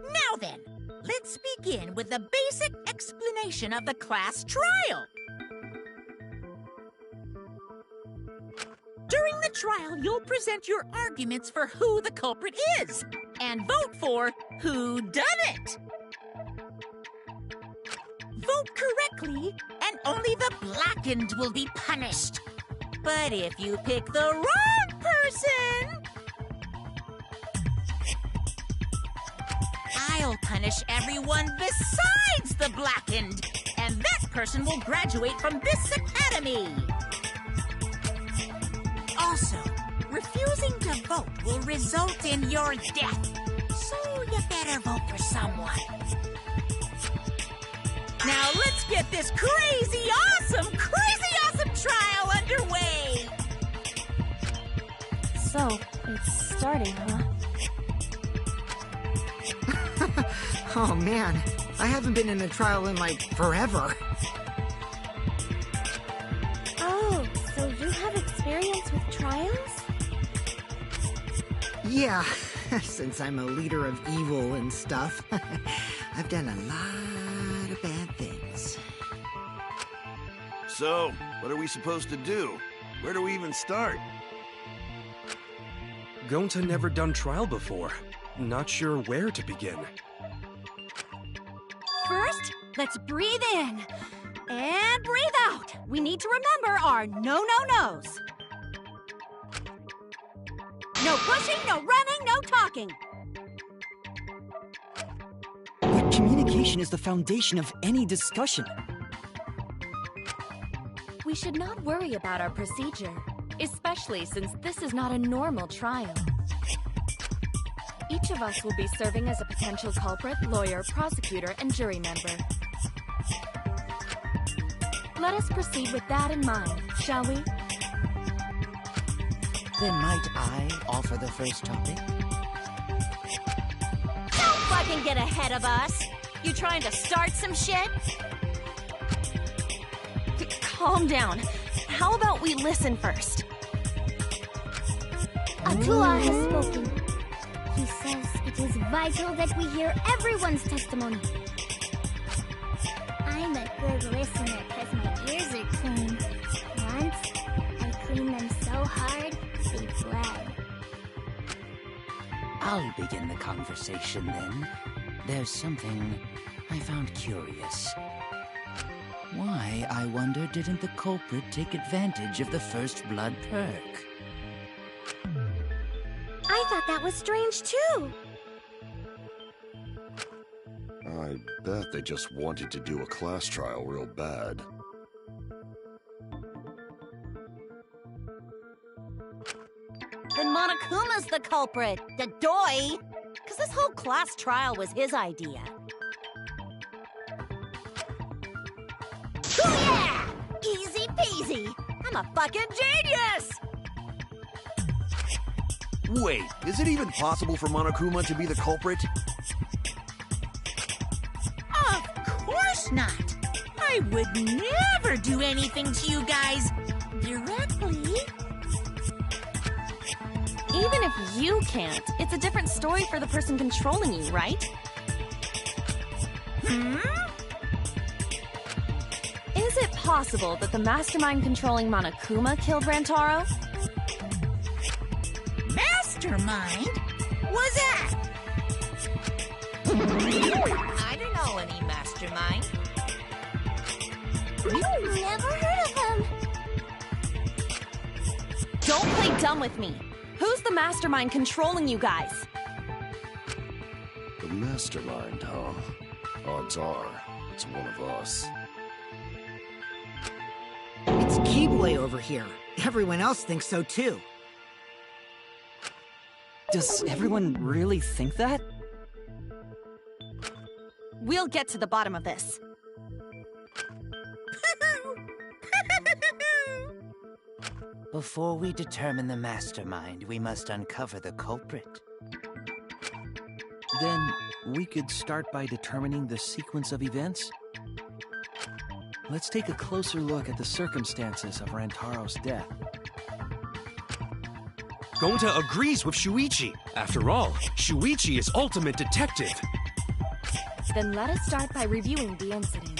Now then, let's begin with the basic explanation of the class trial. During the trial, you'll present your arguments for who the culprit is, and vote for who done it. Vote correctly, and only the blackened will be punished. But if you pick the wrong person, I'll punish everyone besides the blackened, and that person will graduate from this academy. Also, refusing to vote will result in your death, so you better vote for someone. Now let's get this crazy awesome trial underway! So, it's starting, huh? Oh man, I haven't been in a trial in like forever. Oh, so you have experience with trials? Yeah, since I'm a leader of evil and stuff, I've done a lot of bad things. So, what are we supposed to do? Where do we even start? Gonta never done trial before. Not sure where to begin. First, let's breathe in. And breathe out. We need to remember our no-no-nos. No pushing, no running, no talking. But communication is the foundation of any discussion. We should not worry about our procedure, especially since this is not a normal trial. Each of us will be serving as a potential culprit, lawyer, prosecutor, and jury member. Let us proceed with that in mind, shall we? Then might I offer the first topic? Don't fucking get ahead of us! You trying to start some shit? Calm down. How about we listen first? Atua has spoken. He says it is vital that we hear everyone's testimony. I'm a good listener because my ears are clean. Once, I cleaned them so hard, they bled. I'll begin the conversation then. There's something I found curious. Why, I wonder, didn't the culprit take advantage of the first blood perk? I thought that was strange too. I bet they just wanted to do a class trial real bad. Then Monokuma's the culprit, the doi! Because this whole class trial was his idea. Oh yeah! Easy peasy! I'm a fucking genius! Wait, is it even possible for Monokuma to be the culprit? Of course not. I would never do anything to you guys directly. Even if you can't, it's a different story for the person controlling you, right? Is it possible that the mastermind controlling Monokuma killed Rantaro? Mastermind? Was that? I don't know any mastermind. Never heard of him. Don't play dumb with me. Who's the mastermind controlling you guys? The mastermind, huh? Odds are, it's one of us. It's Keyblade over here. Everyone else thinks so too. Does everyone really think that? We'll get to the bottom of this. Before we determine the mastermind, we must uncover the culprit. Then we could start by determining the sequence of events. Let's take a closer look at the circumstances of Rantaro's death. Gonta agrees with Shuichi. After all, Shuichi is ultimate detective. Then let us start by reviewing the incident.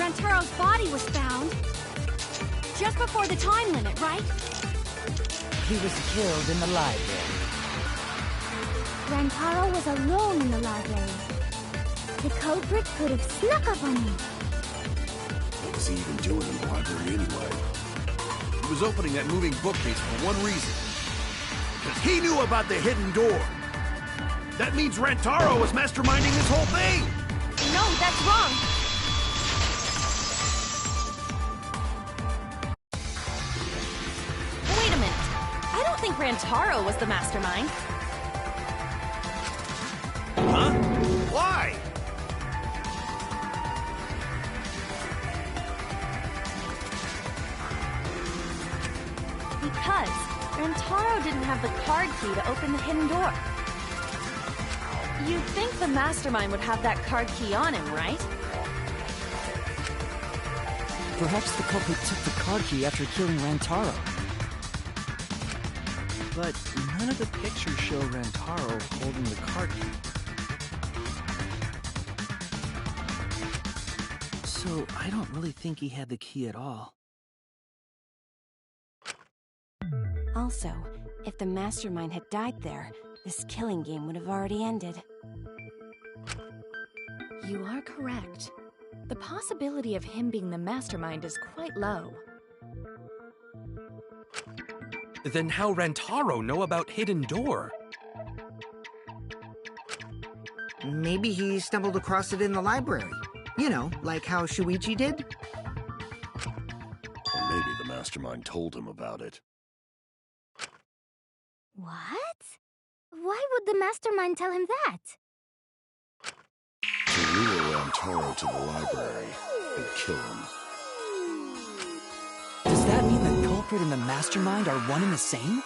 Rantaro's body was found just before the time limit, right? He was killed in the library. Rantaro was alone in the library. The culprit could have snuck up on him. What was he even doing in the library anyway? He was opening that moving bookcase for one reason. Because he knew about the hidden door. That means Rantaro was masterminding this whole thing! No, that's wrong! Wait a minute. I don't think Rantaro was the mastermind. Huh? Why? Because Rantaro didn't have the card key to open the hidden door. You'd think the mastermind would have that card key on him, right? Perhaps the culprit took the card key after killing Rantaro. But none of the pictures show Rantaro holding the card key. So I don't really think he had the key at all. Also, if the mastermind had died there, this killing game would have already ended. You are correct. The possibility of him being the mastermind is quite low. Then how Rantaro know about Hidden Door? Maybe he stumbled across it in the library. You know, like how Shuichi did? Or maybe the mastermind told him about it. What? Why would the mastermind tell him that? To lure Rantaro to the library and kill him. Does that mean the culprit and the mastermind are one and the same?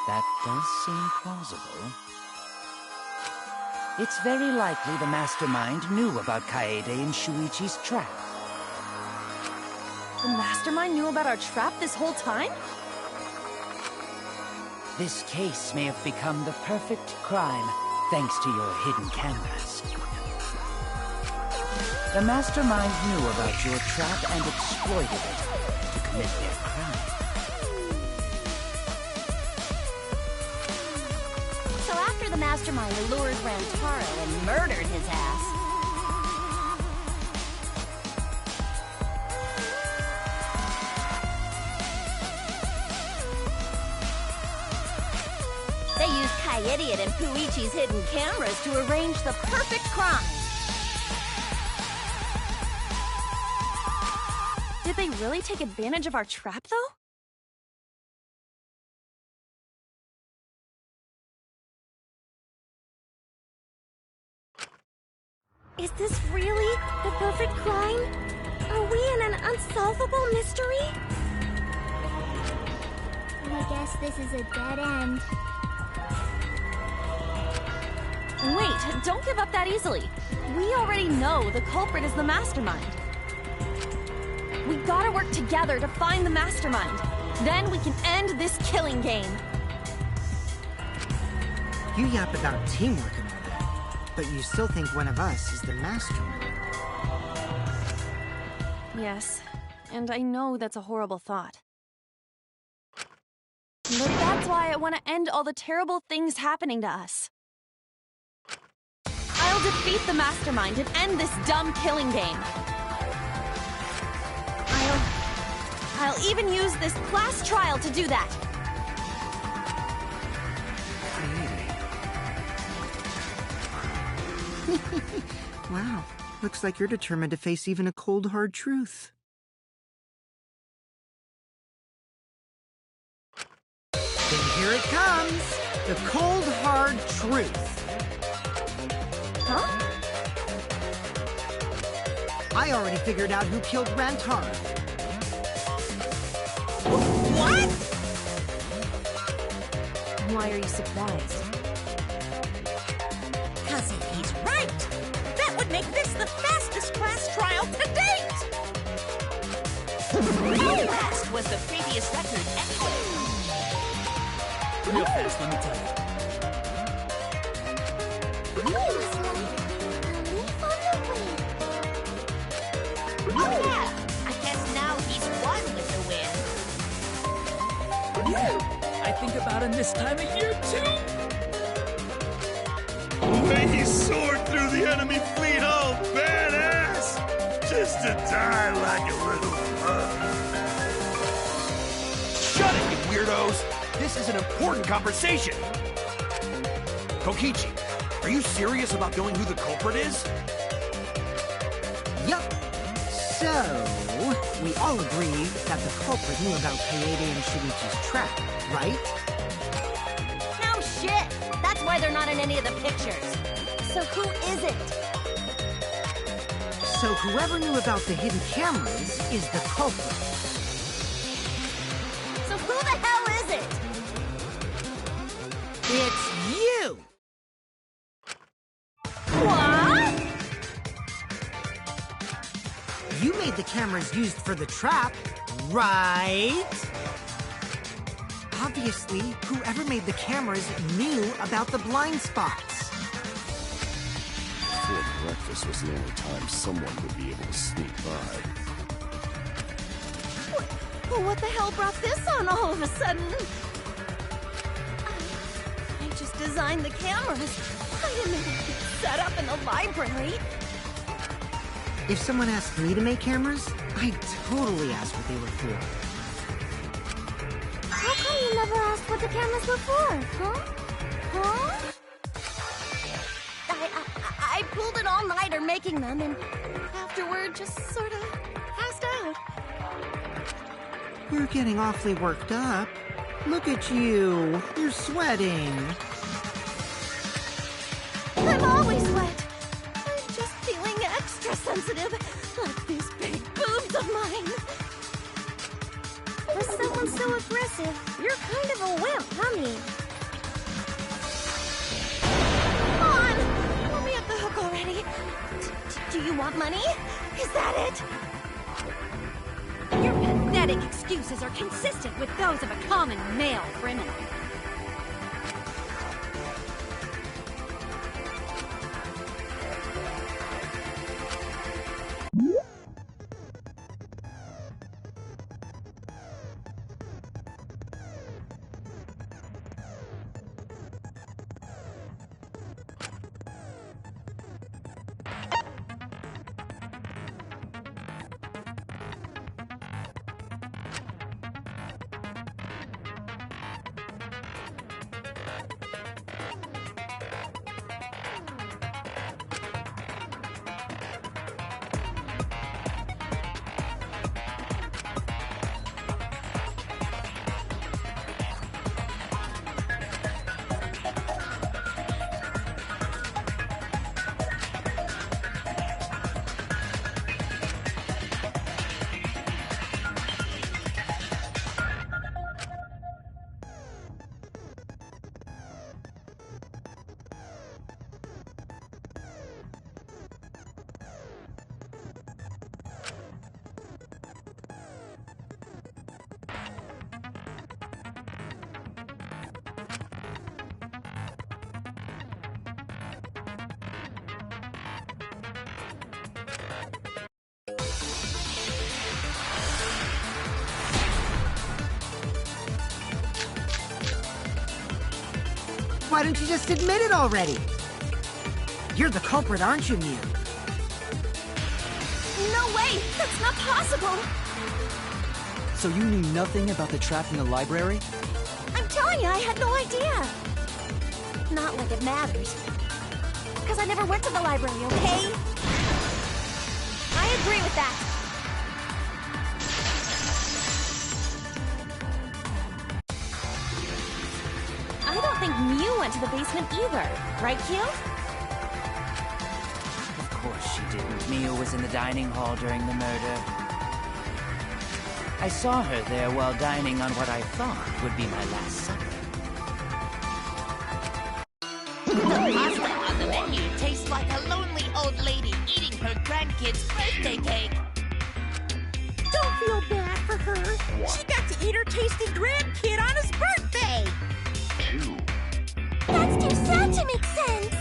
That does seem plausible. It's very likely the mastermind knew about Kaede and Shuichi's trap. The mastermind knew about our trap this whole time? This case may have become the perfect crime thanks to your hidden cameras. The mastermind knew about your trap and exploited it to commit their crime. So after the mastermind lured Rantaro and murdered his ass, they used Kaede and Puichi's hidden cameras to arrange the perfect crime. Did they really take advantage of our trap, though? Is this really the perfect crime? Are we in an unsolvable mystery? I guess this is a dead end. Wait, don't give up that easily. We already know the culprit is the mastermind. We gotta work together to find the mastermind. Then we can end this killing game. You yap about teamwork and all that, but you still think one of us is the mastermind. Yes, and I know that's a horrible thought. But that's why I want to end all the terrible things happening to us. I'll defeat the mastermind and end this dumb killing game. I'll even use this class trial to do that. Wow, looks like you're determined to face even a cold, hard truth. Then here it comes, the cold, hard truth. Huh? I already figured out who killed Rantaro. What? Why are you surprised? Because if he's right, that would make this the fastest class trial to date! How fast was the previous record anyway? Real fast, let me tell you. Oh yeah! I guess now he's won with the win. Yeah, I think about him this time of year, too. The way he soared through the enemy fleet, oh, badass! Just to die like a little bug. Shut it, you weirdos! This is an important conversation! Kokichi, are you serious about knowing who the culprit is? Yup. So, we all agree that the culprit knew about Kaede and Shuichi's trap, right? No shit! That's why they're not in any of the pictures. So who is it? So whoever knew about the hidden cameras is the culprit. So who the hell is it? It's you! What? You made the cameras used for the trap, right? Obviously, whoever made the cameras knew about the blind spots. Before breakfast was the only time someone would be able to sneak by. What the hell brought this on all of a sudden? I just designed the cameras. I didn't know they could set up in the library. If someone asked me to make cameras, I'd totally ask what they were for. How come you never asked what the cameras were for, huh? Huh? I pulled an all-nighter making them, and afterward just sort of passed out. You're getting awfully worked up. Look at you. You're sweating. I'm always sensitive, like these big boobs of mine. For someone so aggressive, you're kind of a wimp, huh, me? Come on! Let me off the hook already. Do you want money? Is that it? Your pathetic excuses are consistent with those of a common male criminal. Why don't you just admit it already? You're the culprit, aren't you, Mew? No way! That's not possible! So you knew nothing about the trap in the library? I'm telling you, I had no idea! Not like it matters. Because I never went to the library, okay? I agree with that. I don't think Mew went to the basement either. Right, Q? Of course she didn't. Mew was in the dining hall during the murder. I saw her there while dining on what I thought would be my last supper. The pasta on the menu tastes like a lonely old lady eating her grandkid's birthday cake. Don't feel bad for her. She got to eat her tasty grandkid on his birthday. That's too sad to make sense.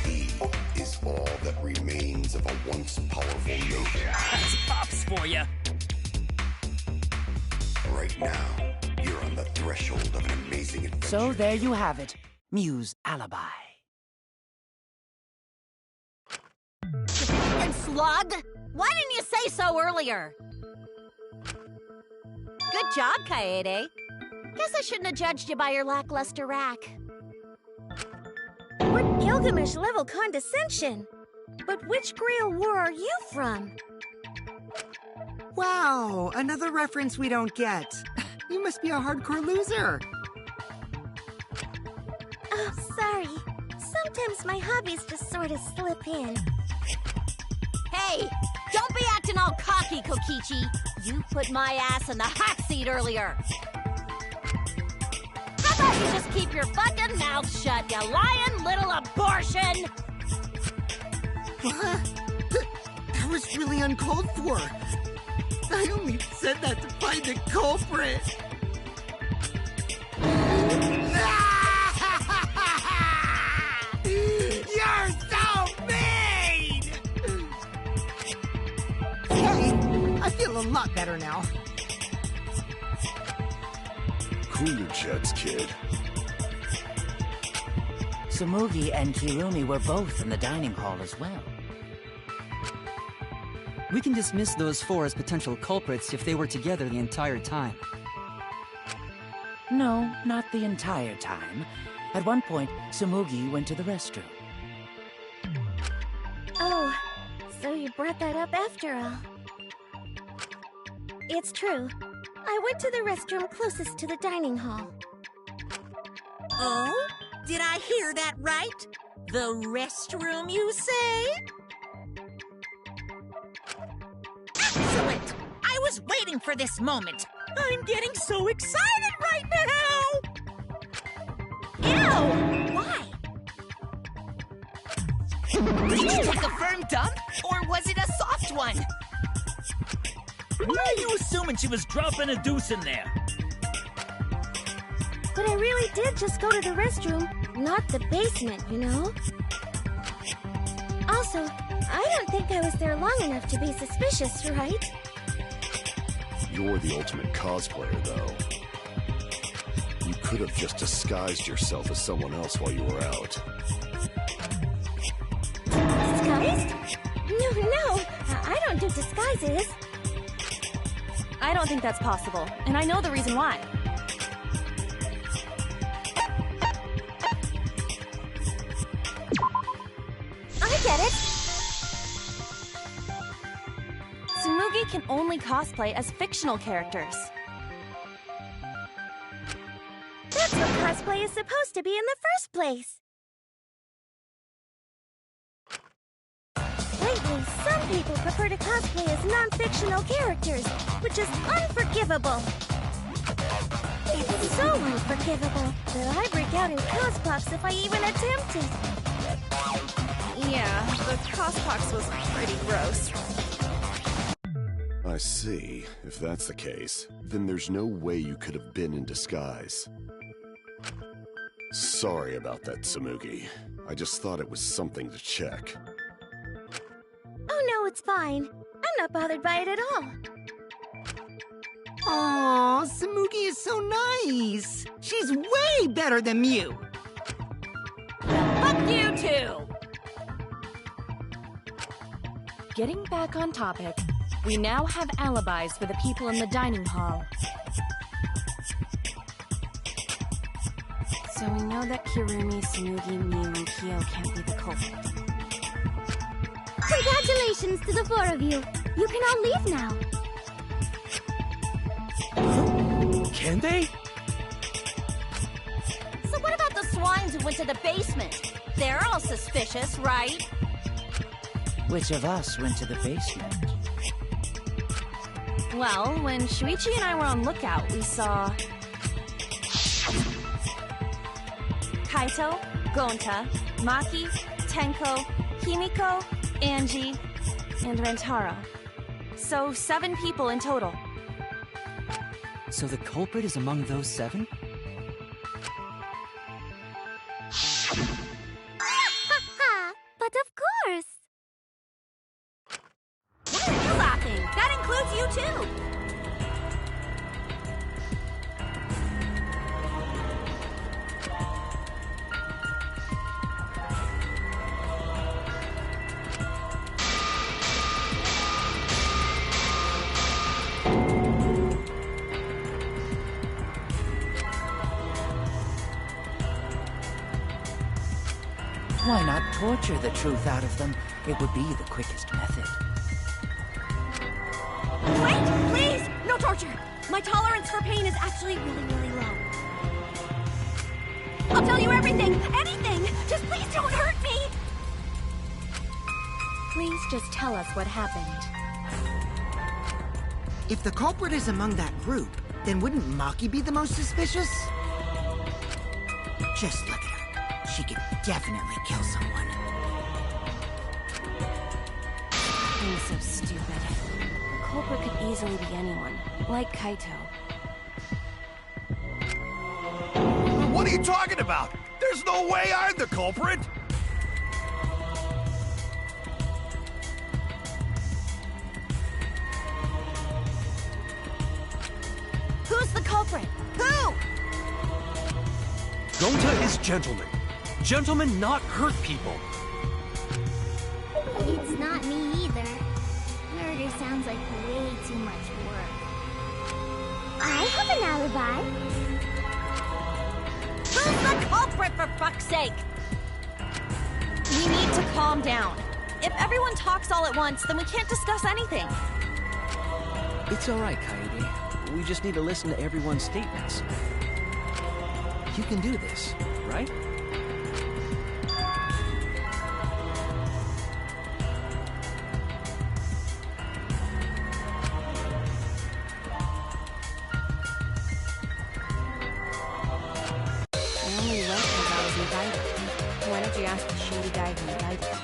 Evil is all that remains of a once powerful nation. That's Pops for you. Right now, you're on the threshold of an amazing adventure. So there you have it. Mew's alibi. And Slug? Why didn't you say so earlier? Good job, Kaede. Guess I shouldn't have judged you by your lackluster rack. What Gilgamesh-level condescension? But which Grail War are you from? Wow, another reference we don't get. You must be a hardcore loser. Oh, sorry. Sometimes my hobbies just sort of slip in. Hey, don't be acting all cocky, Kokichi. You put my ass in the hot seat earlier. How about you just keep your fucking mouth shut, you lying little abortion? What? That was really uncalled for. I only said that to find the culprit. You're so mean! Hey, I feel a lot better now. Cool your jets, kid. Tsumugi and Kirumi were both in the dining hall as well. We can dismiss those four as potential culprits if they were together the entire time. No, not the entire time. At one point, Tsumugi went to the restroom. Oh, so you brought that up after all. It's true. I went to the restroom closest to the dining hall. Oh? Did I hear that right? The restroom, you say? was waiting for this moment. I'm getting so excited right now! Ew! Why? Did you take a firm dump, or was it a soft one? Why are you assuming she was dropping a deuce in there? But I really did just go to the restroom, not the basement, you know? Also, I don't think I was there long enough to be suspicious, right? You're the ultimate cosplayer, though. You could have just disguised yourself as someone else while you were out. Disguised? No, I don't do disguises. I don't think that's possible, and I know the reason why. I get it! Tsumugi can only cosplay as fictional characters. That's what cosplay is supposed to be in the first place. Lately, some people prefer to cosplay as non-fictional characters, which is unforgivable. It's so unforgivable that I break out in cospox if I even attempt it. Yeah, the cospox was pretty gross. I see. If that's the case, then there's no way you could have been in disguise. Sorry about that, Tsumugi. I just thought it was something to check. Oh no, it's fine. I'm not bothered by it at all. Aw, Tsumugi is so nice. She's way better than Mew. Fuck you too! Getting back on topic, we now have alibis for the people in the dining hall. So we know that Kirumi, Tsumugi, Mew, and Kyo can't be the culprit. Congratulations to the four of you. You can all leave now. Can they? So what about the swines who went to the basement? They're all suspicious, right? Which of us went to the basement? Well, when Shuichi and I were on lookout, we saw Kaito, Gonta, Maki, Tenko, Himiko, Angie, and Rentaro. So 7 people in total. So the culprit is among those 7? Ha! But of course! Why are you laughing? That includes you too! Why not torture the truth out of them? It would be the quickest method. Wait, please! No torture! My tolerance for pain is actually really low. I'll tell you everything! Anything! Just please don't hurt me! Please just tell us what happened. If the culprit is among that group, then wouldn't Maki be the most suspicious? Just look at her. She could definitely kill someone. Being so stupid. The culprit could easily be anyone, like Kaito. What are you talking about? There's no way I'm the culprit! Who's the culprit? Who? Gonta is gentleman. Gentlemen not hurt people. It's not me either. Murder sounds like way too much work. I have an alibi. Who's the culprit, for fuck's sake? We need to calm down. If everyone talks all at once, then we can't discuss anything. It's alright, Kaede. We just need to listen to everyone's statements. You can do this, right? only went because I was indicted. Why don't you ask the shady guy who indicted me?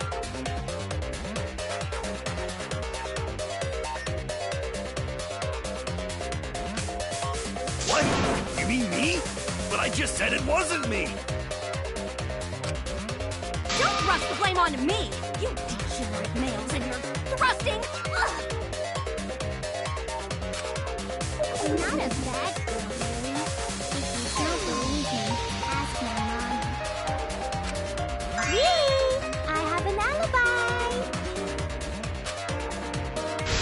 What? You mean me? But I just said it wasn't me! Don't thrust the blame onto me! You degenerate males and your thrusting! Ugh. Not a bad girl, really. If you don't believe me, ask my mom. Yee! I have an alibi!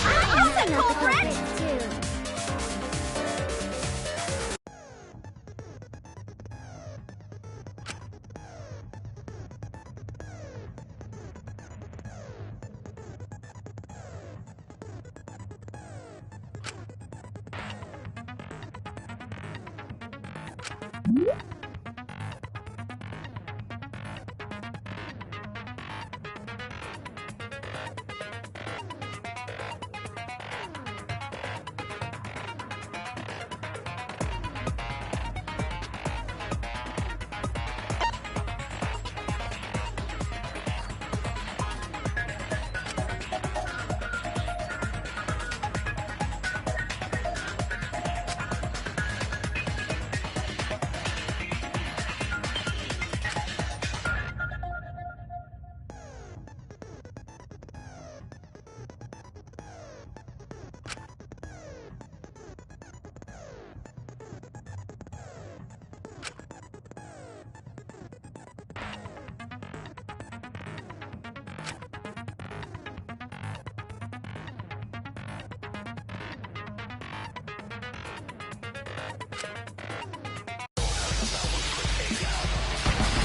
I'm the culprit! Too.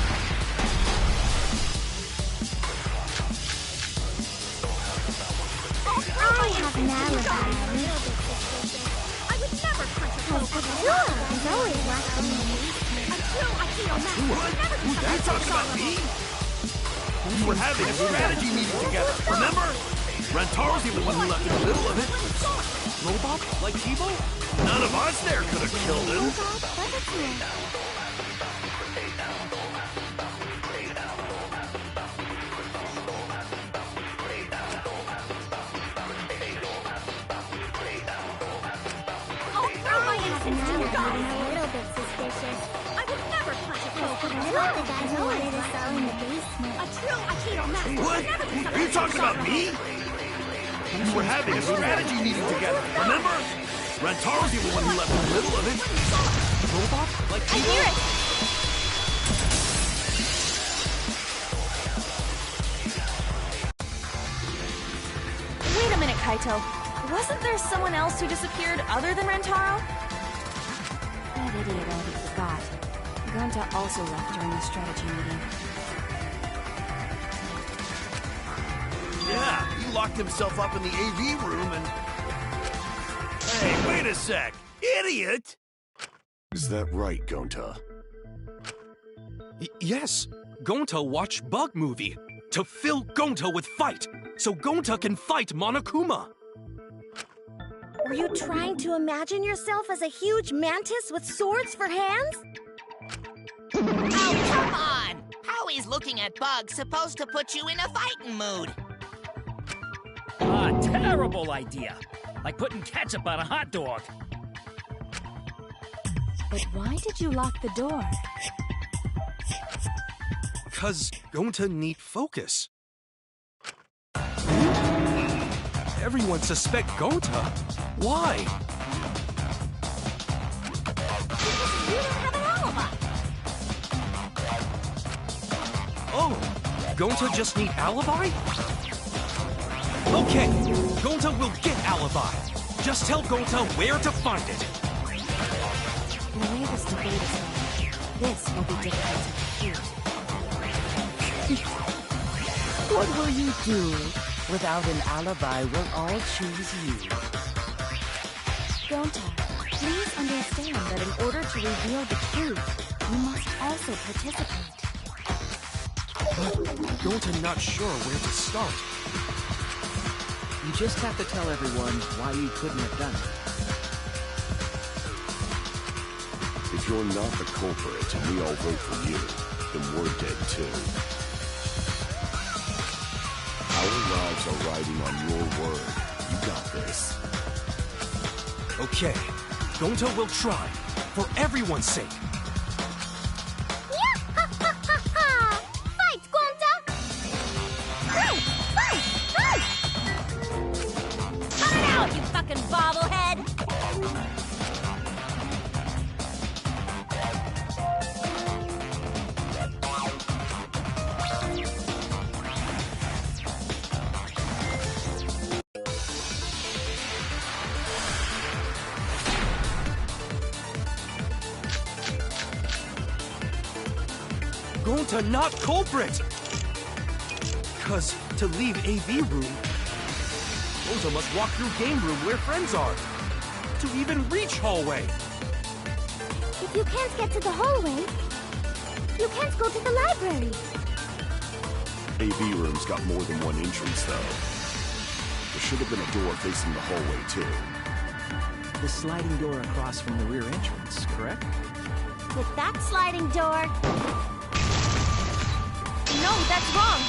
I have an alibi. A little bit suspicious. I would never punch a girl for the Sure, I've always watched them in the basement. Until I see your man. What? You talking about me? We were having a strategy meeting together, remember? Rantaro's the only one who left in the middle of it. Robot? Like Teebo? None of us there could have killed him. What? You talking about me? We were having a strategy meeting together, remember? Rantaro's the only one who left in the middle of it. Robot? Like I hear it! Wait a minute, Kaito. Wasn't there someone else who disappeared other than Rantaro? That idiot already forgot. Gonta also left during the strategy meeting. Yeah, he locked himself up in the AV room and... Hey, wait a sec! Idiot! Is that right, Gonta? Yes, Gonta watched Bug Movie to fill Gonta with fight, so Gonta can fight Monokuma. Were you trying to imagine yourself as a huge mantis with swords for hands? Oh, come on! How is looking at bugs supposed to put you in a fighting mood? Ah, terrible idea. Like putting ketchup on a hot dog. But why did you lock the door? 'Cause Gonta need focus. Everyone suspect Gonta. Why? Because you don't have an alibi. Oh, Gonta just need alibi? Okay, Gonta will get alibi. Just tell Gonta where to find it. The way this debate is going, this will be difficult to refute. What will you do? Without an alibi, we'll all choose you. Gonta, please understand that in order to reveal the truth, you must also participate. But Gonta not sure where to start. You just have to tell everyone why you couldn't have done If you're not the culprit and we all vote for you, then we're dead too. Our lives are riding on your word. You got this. Okay, Gonta will try, for everyone's sake. Fight, Gonta! Fight! Fight! Fight! Cut it out, you fucking bobblehead! Gonta not culprit! Cause to leave AV room, Gonta must walk through game room where friends are. To even reach hallway. If you can't get to the hallway, you can't go to the library. AV room's got more than one entrance, though. There should have been a door facing the hallway, too. The sliding door across from the rear entrance, correct? With that sliding door... No, that's wrong!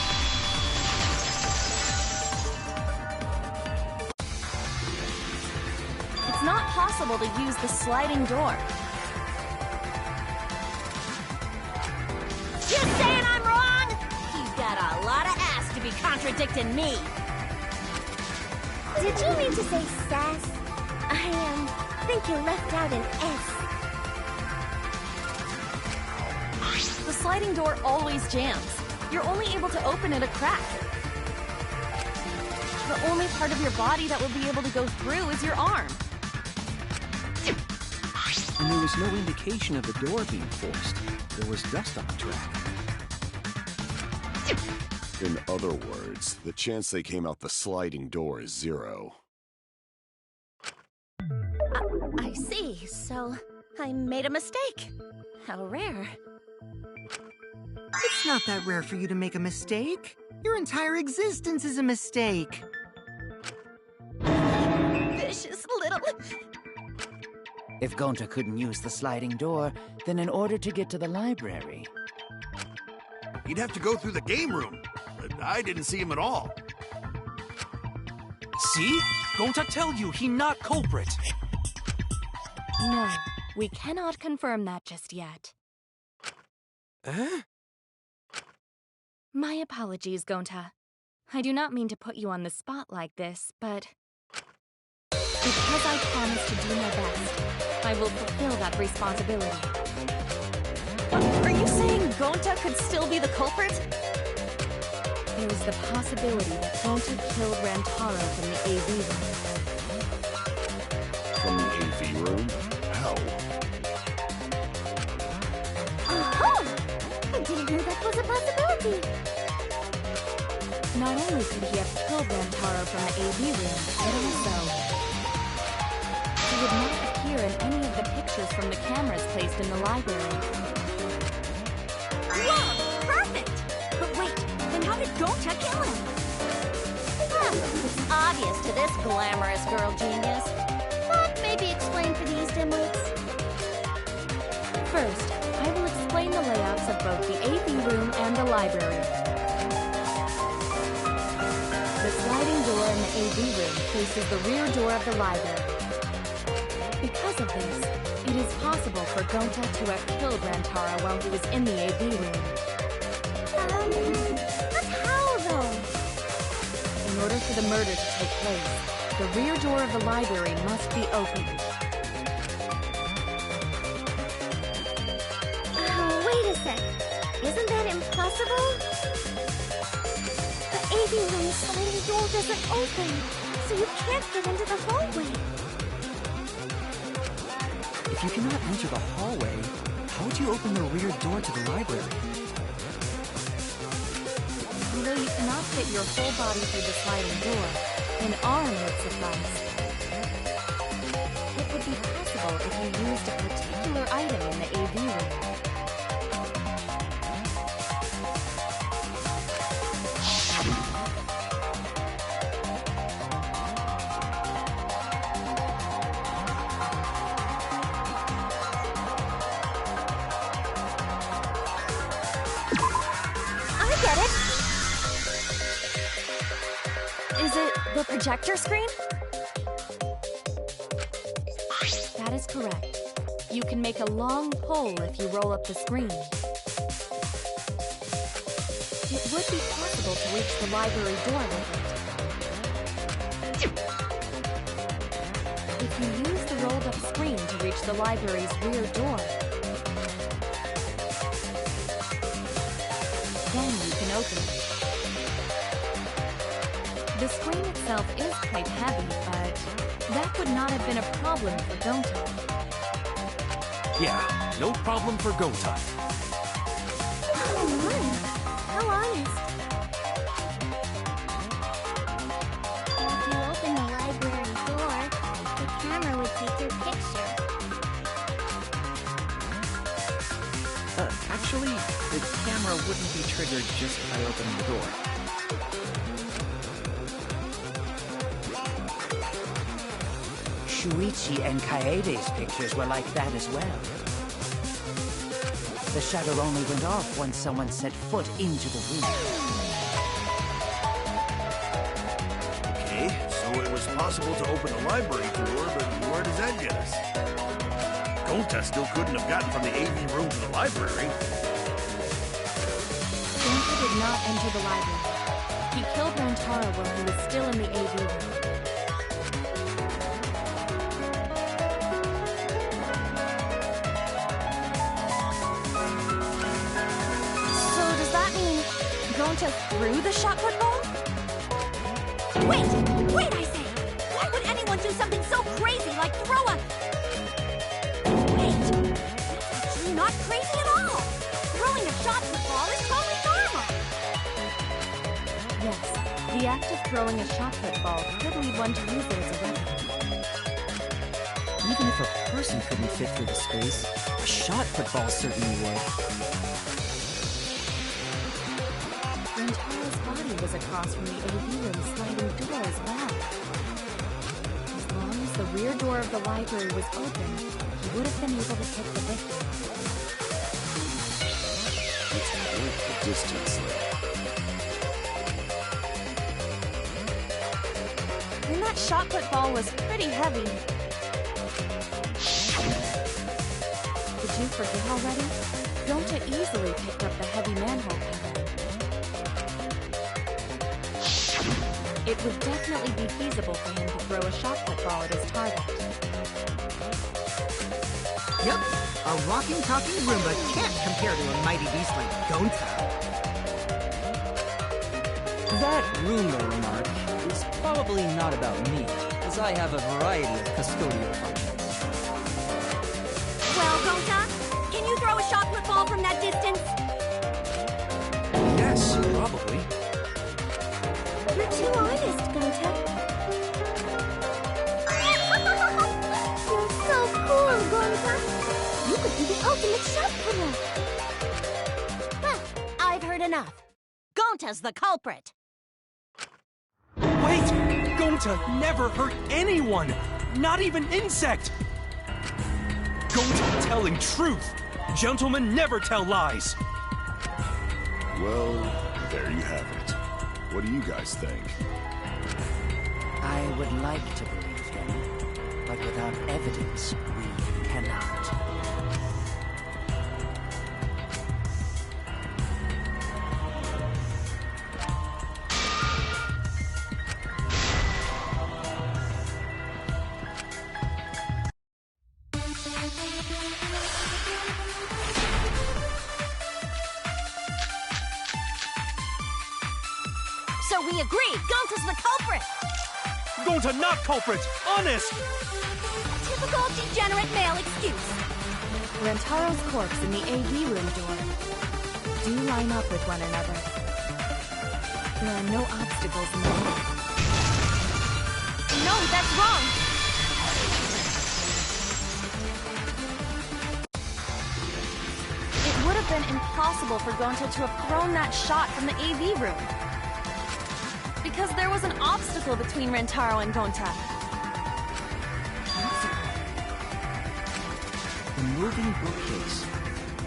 It's not possible to use the sliding door. You saying I'm wrong? You've got a lot of ass to be contradicting me. Did you mean to say sass? I think you left out an S. The sliding door always jams. You're only able to open it a crack. The only part of your body that will be able to go through is your arm. And there was no indication of the door being forced. There was dust on the track. In other words, the chance they came out the sliding door is 0. I see. So, I made a mistake. How rare. It's not that rare for you to make a mistake. Your entire existence is a mistake. Vicious little... If Gonta couldn't use the sliding door, then in order to get to the library... He'd have to go through the game room. But I didn't see him at all. See? Gonta tell you he not culprit. No, we cannot confirm that just yet. Eh? My apologies, Gonta. I do not mean to put you on the spot like this, but... because I promised to do my best, I will fulfill that responsibility. Are you saying Gonta could still be the culprit? There is the possibility that Gonta killed Rantaro from the AV room. From the AV room? How? Oh! I didn't know that was a possibility. Not only could he have killed Rantaro from the AV room, but also... he would not appear in any of the pictures from the cameras placed in the library. Whoa! Perfect! But wait, then how did Gonta kill him? It's obvious to this glamorous girl genius. But maybe explain for these dimwits. First, I will explain the layouts of both the AV room and the library. The sliding door in the AV room faces the rear door of the library. Because of this, it is possible for Gonta to have killed Rantaro while he was in the AV room. But how, though? In order for the murder to take place, the rear door of the library must be opened. Wait a sec. Isn't that impossible? The AV room sliding door doesn't open, so you can't get into the hallway. If you cannot enter the hallway, how would you open the rear door to the library? Although you cannot fit your whole body through the sliding door, an arm would suffice. It would be possible if you used a particular item in the AV room. The projector screen? That is correct. You can make a long pole if you roll up the screen. It would be possible to reach the library door with it. If you use the rolled up screen to reach the library's rear door, then you can open it. The screen itself is quite heavy, but that would not have been a problem for Gonta. Yeah, no problem for go time. Oh my, how honest. If you open the library door, the camera would take your picture. Actually, the camera wouldn't be triggered just by opening the door. Shuichi and Kaede's pictures were like that as well. The shutter only went off once someone set foot into the room. Okay, so it was possible to open the library door, but where does that get us? Gonta still couldn't have gotten from the AV room to the library. Gonta did not enter the library. He killed Rantaro while he was still in the AV room. Gonta threw the shot put ball? Wait, I say! Why would anyone do something so crazy like throw a... Wait, that's actually not crazy at all! Throwing a shot put ball is totally normal! Yes, the act of throwing a shot put ball could lead one to use it as a weapon. Even if a person couldn't fit through the space, a shot put ball certainly would. Rantaro's body was across from the AV room sliding door as well. As long as the rear door of the library was open, he would have been able to pick the victim. It's worth the distance, And that shot put ball was pretty heavy. Did you forget already? Gonta easily picked up the heavy manhole cover. It would definitely be feasible for him to throw a shot put ball at his target. Yep, a rocking, talking Roomba can't compare to a mighty beast like Gonta. That Roomba remark is probably not about me, as I have a variety of custodial functions. Well, Gonta, can you throw a shot put ball from that distance? Yes, probably. You're too honest, Gonta. You're so cool, Gonta. You could be the ultimate shot putter. Well, I've heard enough. Gonta's the culprit. Wait! Gonta never hurt anyone! Not even Insect! Gonta telling truth! Gentlemen never tell lies! Well, there you have it. What do you guys think? I would like to believe him, but without evidence, we cannot. So we agree, Gonta's the culprit! Gonta not culprit! Honest! Typical degenerate male excuse. Rantaro's corpse and the AV room door do line up with one another. There are no obstacles in the way. No, that's wrong! It would have been impossible for Gonta to have thrown that shot from the AV room. Because there was an obstacle between Rantaro and Gonta. The moving bookcase.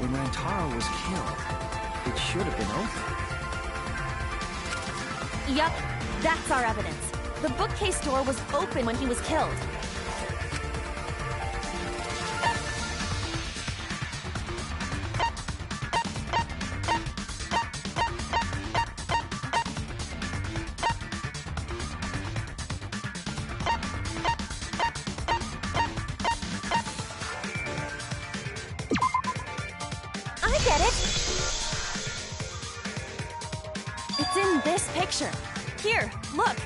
When Rantaro was killed, it should have been open. Yup, that's our evidence. The bookcase door was open when he was killed. I get it. It's in this picture. Here, look.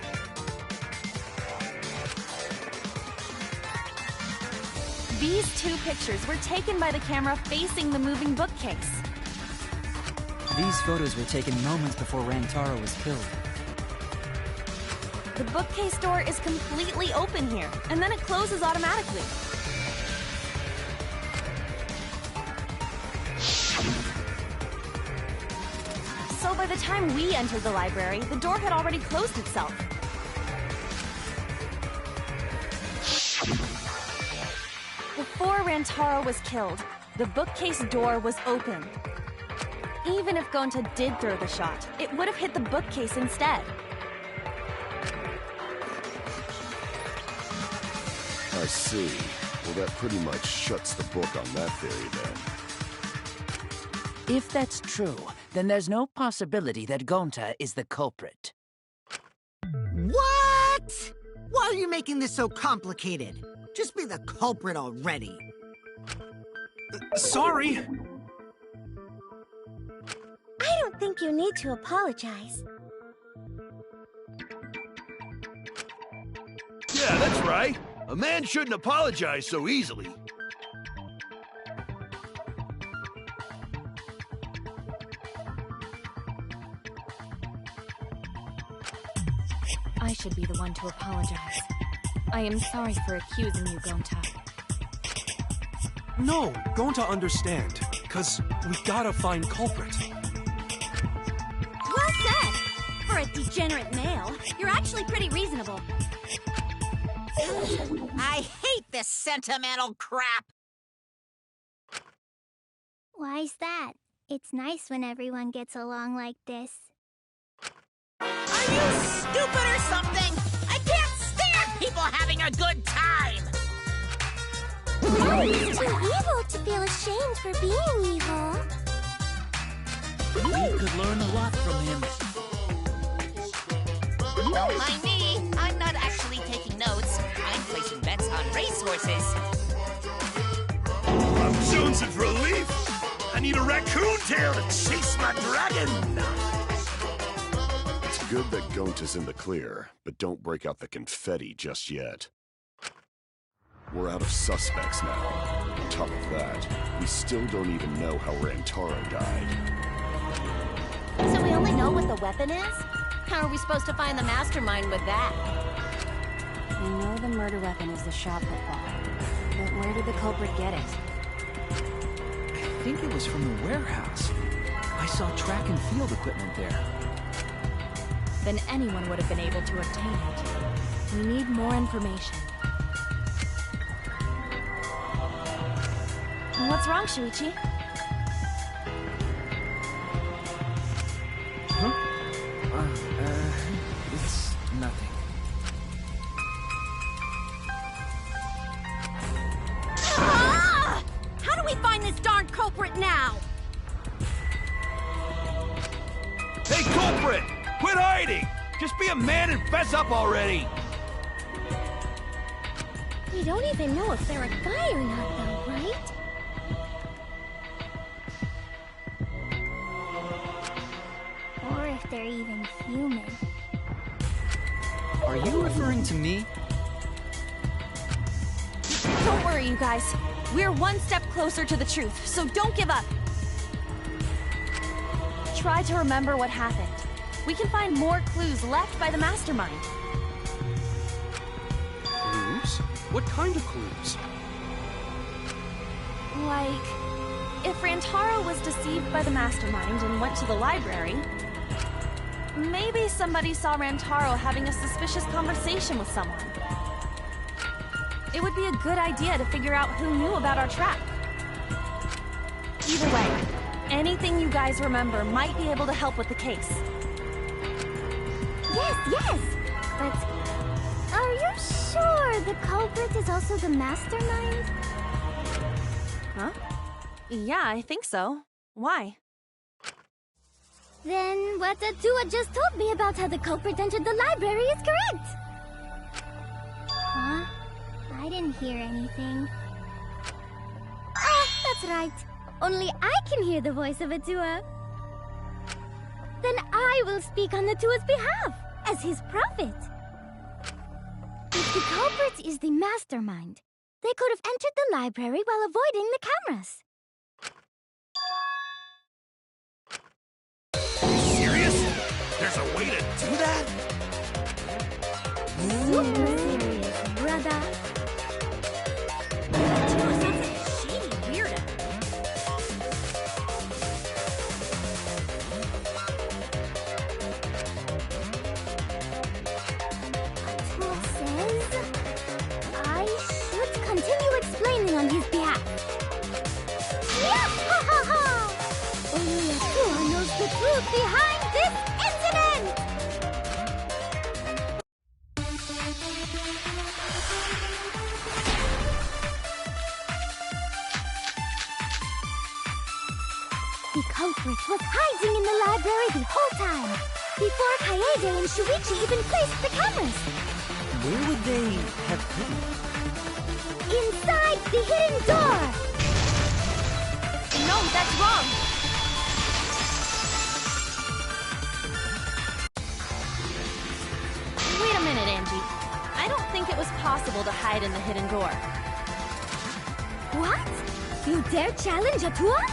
These two pictures were taken by the camera facing the moving bookcase. These photos were taken moments before Rantaro was killed. The bookcase door is completely open here, and then it closes automatically. So by the time we entered the library, the door had already closed itself. Before Rantaro was killed, the bookcase door was open. Even if Gonta did throw the shot, it would have hit the bookcase instead. I see. Well, that pretty much shuts the book on that theory, then. If that's true, then there's no possibility that Gonta is the culprit. What? Why are you making this so complicated? Just be the culprit already. Sorry. I don't think you need to apologize. Yeah, that's right. A man shouldn't apologize so easily. I should be the one to apologize. I am sorry for accusing you, Gonta. No, Gonta understand. Cause we gotta find culprit. Well said! For a degenerate male, you're actually pretty reasonable. I hate this sentimental crap! Why's that? It's nice when everyone gets along like this. Are you stupid or something? I can't stand people having a good time! Oh, he's too evil to feel ashamed for being evil. We could learn a lot from him. Don't mind me. I'm not actually taking notes. I'm placing bets on racehorses. I'm jonesing for relief. I need a raccoon tail to chase my dragon. It's good that Gonta's in the clear, but don't break out the confetti just yet. We're out of suspects now. On top of that, we still don't even know how Rantaro died. So we only know what the weapon is? How are we supposed to find the mastermind with that? We know the murder weapon is the shot put ball. But where did the culprit get it? I think it was from the warehouse. I saw track and field equipment there. Then anyone would have been able to obtain it. We need more information. What's wrong, Shuichi? Huh? It's nothing. Ah! How do we find this darn culprit now? Hey, culprit! Quit hiding! Just be a man and fess up already! We don't even know if they're a guy or not, though, right? Or if they're even human. Are you referring to me? Don't worry, you guys. We're one step closer to the truth, so don't give up. Try to remember what happened. We can find more clues left by the mastermind. Clues? What kind of clues? Like, if Rantaro was deceived by the mastermind and went to the library, maybe somebody saw Rantaro having a suspicious conversation with someone. It would be a good idea to figure out who knew about our trap. Either way, anything you guys remember might be able to help with the case. Yes, yes! But Are you sure the culprit is also the mastermind? Huh? Yeah, I think so. Why? Then what Atua just told me about how the culprit entered the library is correct! Huh? I didn't hear anything. Oh, that's right. Only I can hear the voice of Atua. Then I will speak on Atua's behalf, as his prophet. If the culprit is the mastermind, they could have entered the library while avoiding the cameras. Serious? There's a way to do that? Super serious, brother. Atua sounds like a shady weirdo. Atua says I should continue explaining on his behalf. Yeah-ha-ha-ha! Only Atua knows the truth behind this incident! The culprit was hiding in the library the whole time, before Kaede and Shuichi even placed the cameras. Where would they have hidden? Inside the hidden door! No, that's wrong! Wait a minute, Angie. I don't think it was possible to hide in the hidden door. What? You dare challenge Atua?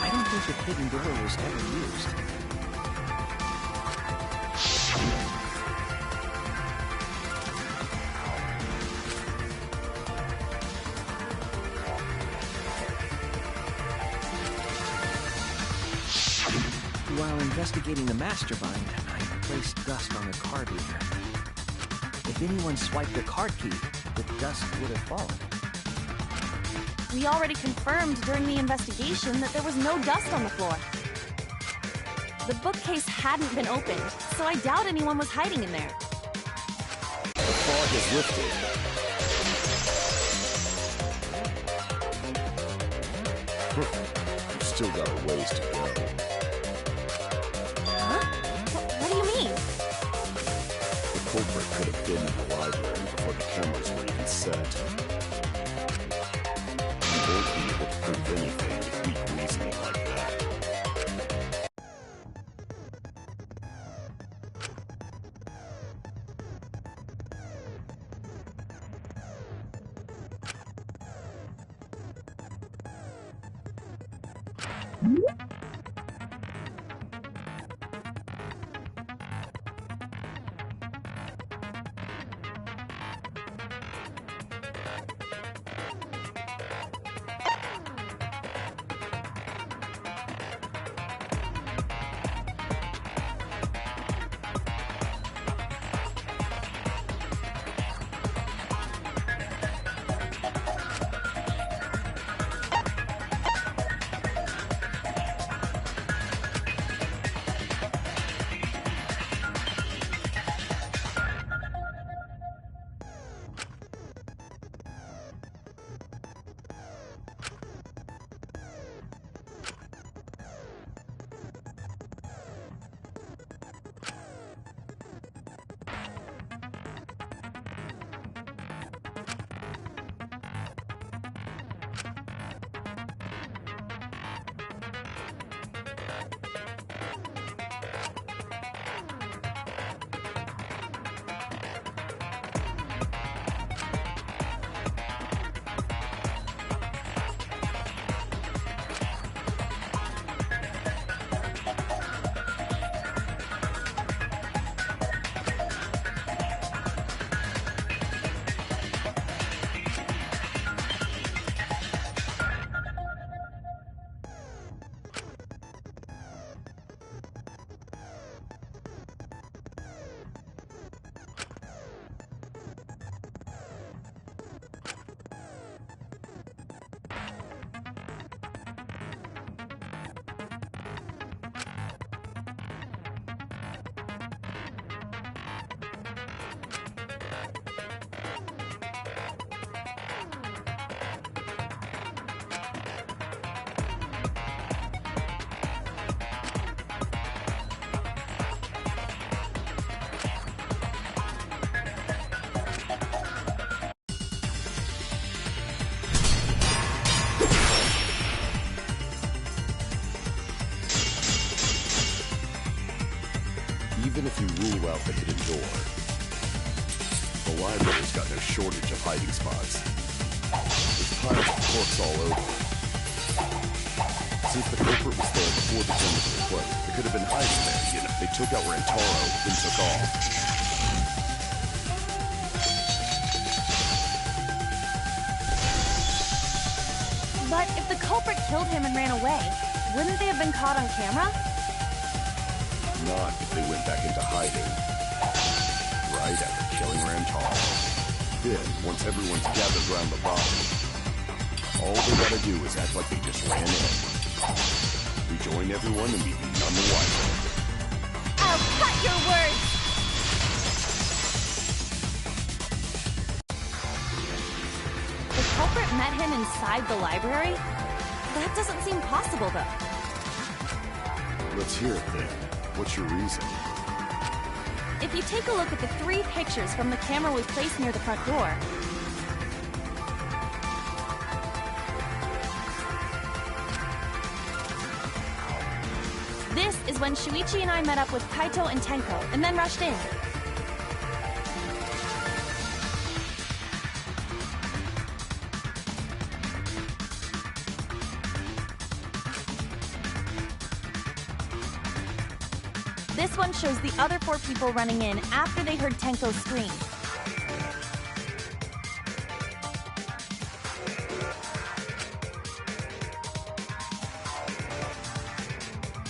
I don't think the hidden door was ever used. While investigating the mastermind, I placed dust on the card reader. If anyone swiped the card key, the dust would have fallen. We already confirmed during the investigation that there was no dust on the floor. The bookcase hadn't been opened, so I doubt anyone was hiding in there. The fog is lifted. You've still got a ways to go. Huh? What do you mean? The culprit could have been in the library before the cameras were even set. You won't be able to prove anything with weak reasoning like that. you rule out the hidden door. The library's got no shortage of hiding spots. There's piles of corks all over. Since the culprit was there before the Gems were put, it could have been hiding there, you know. They took out Rantaro, then took off. But if the culprit killed him and ran away, wouldn't they have been caught on camera? Not if they went back into hiding. Right after killing Rantaro. Then, once everyone's gathered around the body, all they gotta do is act like they just ran in. Rejoin everyone and be none the wiser. I'll cut your words! The culprit met him inside the library? That doesn't seem possible, though. Let's hear it then. What's your reason? If you take a look at the 3 pictures from the camera we placed near the front door, this is when Shuichi and I met up with Kaito and Tenko, and then rushed in. This one shows the other 4 people running in after they heard Tenko scream.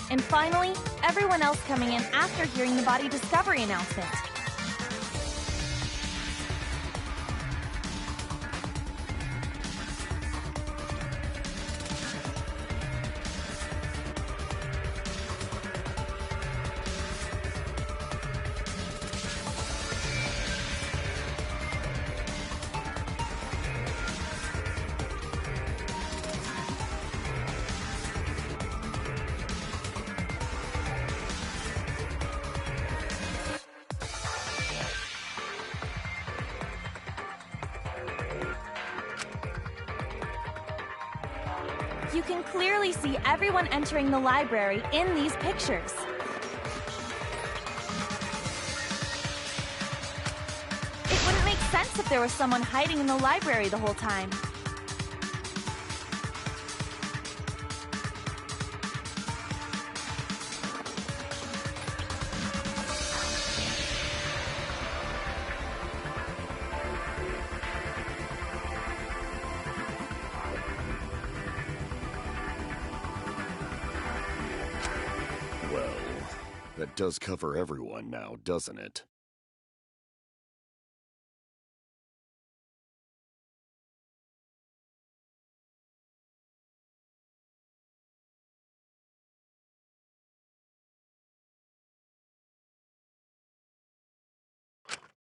And finally, everyone else coming in after hearing the body discovery announcement. You can clearly see everyone entering the library in these pictures. It wouldn't make sense if there was someone hiding in the library the whole time. That does cover everyone now, doesn't it?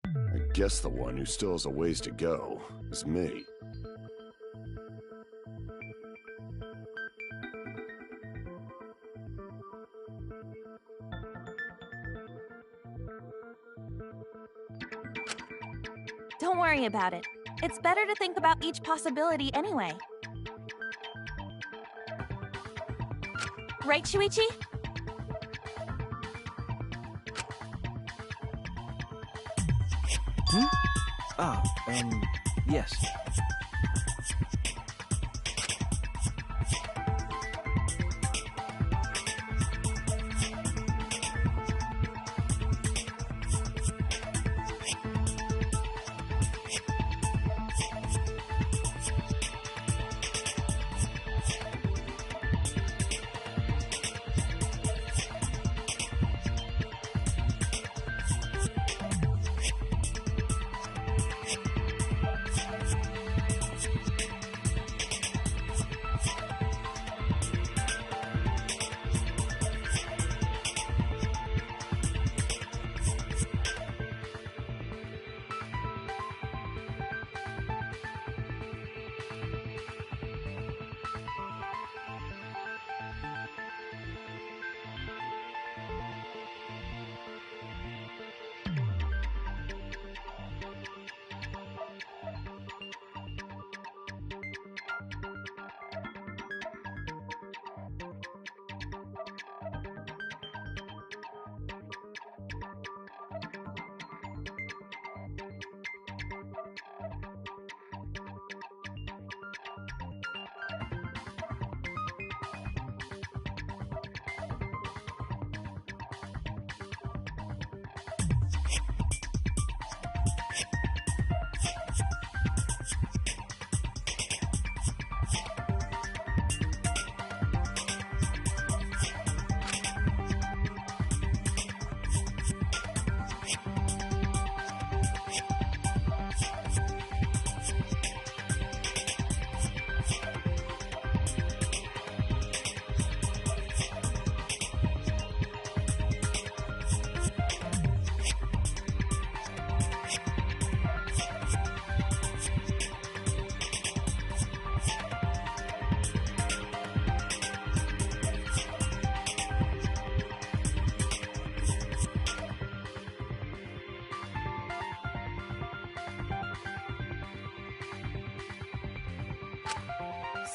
I guess the one who still has a ways to go is me. Don't worry about it. It's better to think about each possibility anyway. Right, Shuichi? Yes.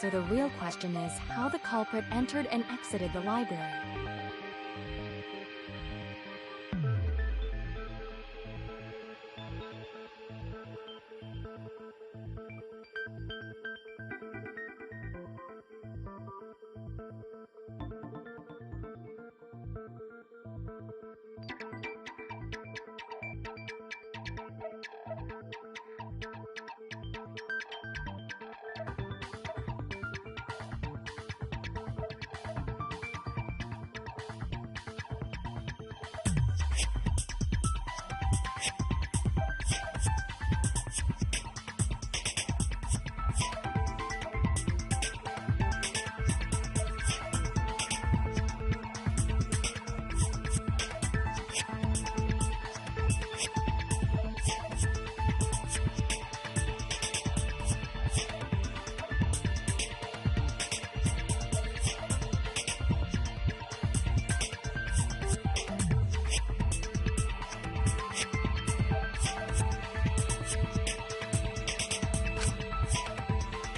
So the real question is how the culprit entered and exited the library.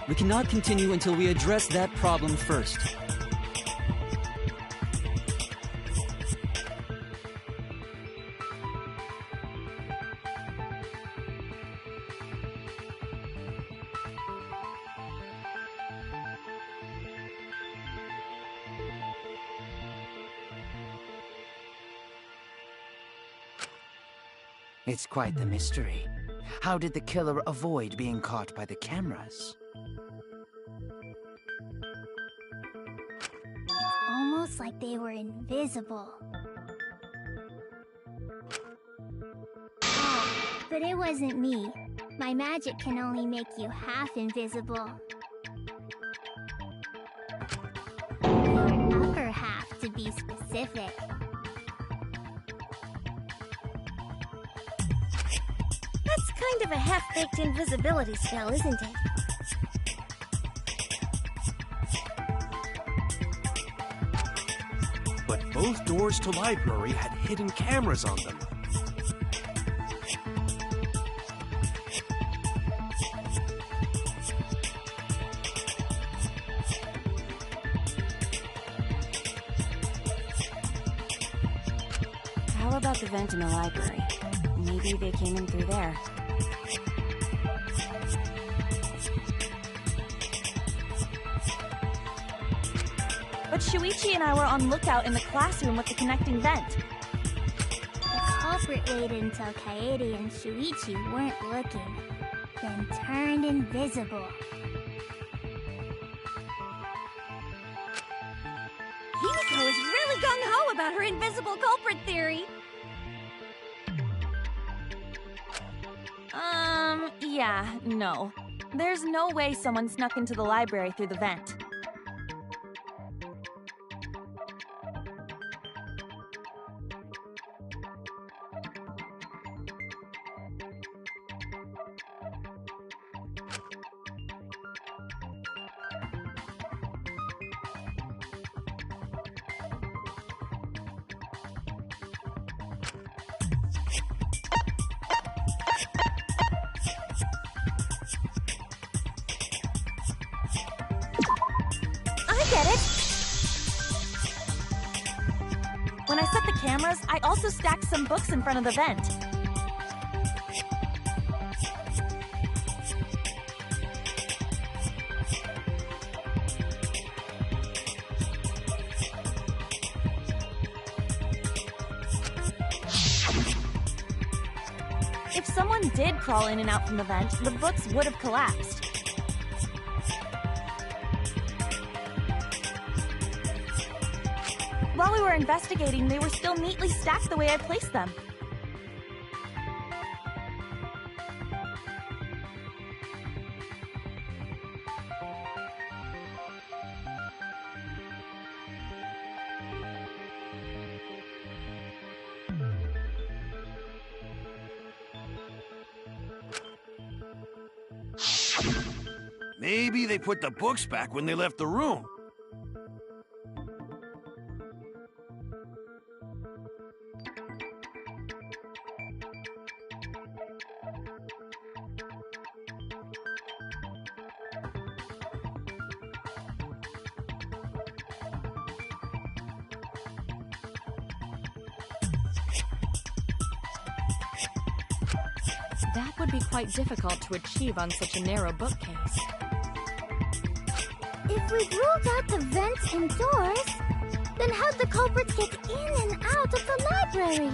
We cannot continue until we address that problem first. It's quite the mystery. How did the killer avoid being caught by the cameras? Almost like they were invisible. Oh, but it wasn't me. My magic can only make you half invisible. Your upper half, to be specific. That's kind of a half-baked invisibility spell, isn't it? But both doors to library had hidden cameras on them. How about the vent in the library? Maybe they came in through there. But Shuichi and I were on lookout in the classroom with the connecting vent. The culprit waited until Kaede and Shuichi weren't looking, then turned invisible. Himiko is really gung-ho about her invisible culprit theory. Yeah, no. There's no way someone snuck into the library through the vent. When I set the cameras, I also stacked some books in front of the vent. If someone did crawl in and out from the vent, the books would have collapsed. While we were investigating, they were still neatly stacked the way I placed them. Maybe they put the books back when they left the room. That would be quite difficult to achieve on such a narrow bookcase. If we've ruled out the vents and doors, then how'd the culprits get in and out of the library?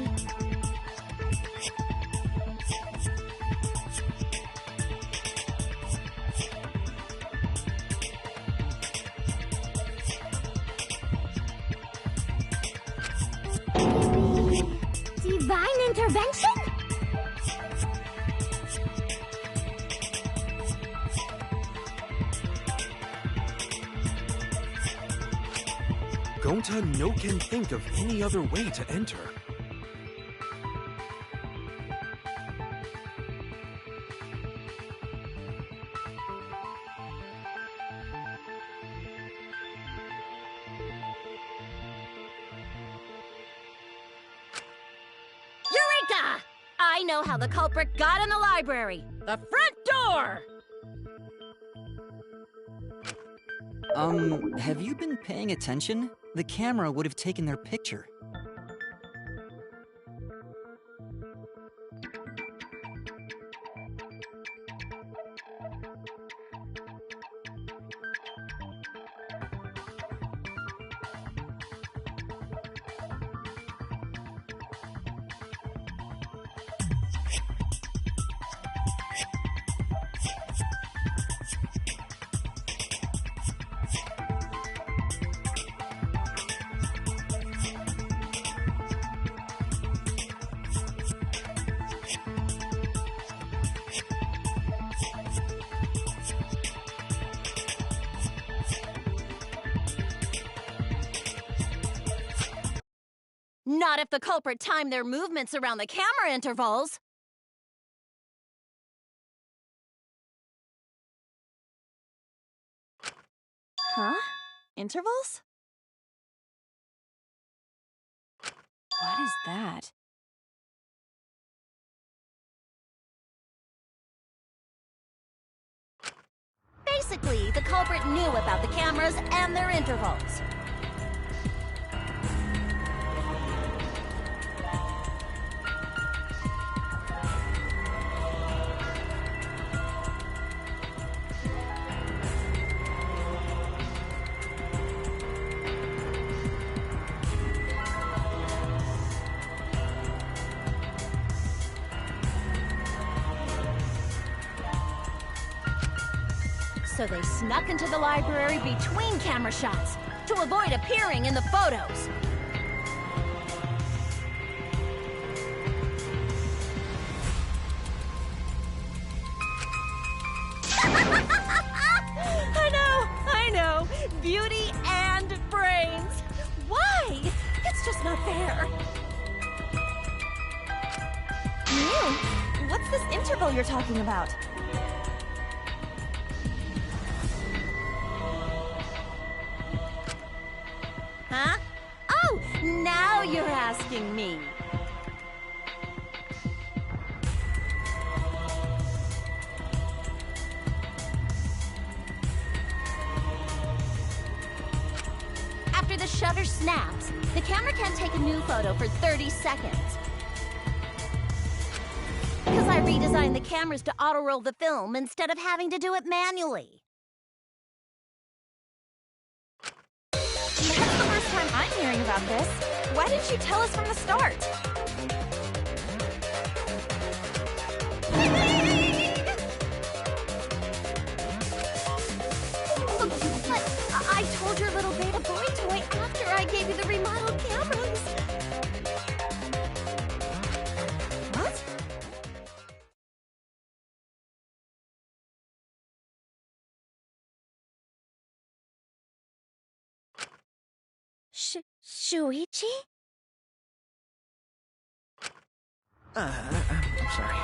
Maybe divine intervention? Gonta no can think of any other way to enter. Eureka! I know how the culprit got in the library. The front door! Have you been paying attention? The camera would have taken their picture. Not if the culprit timed their movements around the camera intervals. Huh? Intervals? What is that? Basically, the culprit knew about the cameras and their intervals. So they snuck into the library between camera shots to avoid appearing in the photos. I know. Beauty and brains. Why? It's just not fair. Mew, what's this interval you're talking about? Huh? Oh, now you're asking me. After the shutter snaps, the camera can't take a new photo for 30 seconds. Because I redesigned the cameras to auto-roll the film instead of having to do it manually. That's the first time I'm hearing about this. Why didn't you tell us from the start? But I told your little beta boy toy after I gave you the remodeled cameras. What? Shuichi? I'm sorry.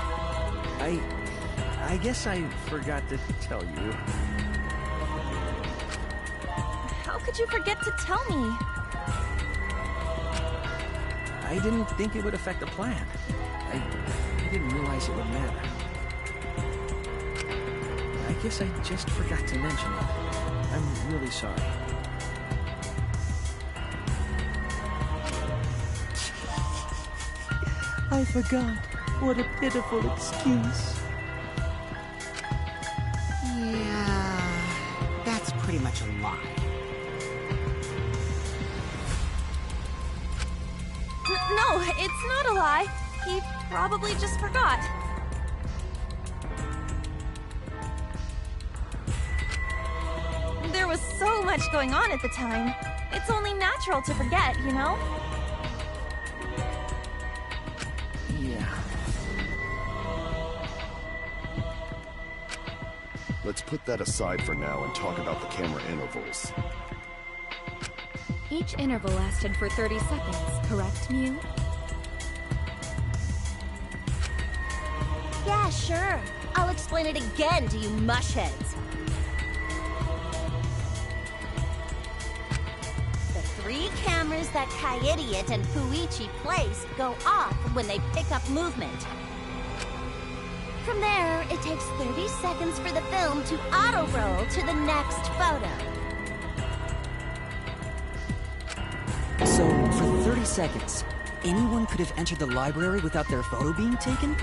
I guess I forgot to tell you. How could you forget to tell me? I didn't think it would affect the plan. I didn't realize it would matter. I guess I just forgot to mention it. I'm really sorry. I forgot. What a pitiful excuse. Yeah, that's pretty much a lie. No, it's not a lie. He probably just forgot. There was so much going on at the time. It's only natural to forget, you know? Yeah. Let's put that aside for now and talk about the camera intervals. Each interval lasted for 30 seconds, correct, Mew? Yeah, sure. I'll explain it again to you mushheads. The 3 cameras that Kaidiot and Puichi placed go off when they pick up movement. From there, it takes 30 seconds for the film to auto-roll to the next photo. So, for 30 seconds, anyone could have entered the library without their photo being taken?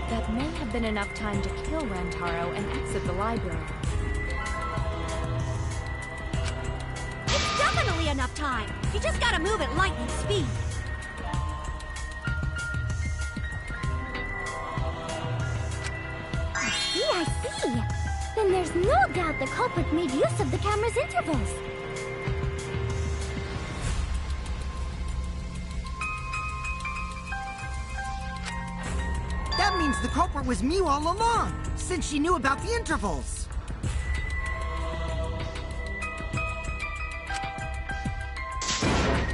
That may have been enough time to kill Rantaro and exit the library. It's definitely enough time. You just gotta move at lightning speed. I see. Then there's no doubt the culprit made use of the camera's intervals. That means the culprit was Mew all along, since she knew about the intervals.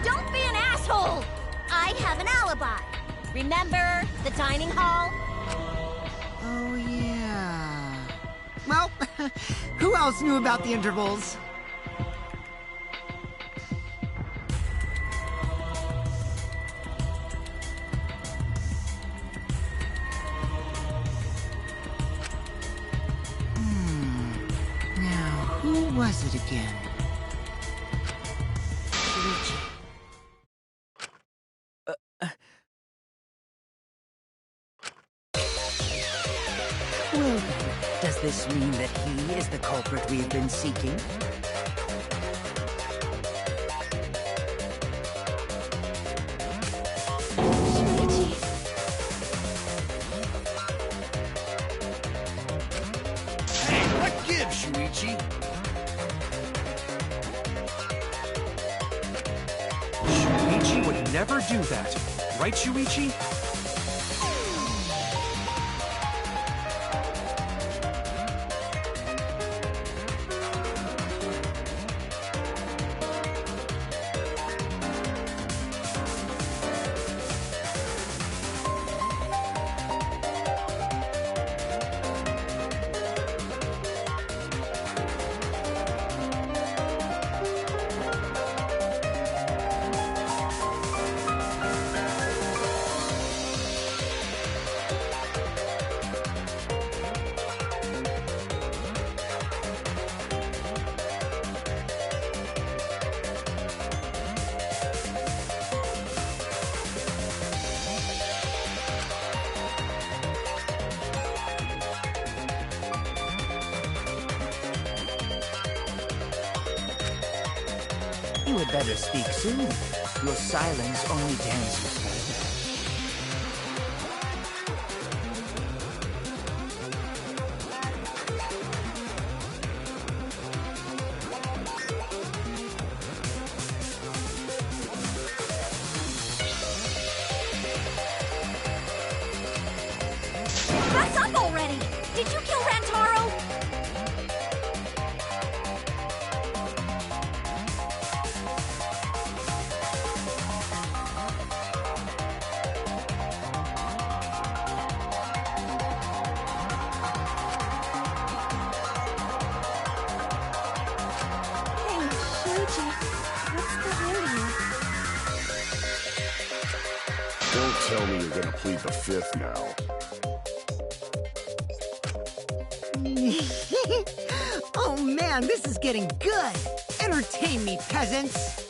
Don't be an asshole! I have an alibi. Remember the dining hall? Oh, yeah. Well, who else knew about the intervals? Now, who was it again? Luigi. Well, does this mean that he is the culprit we've been seeking? Hey, what gives, Shuichi? Shuichi would never do that. Right, Shuichi? You had better speak soon. Your silence only dances further. What's up already? Did you kill Rantaro? Hey, Shuichi, what's behind you? Don't tell me you're gonna plead the fifth now. Oh man, this is getting good! Entertain me, peasants!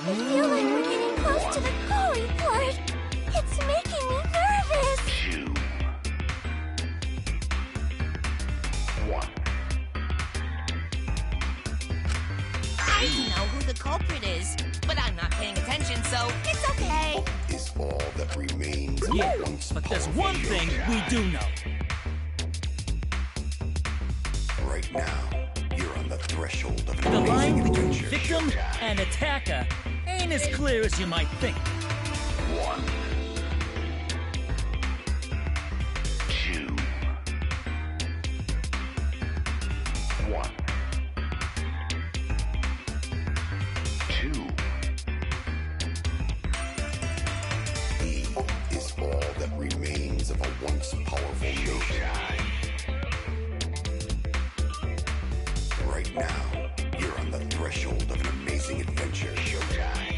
I feel like we're getting close to the calling part. It's making me nervous. 2, 1. I know who the culprit is, but I'm not paying attention, so it's okay. Is all that remains of Yeah, a once but there's powerful one thing we do know. Right now, you're on the threshold of The an line amazing between adventure. victim and attacker ain't as clear as you might think. 1, 2, 1, 2. He is all that remains of a once powerful nation. Right now, you're on the threshold of an amazing adventure. Showtime.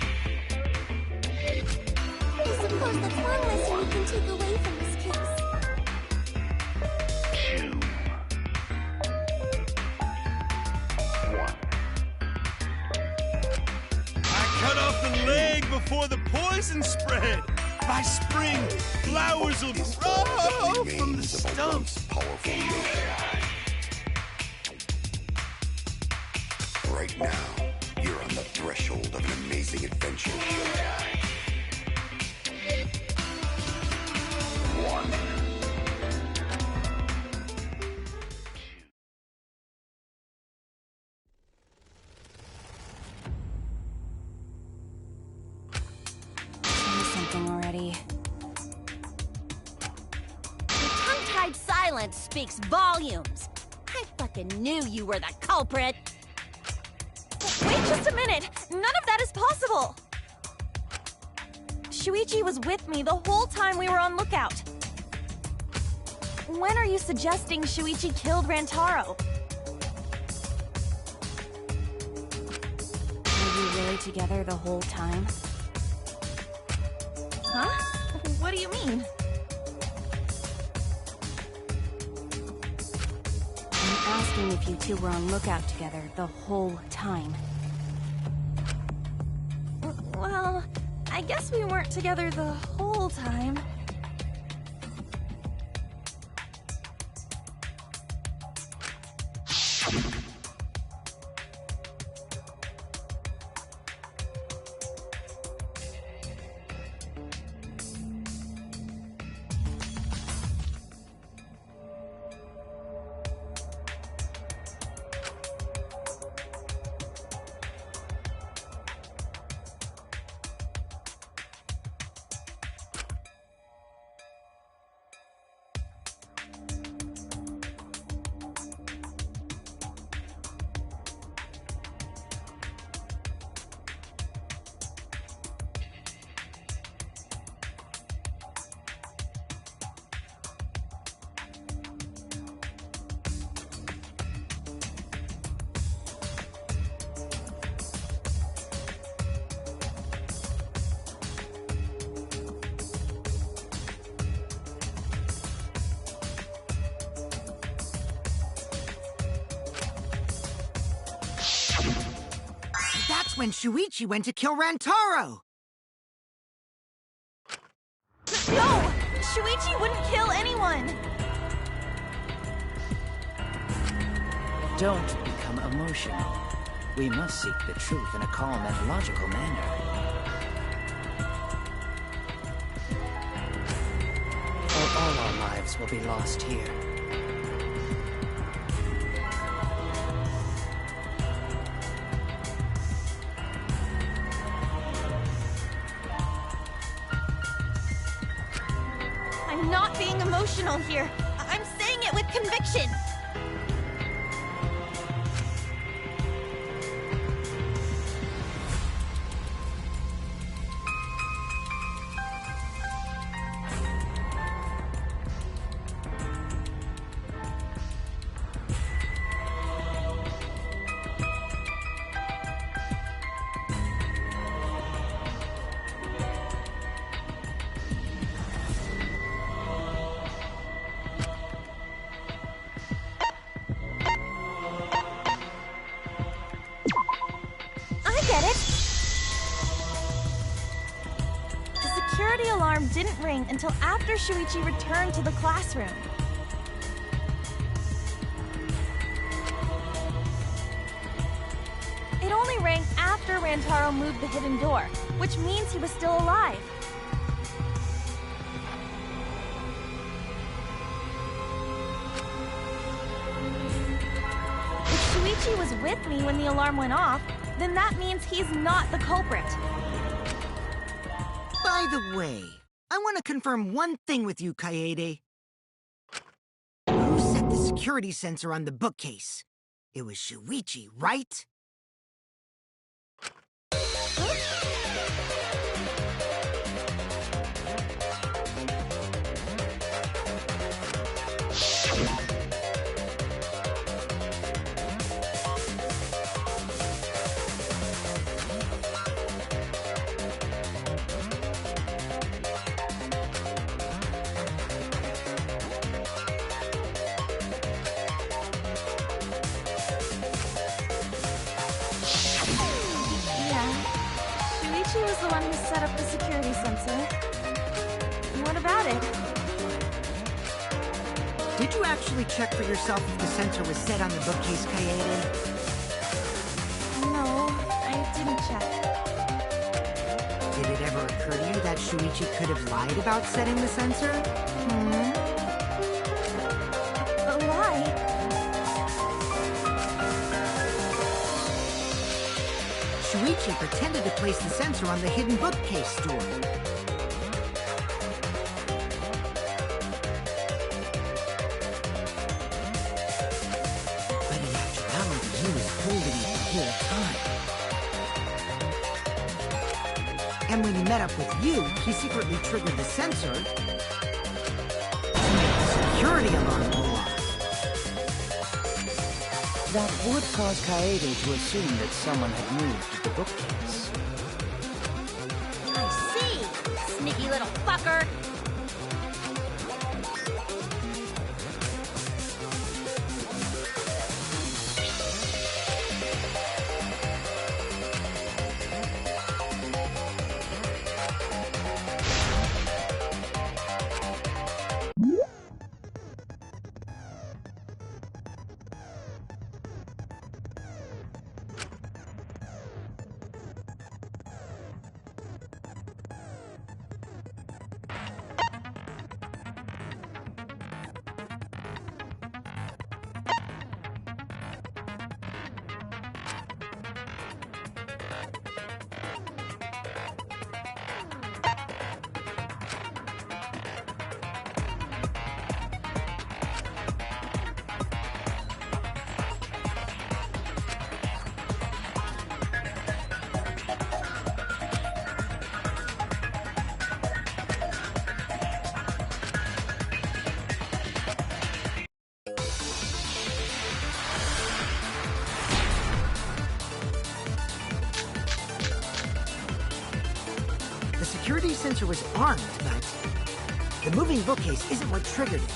I suppose that's one lesson we can take away from this case. 2, 1. I cut off the leg before the poison spread. By spring, flowers will grow from the stumps. Powerful nation. Right now, you're on the threshold of an amazing adventure. Showtime. 1. Say something already. Your tongue-tied silence speaks volumes. I fucking knew you were the culprit. Wait just a minute! None of that is possible! Shuichi was with me the whole time we were on lookout. When are you suggesting Shuichi killed Rantaro? Were you really together the whole time? Huh? What do you mean? I'm asking if you two were on lookout together the whole time. Well, I guess we weren't together the whole time. when Shuichi went to kill Rantaro. No! Shuichi wouldn't kill anyone! Don't become emotional. We must seek the truth in a calm and logical manner. Or all our lives will be lost here. I'm not being emotional here. I'm saying it with conviction. The security alarm didn't ring until after Shuichi returned to the classroom. It only rang after Rantaro moved the hidden door, which means he was still alive. If Shuichi was with me when the alarm went off, then that means he's not the culprit. By the way, I want to confirm one thing with you, Kaede. Who set the security sensor on the bookcase? It was Shuichi, right? Shuichi was the one who set up the security sensor. What about it? Did you actually check for yourself if the sensor was set on the bookcase, Kaede? No, I didn't check. Did it ever occur to you that Shuichi could have lied about setting the sensor? A lie? Shuichi pretended to place the sensor on the hidden bookcase door. But in actuality, he was holding it the whole time. And when he met up with you, he secretly triggered the sensor to make the security alarm go off. That would cause Kaede to assume that someone had moved the bookcase. I see! Sneaky little fucker! The security sensor was armed, but the moving bookcase isn't what triggered it.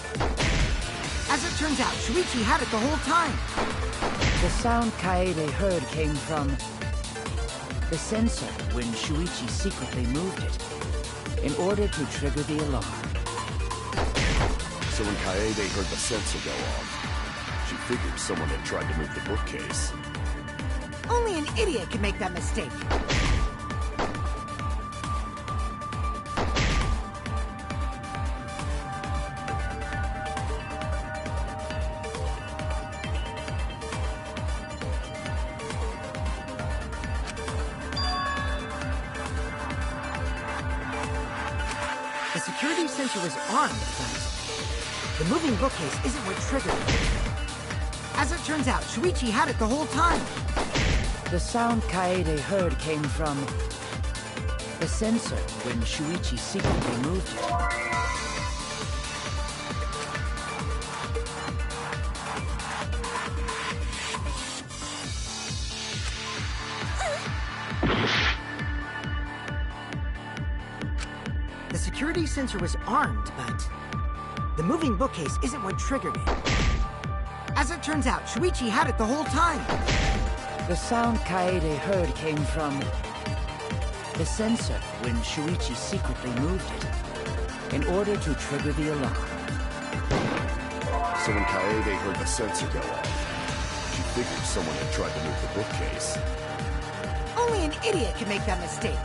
As it turns out, Shuichi had it the whole time. The sound Kaede heard came from the sensor when Shuichi secretly moved it, in order to trigger the alarm. So when Kaede heard the sensor go off, she figured someone had tried to move the bookcase. Only an idiot can make that mistake. The security sensor was armed, but the moving bookcase isn't what triggered it. As it turns out, Shuichi had it the whole time. The sound Kaede heard came from the sensor when Shuichi secretly moved it. The security sensor was armed, but the moving bookcase isn't what triggered it. As it turns out, Shuichi had it the whole time. The sound Kaede heard came from the sensor when Shuichi secretly moved it, in order to trigger the alarm. So when Kaede heard the sensor go off, she figured someone had tried to move the bookcase. Only an idiot can make that mistake.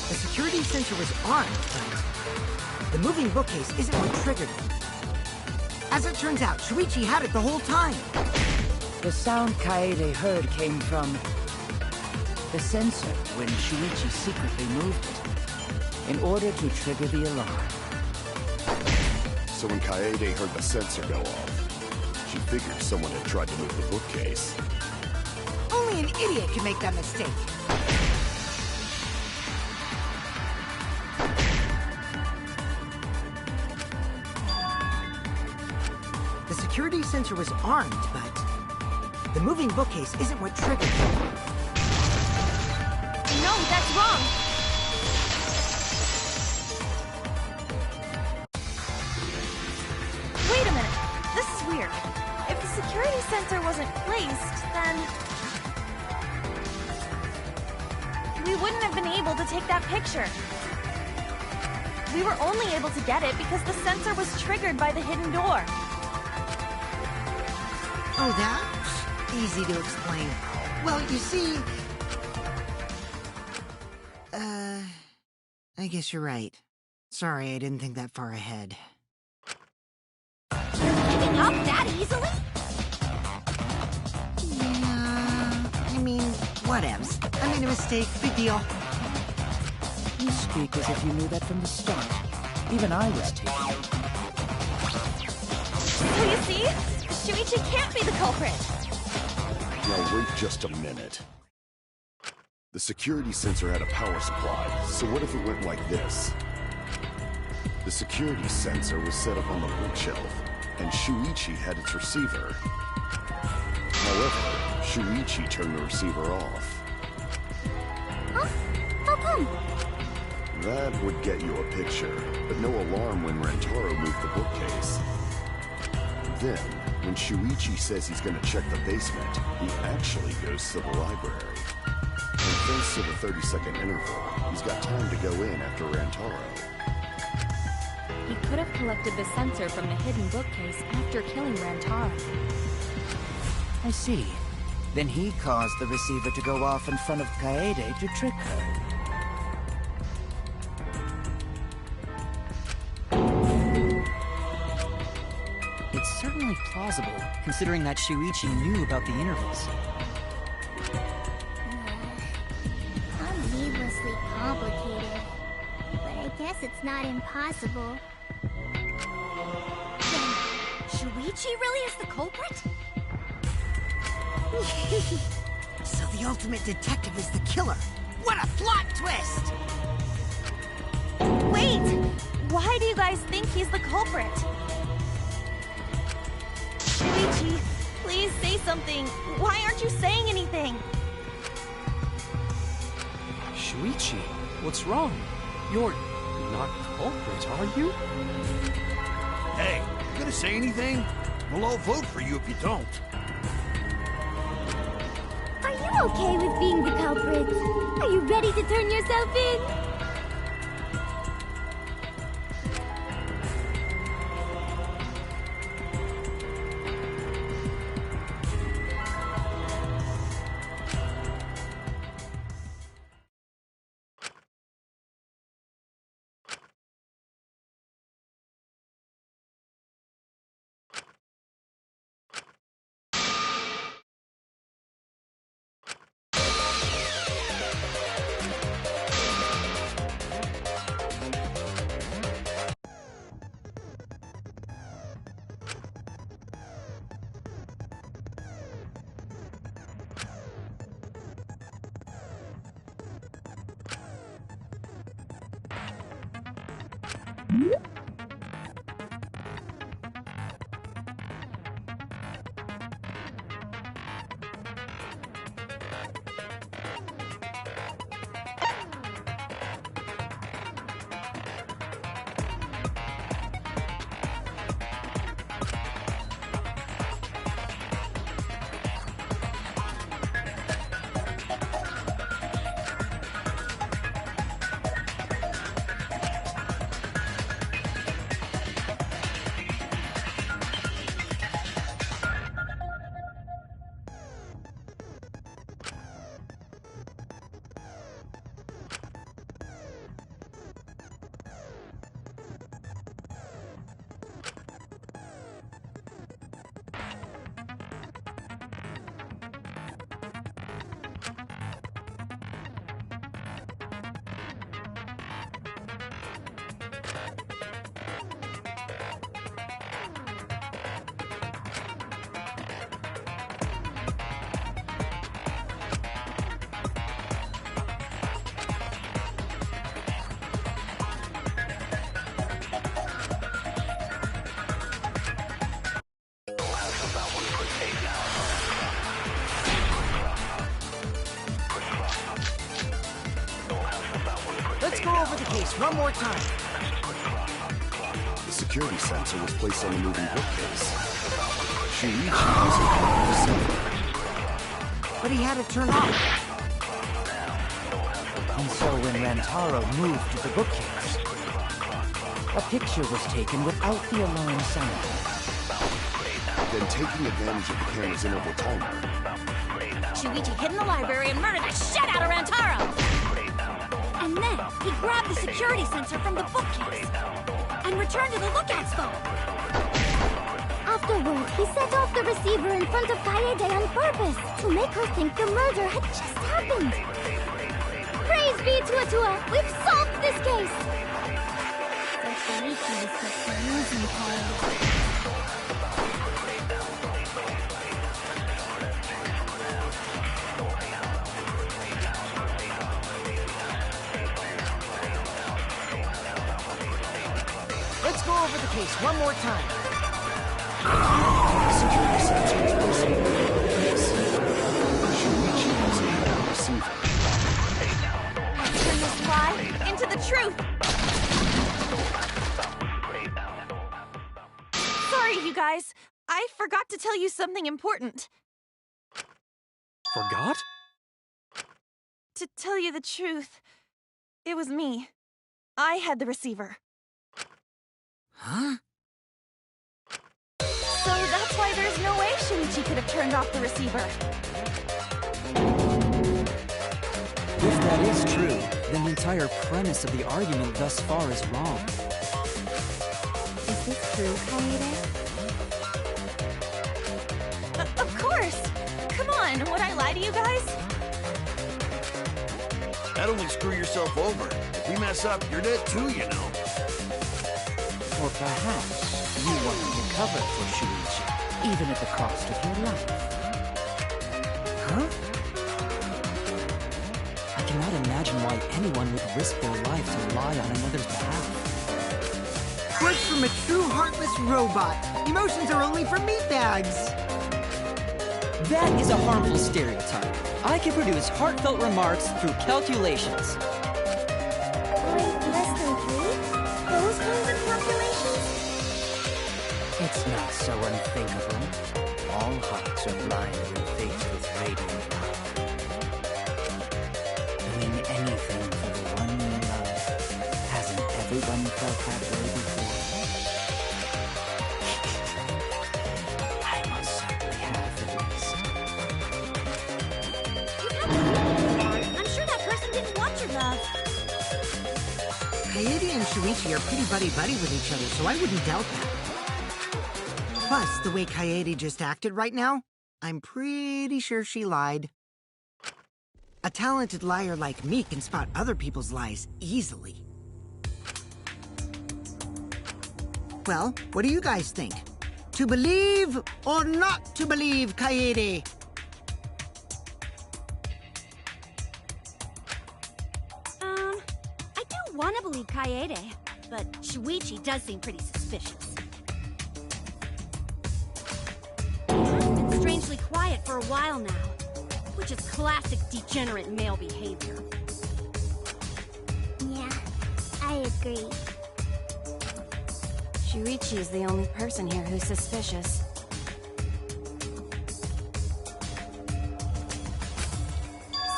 The security sensor was armed, but the moving bookcase isn't what triggered it. As it turns out, Shuichi had it the whole time. The sound Kaede heard came from the sensor when Shuichi secretly moved it, in order to trigger the alarm. So when Kaede heard the sensor go off, she figured someone had tried to move the bookcase. Only an idiot can make that mistake. The security sensor was armed, but the moving bookcase isn't what triggered it. No, that's wrong! Wait a minute. This is weird. If the security sensor wasn't placed, then we wouldn't have been able to take that picture. We were only able to get it because the sensor was triggered by the hidden door. Oh, that? Easy to explain. Well, you see... I guess you're right. Sorry, I didn't think that far ahead. Giving up that easily? Yeah... I mean, whatevs. I made a mistake. Big deal. You speak as if you knew that from the start. Even I was taken. So you see? Shuichi can't be the culprit! Now wait just a minute. The security sensor had a power supply, so what if it went like this? The security sensor was set up on the bookshelf, and Shuichi had its receiver. However, Shuichi turned the receiver off. Huh? How come? That would get you a picture, but no alarm when Rantaro moved the bookcase. Then, when Shuichi says he's gonna check the basement, he actually goes to the library. And thanks to the 30-second interval, he's got time to go in after Rantaro. He could have collected the sensor from the hidden bookcase after killing Rantaro. I see. Then he caused the receiver to go off in front of Kaede to trick her. It's certainly plausible, considering that Shuichi knew about the intervals. Unneedlessly complicated. But I guess it's not impossible. Then, Shuichi really is the culprit? So the ultimate detective is the killer. What a plot twist! Wait! Why do you guys think he's the culprit? Shuichi, please say something. Why aren't you saying anything? Shuichi, what's wrong? You're not culprit, are you? Hey, you gonna say anything? We'll all vote for you if you don't. Are you okay with being the culprit? Are you ready to turn yourself in? Let's go over the case one more time. The security sensor was placed on the moving bookcase. Shuichi wasn't part of the receiver. But he had it turned off. And so when Rantaro moved to the bookcase, a picture was taken without the alarm sound. Then taking advantage of the camera's interval timer, Shuichi hid in the library and murdered the shit out of Rantaro! And then he grabbed the security sensor from the bookcase and returned to the lookout's phone. Afterward, he set off the receiver in front of Kaede on purpose to make her think the murder had just happened. Praise be to Atua! We've solved this case! But Shuichi is just using Kaede. Let's go over the case one more time. the security sensor was placed on the moving bookcase. Shuichi wasn't part of the receiver. Turn this lie into the truth! Sorry, you guys. I forgot to tell you something important. Forgot? To tell you the truth, it was me. I had the receiver. Huh? So that's why there's no way Shuichi could have turned off the receiver. If that is true, then the entire premise of the argument thus far is wrong. Is this true, Kaede? Of course! Come on, would I lie to you guys? That'd only screw yourself over. If we mess up, you're dead too, you know. Or perhaps you wanted to cover for Shuichi, even at the cost of your life. Huh? I cannot imagine why anyone would risk their life to lie on another's behalf. Words from a true heartless robot. Emotions are only for meatbags. That is a harmful stereotype. I can produce heartfelt remarks through calculations. Wait, less than 3? Those kinds of calculations? It's not so unthinkable. All hearts are blind when faced with radiant power. Doing anything for the one you love. Hasn't everyone felt that way before? I most certainly have at least. I'm sure that person didn't want your love. Kaede and Shuichi are pretty buddy-buddy with each other, so I wouldn't doubt that. Plus, the way Kaede just acted right now, I'm pretty sure she lied. A talented liar like me can spot other people's lies easily. Well, what do you guys think? To believe or not to believe, Kaede? I do want to believe Kaede, but Shuichi does seem pretty suspicious. Been strangely quiet for a while now, which is classic degenerate male behavior. Yeah, I agree. Shuichi is the only person here who's suspicious.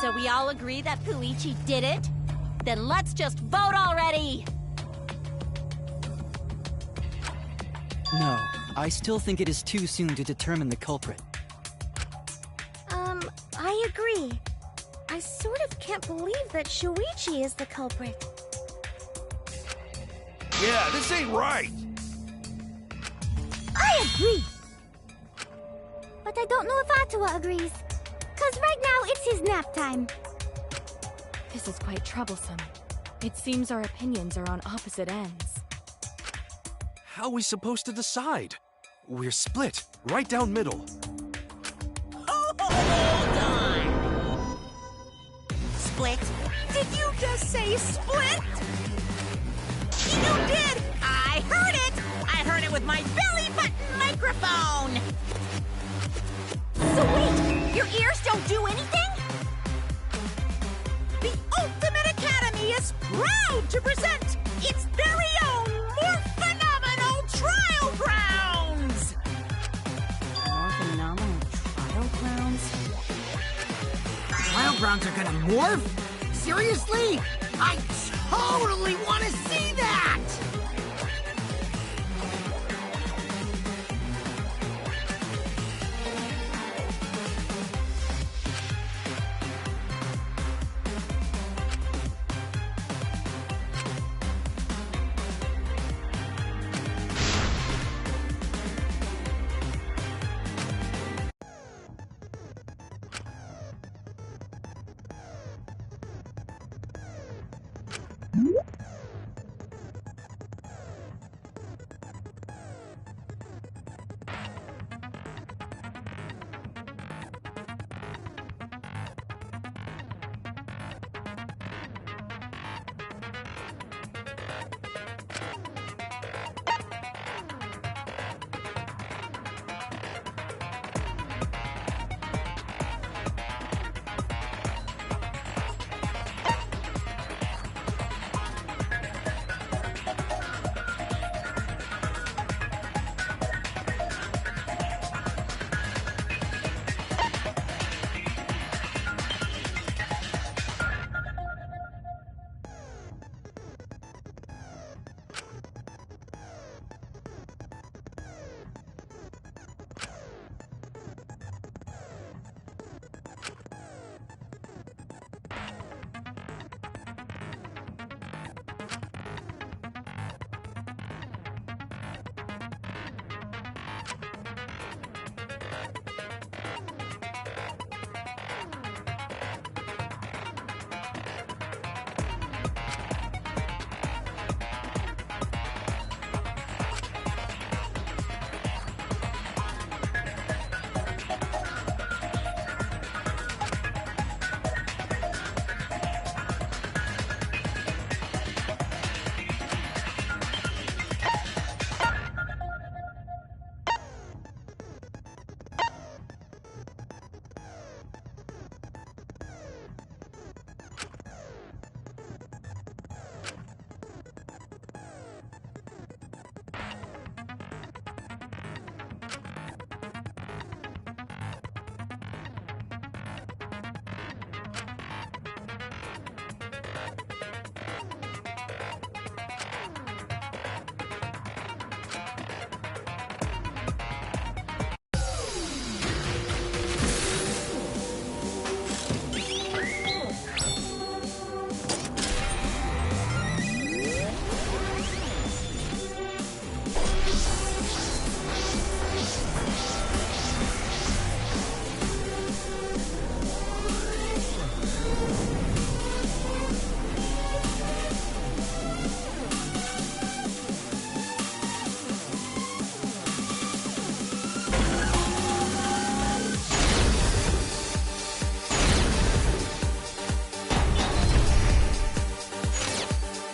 So we all agree that Puichi did it? Then let's just vote already! No, I still think it is too soon to determine the culprit. I agree. I sort of can't believe that Shuichi is the culprit. Yeah, this ain't right. I agree! But I don't know if Atua agrees. 'Cause right now it's his nap time. This is quite troublesome. It seems our opinions are on opposite ends. How are we supposed to decide? We're split, right down middle. Hold on! Split? Did you just say split? You did! I heard it! I heard it with my belly button microphone! So wait, your ears don't do anything? The Ultimate Academy is proud to present its very own more phenomenal trial grounds! More phenomenal trial grounds? Trial grounds are gonna morph? Seriously? I totally want to see that!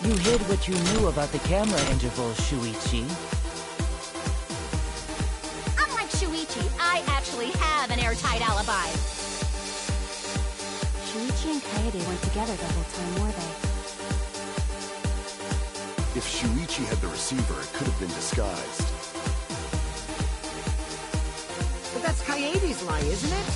You hid what you knew about the camera intervals, Shuichi. Unlike Shuichi, I actually have an airtight alibi. Shuichi and Kaede weren't together the whole time, were they? If Shuichi had the receiver, it could have been disguised. But that's Kaede's lie, isn't it?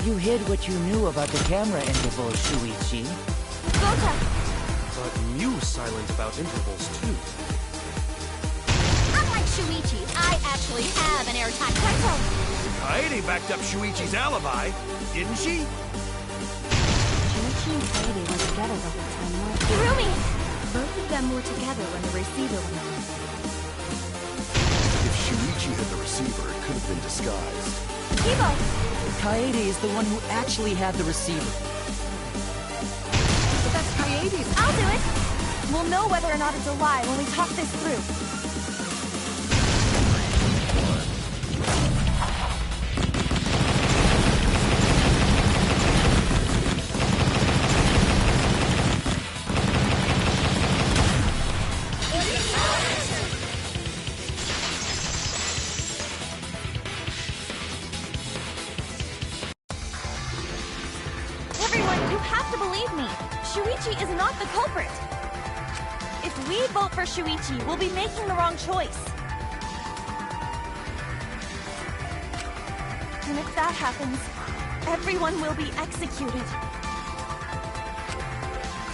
You hid what you knew about the camera intervals, Shuichi. Gota! But Mew's silent about intervals, too. Unlike Shuichi, I actually have an airtight Kaito! Kaede backed up Shuichi's alibi, didn't she? Shuichi and Kaede were together the whole time, weren't they? Kirumi! Both of them were together when the receiver went on. If Shuichi had the receiver, it could have been disguised. Kibo! Kaede is the one who actually had the receiver. But that's Kaede's. I'll do it! We'll know whether or not it's a lie when we talk this through. Everyone, you have to believe me. Shuichi is not the culprit. If we vote for Shuichi, we'll be making the wrong choice. And if that happens, everyone will be executed.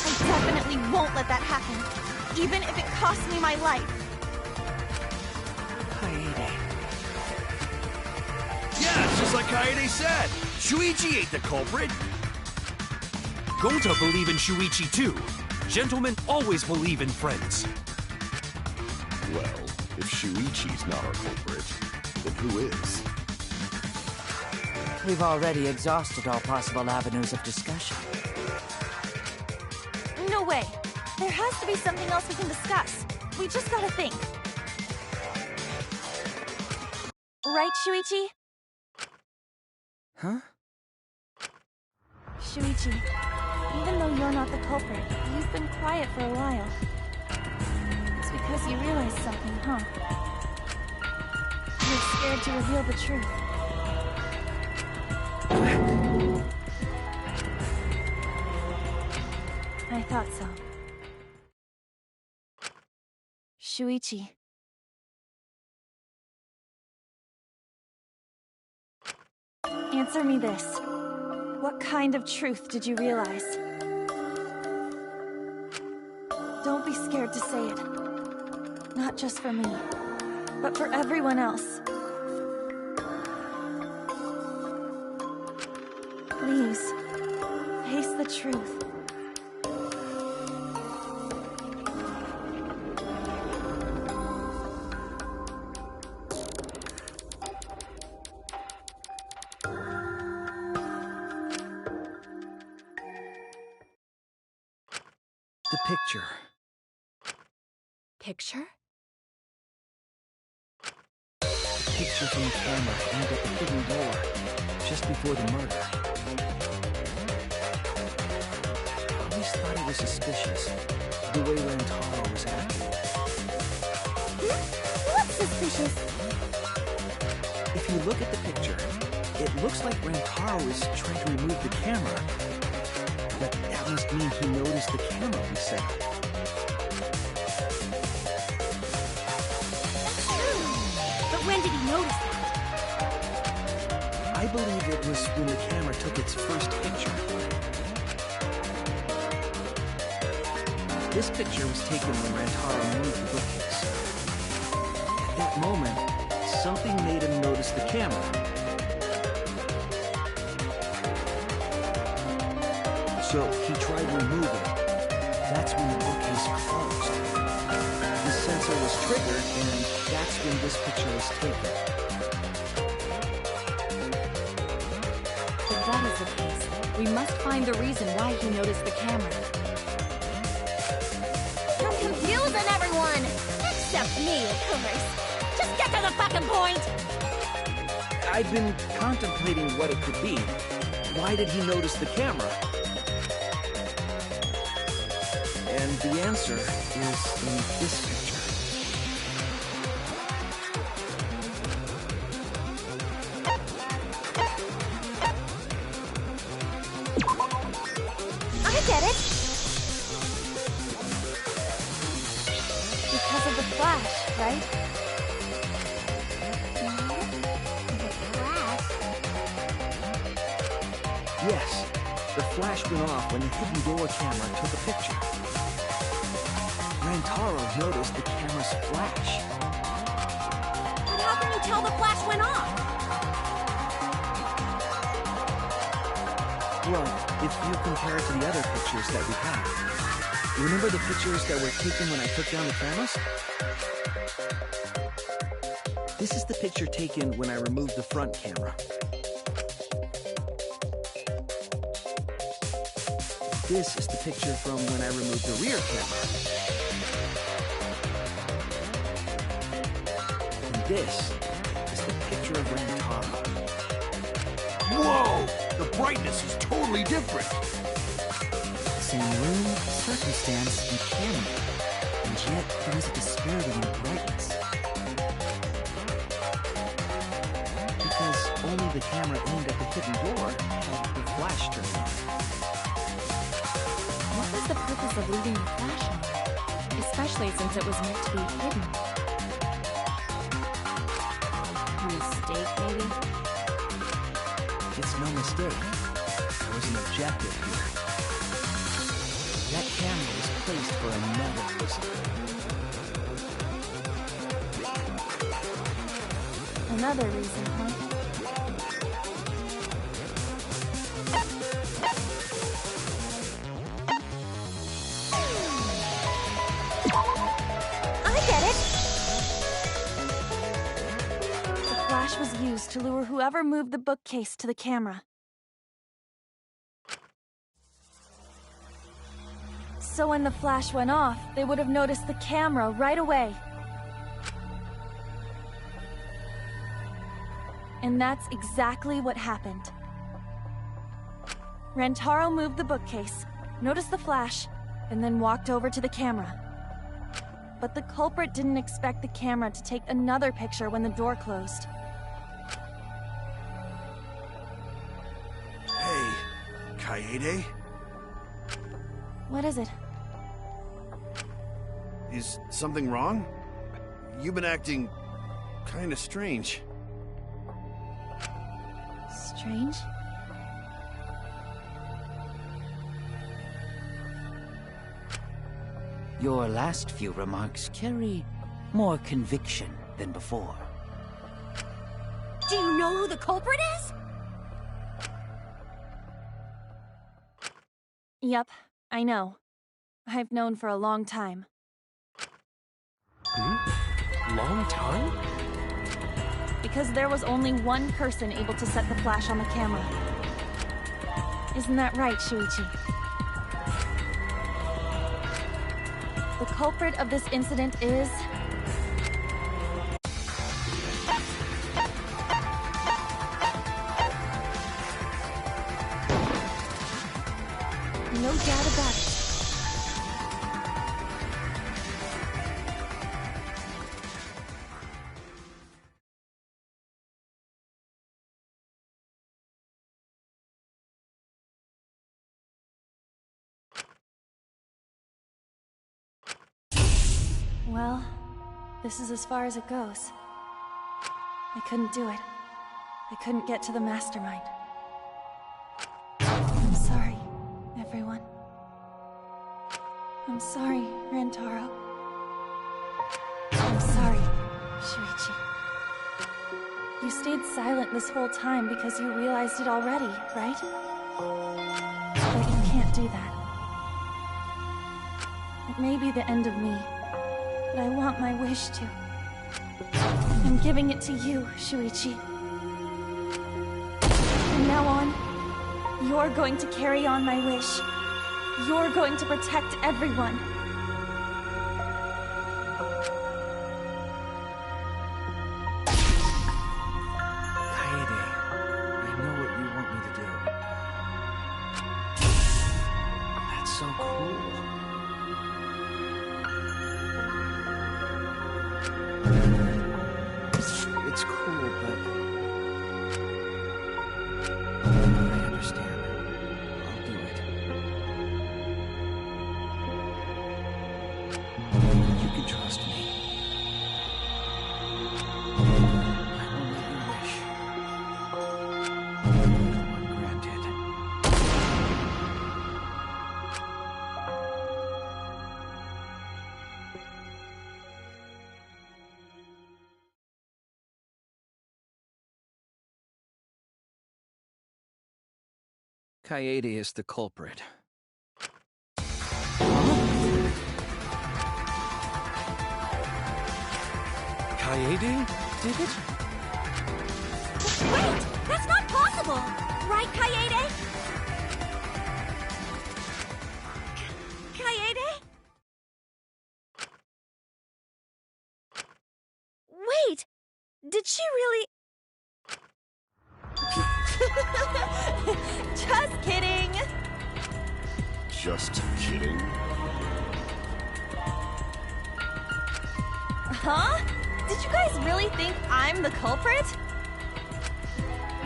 I definitely won't let that happen, even if it costs me my life. Kaede. Yeah, it's just like Kaede said. Shuichi ain't the culprit. Gota believe in Shuichi, too. Gentlemen always believe in friends. Well, if Shuichi's not our culprit, then who is? We've already exhausted all possible avenues of discussion. No way. There has to be something else we can discuss. We just gotta think. Right, Shuichi? Huh? Shuichi, even though you're not the culprit, you've been quiet for a while. It's because you realized something, huh? You're scared to reveal the truth. I thought so. Shuichi. Answer me this. What kind of truth did you realize? Don't be scared to say it. Not just for me, but for everyone else. Please, face the truth. The picture. Picture? The picture from the camera aimed at the hidden door, just before the murder. I always thought it was suspicious, the way Rantaro was acting. What's suspicious? If you look at the picture, it looks like Rantaro is trying to remove the camera. But that must mean he noticed the camera we set up. That's true. But when did he notice that? I believe it was when the camera took its first picture. This picture was taken when Rantaro moved the bookcase. At that moment, something made him notice the camera. So he tried to remove it. That's when the bookcase closed. The sensor was triggered, and that's when this picture was taken. If that is the case, We must find the reason why he noticed the camera. You're confusing everyone! Except me, of course. Just get to the fucking point! I've been contemplating what it could be. Why did he notice the camera? And the answer is in this picture. I get it! Because of the flash, right? Yes, the flash went off when the hidden door camera took a picture. Rantaro noticed the camera's flash. But how can you tell the flash went off? Well, if you compare it to the other pictures that we have. Remember the pictures that were taken when I took down the cameras? This is the picture taken when I removed the front camera. This is the picture from when I removed the rear camera. And this is the picture of Rantaro. Whoa! The brightness is totally different. Same room, circumstance, and camera. And yet, there was a disparity in brightness. Because only the camera aimed at the hidden door had the flash turned on. What was the purpose of leaving the flash on? Especially since it was meant to be hidden. A mistake, maybe? It's no mistake. There was an objective here. That camera was placed for another reason. Another reason, huh? I get it! The flash was used to lure whoever moved the bookcase to the camera. So when the flash went off, they would have noticed the camera right away. And that's exactly what happened. Rantaro moved the bookcase, noticed the flash, and then walked over to the camera. But the culprit didn't expect the camera to take another picture when the door closed. Hey, Kaede? What is it? Is something wrong? You've been acting kinda strange. Strange? Your last few remarks carry more conviction than before. Do you know who the culprit is? Yep, I know. I've known for a long time. Long time? Because there was only one person able to set the flash on the camera. Isn't that right, Shuichi? The culprit of this incident is... no doubt about it. Well, this is as far as it goes. I couldn't do it. I couldn't get to the mastermind. I'm sorry, everyone. I'm sorry, Rantaro. I'm sorry, Shuichi. You stayed silent this whole time because you realized it already, right? But you can't do that. It may be the end of me, but I want my wish to. I'm giving it to you, Shuichi. From now on, You're going to carry on my wish. You're going to protect everyone. Kaede, I know what you want me to do. That's so cool. It's cool, but I understand. I'll do it. You can trust me. I will let your wish one granted. Kaede is the culprit. Kaede did it? Wait! That's not possible! Right, Kaede? Kaede? Wait! Did she really... Just kidding! Just kidding. Huh? Did you guys really think I'm the culprit?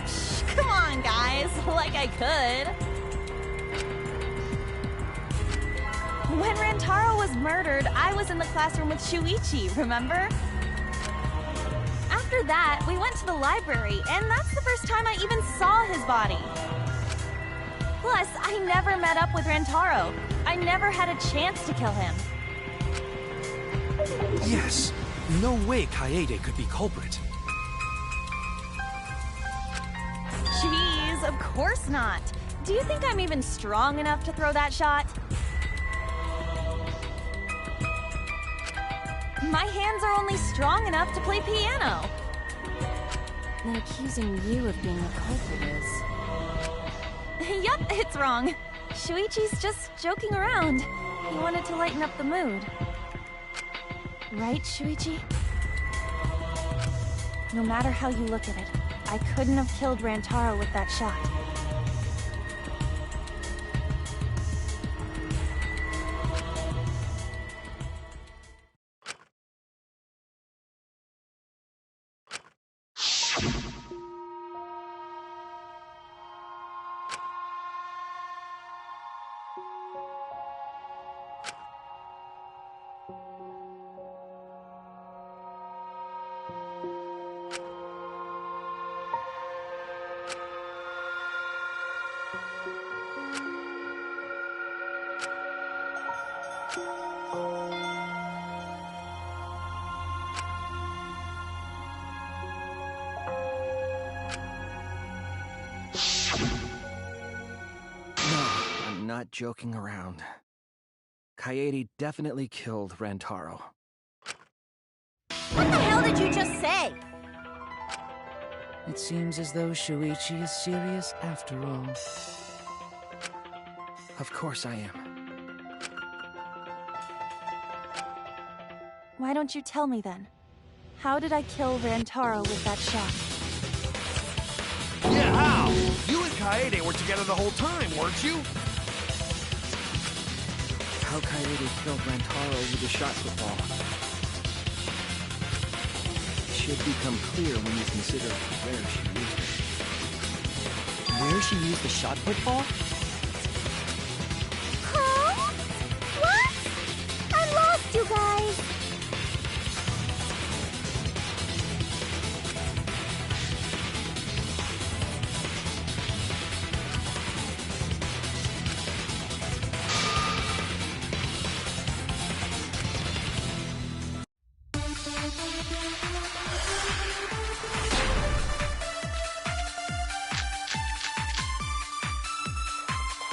Psh, come on, guys. Like I could. When Rantaro was murdered, I was in the classroom with Shuichi, remember? After that, we went to the library, and that's the first time I even saw his body. Plus, I never met up with Rantaro. I never had a chance to kill him. Yes. No way Kaede could be culprit. Jeez, of course not. Do you think I'm even strong enough to throw that shot? My hands are only strong enough to play piano. Then accusing you of being the culprit is... Yup, it's wrong. Shuichi's just joking around. He wanted to lighten up the mood. Right, Shuichi? No matter how you look at it, I couldn't have killed Rantaro with that shot. I'm not joking around. Kaede definitely killed Rantaro. What the hell did you just say? It seems as though Shuichi is serious after all. Of course I am. Why don't you tell me then? How did I kill Rantaro with that shot? Yeah, how? You and Kaede were together the whole time, weren't you? How Kaede killed Rantaro with the shot football should become clear when you consider where she used it. Where she used the shot football? Huh? What? I'm lost, you guys.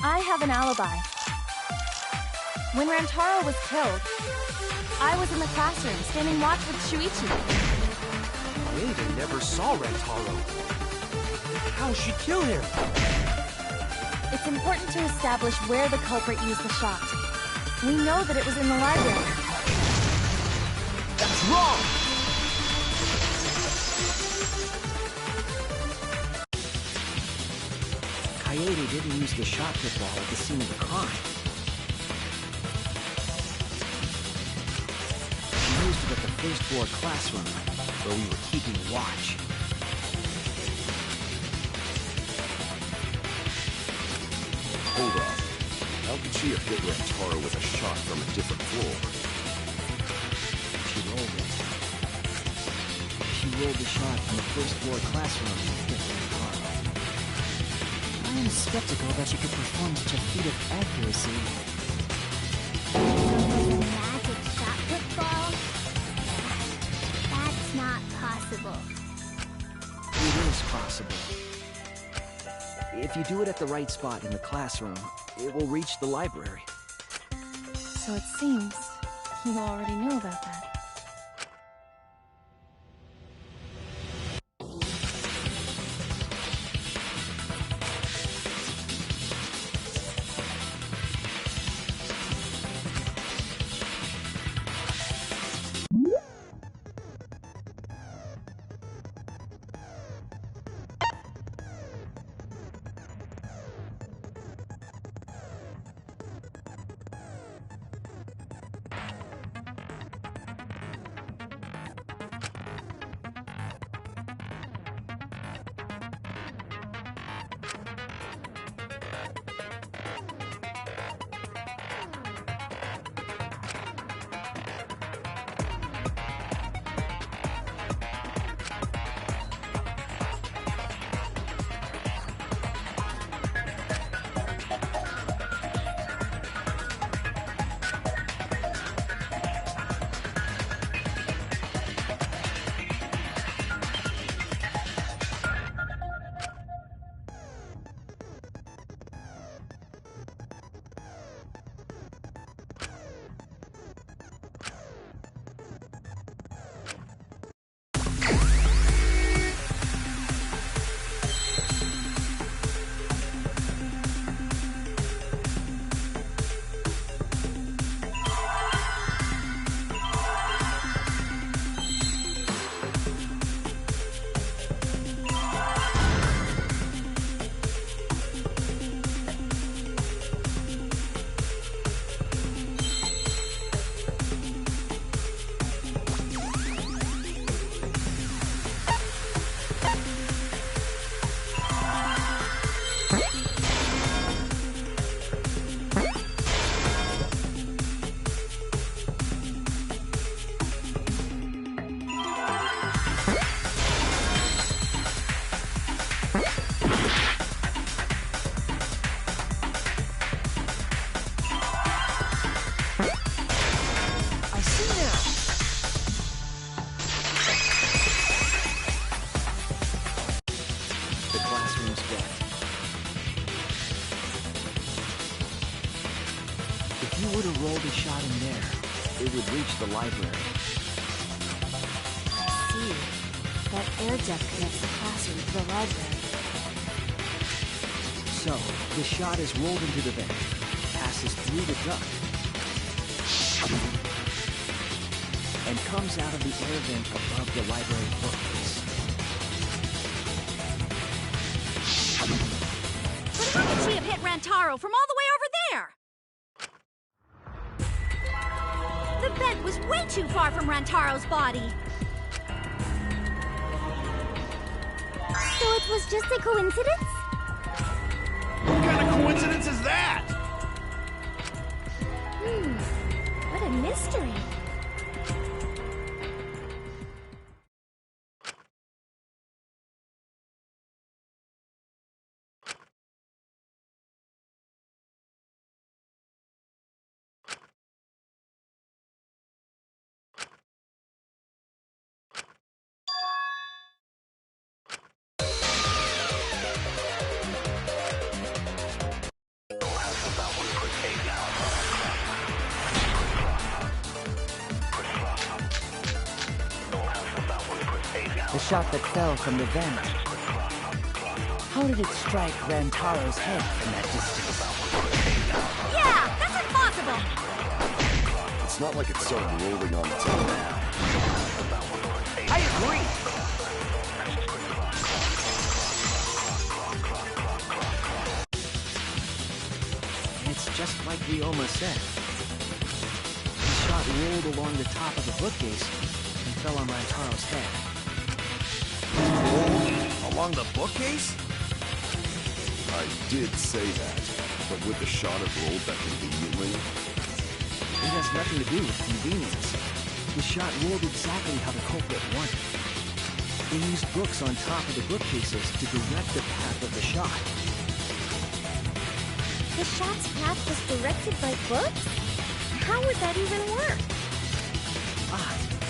I have an alibi. When Rantaro was killed, I was in the classroom standing watch with Shuichi. Kaede never saw Rantaro. How'd she kill him? It's important to establish where the culprit used the shot. We know that it was in the library. That's wrong! Kaede didn't use the shot put ball at the scene of the crime. She used it at the first floor classroom, where we were keeping watch. Hold on. How could she have hit Rantaro with a shot from a different floor? She rolled it. She rolled the shot from the first floor classroom and hit Rantaro. I am skeptical that she could perform such a feat of accuracy. Magic shot football? That's not possible. It is possible. If you do it at the right spot in the classroom, it will reach the library. So it seems you already know about that. If you were to roll the shot in there, it would reach the library. I see. That air duct connects the classroom to the library. So, the shot is rolled into the vent, passes through the duct, and comes out of the air vent above the library bookcase. But how could she have hit Rantaro from all the way over there? The vent was way too far from Rantaro's body. So it was just a coincidence? What kind of coincidence is that? What a mystery. The shot that fell from the vent. How did it strike Rantaro's head from that distance? Yeah, that's impossible! It's not like it started rolling on its own. I agree! It's just like Ryoma said. The shot rolled along the top of the bookcase and fell on Rantaro's head. Rolled along the bookcase? I did say that, but would the shot have rolled that conveniently? It has nothing to do with convenience. The shot rolled exactly how the culprit wanted. They used books on top of the bookcases to direct the path of the shot. The shot's path was directed by books? How would that even work?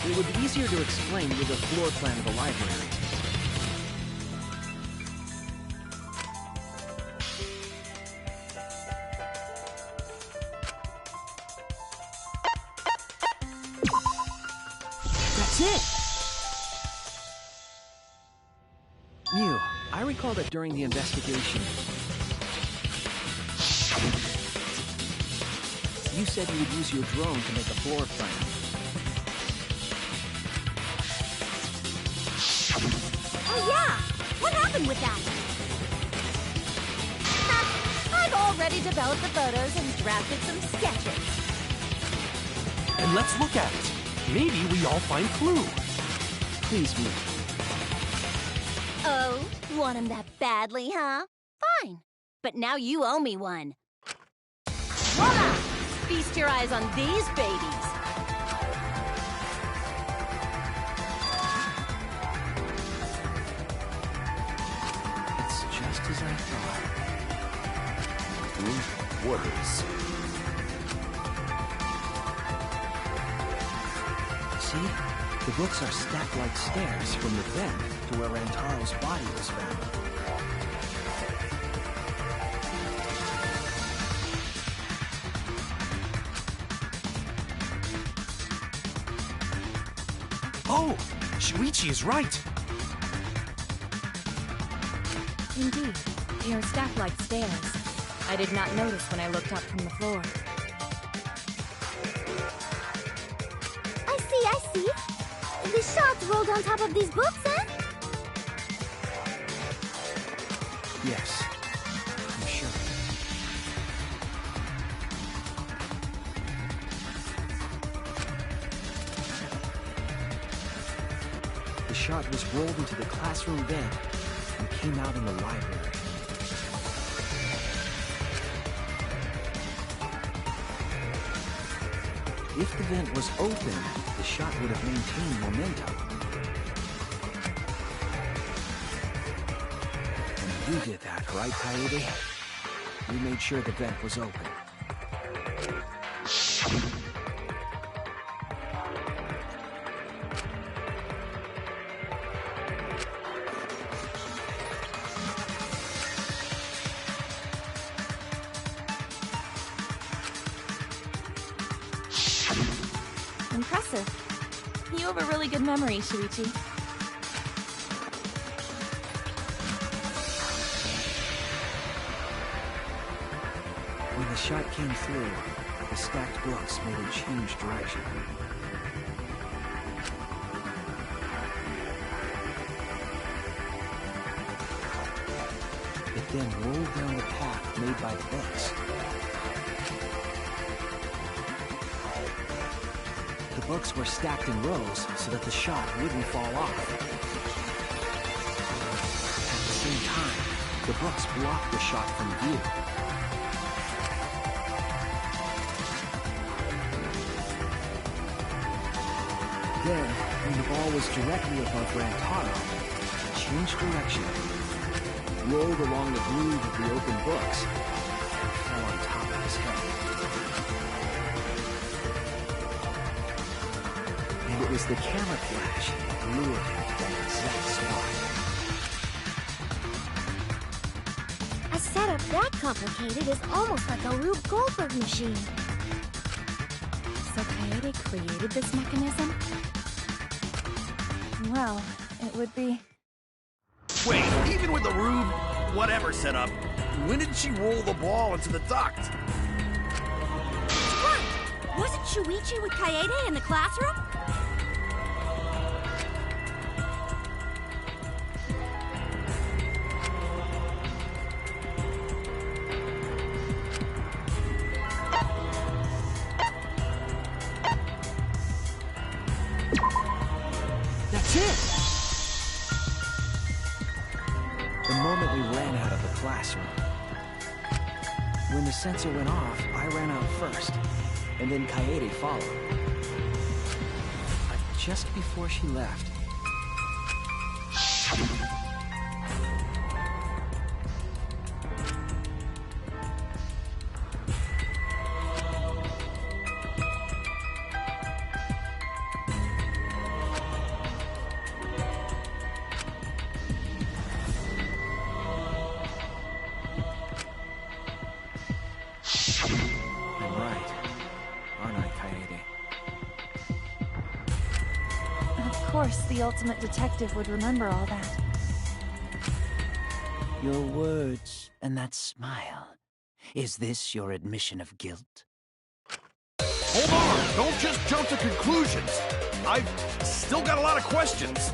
It would be easier to explain with a floor plan of the library. That's it! Mew, I recall that during the investigation, you said you would use your drone to make a floor plan. Oh yeah! What happened with that? I've already developed the photos and drafted some sketches. And let's look at it. Maybe we all find clue. Please, Mew. Oh, want him that badly, huh? Fine. But now you owe me one. Voila! Feast your eyes on these babies. It's just as I thought. What is? See? The books are stacked like stairs from the vent to where Rantaro's body was found. Oh! Shuichi is right! Indeed, they are stacked like stairs. I did not notice when I looked up from the floor. I see. The shots rolled on top of these books, eh? Yes, I'm sure. The shot was rolled into the classroom vent and came out in the library. If the vent was open, the shot would have maintained momentum. And you did that, right, Kaede? You made sure the vent was open. Impressive. You have a really good memory, Shuichi. When the shot came through, the stacked books made it change direction. It then rolled down the path made by the books. The books were stacked in rows so that the shot wouldn't fall off. At the same time, the books blocked the shot from view. Then, when the ball was directly above Rantaro, it changed direction, rolled along the groove of the open books, and fell on top of his head. And it was the camera flash that lured him to that exact spot. A setup that complicated is almost like a Rube Goldberg machine. So Kaede created this mechanism? Well, it would be... Wait, even with the Rube, whatever setup, when did she roll the ball into the duct? Right! Wasn't Shuichi with Kaede in the classroom? That's it! The moment we ran out of the classroom. When the sensor went off, I ran out first, and then Kaede followed. Just before she left. I'm right, aren't I, Kaede? Of course, the ultimate detective would remember all that. Your words and that smile. Is this your admission of guilt? Hold on! Don't just jump to conclusions! I've still got a lot of questions.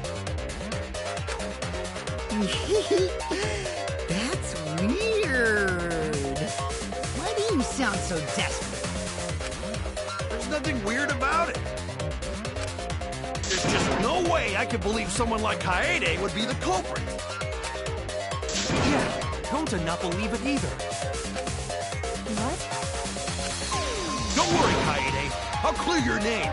That's weird. Why do you sound so desperate? There's nothing weird about it. There's just no way I could believe someone like Kaede would be the culprit. Yeah, Gonta not believe it either. What? Don't worry, Kaede. I'll clear your name.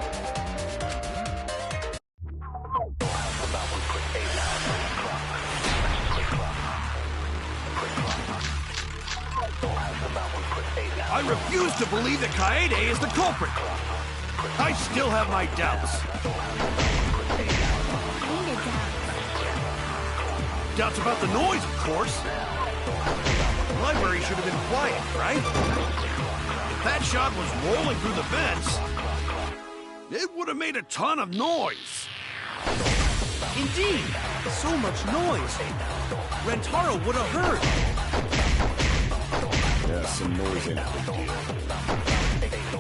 I refuse to believe that Kaede is the culprit. I still have my doubts. Kinda doubts. Doubts about the noise, of course. The library should have been quiet, right? If that shot was rolling through the vents, it would have made a ton of noise. Indeed! So much noise! Rentaro would have heard! Yeah, some noise ain't a big deal.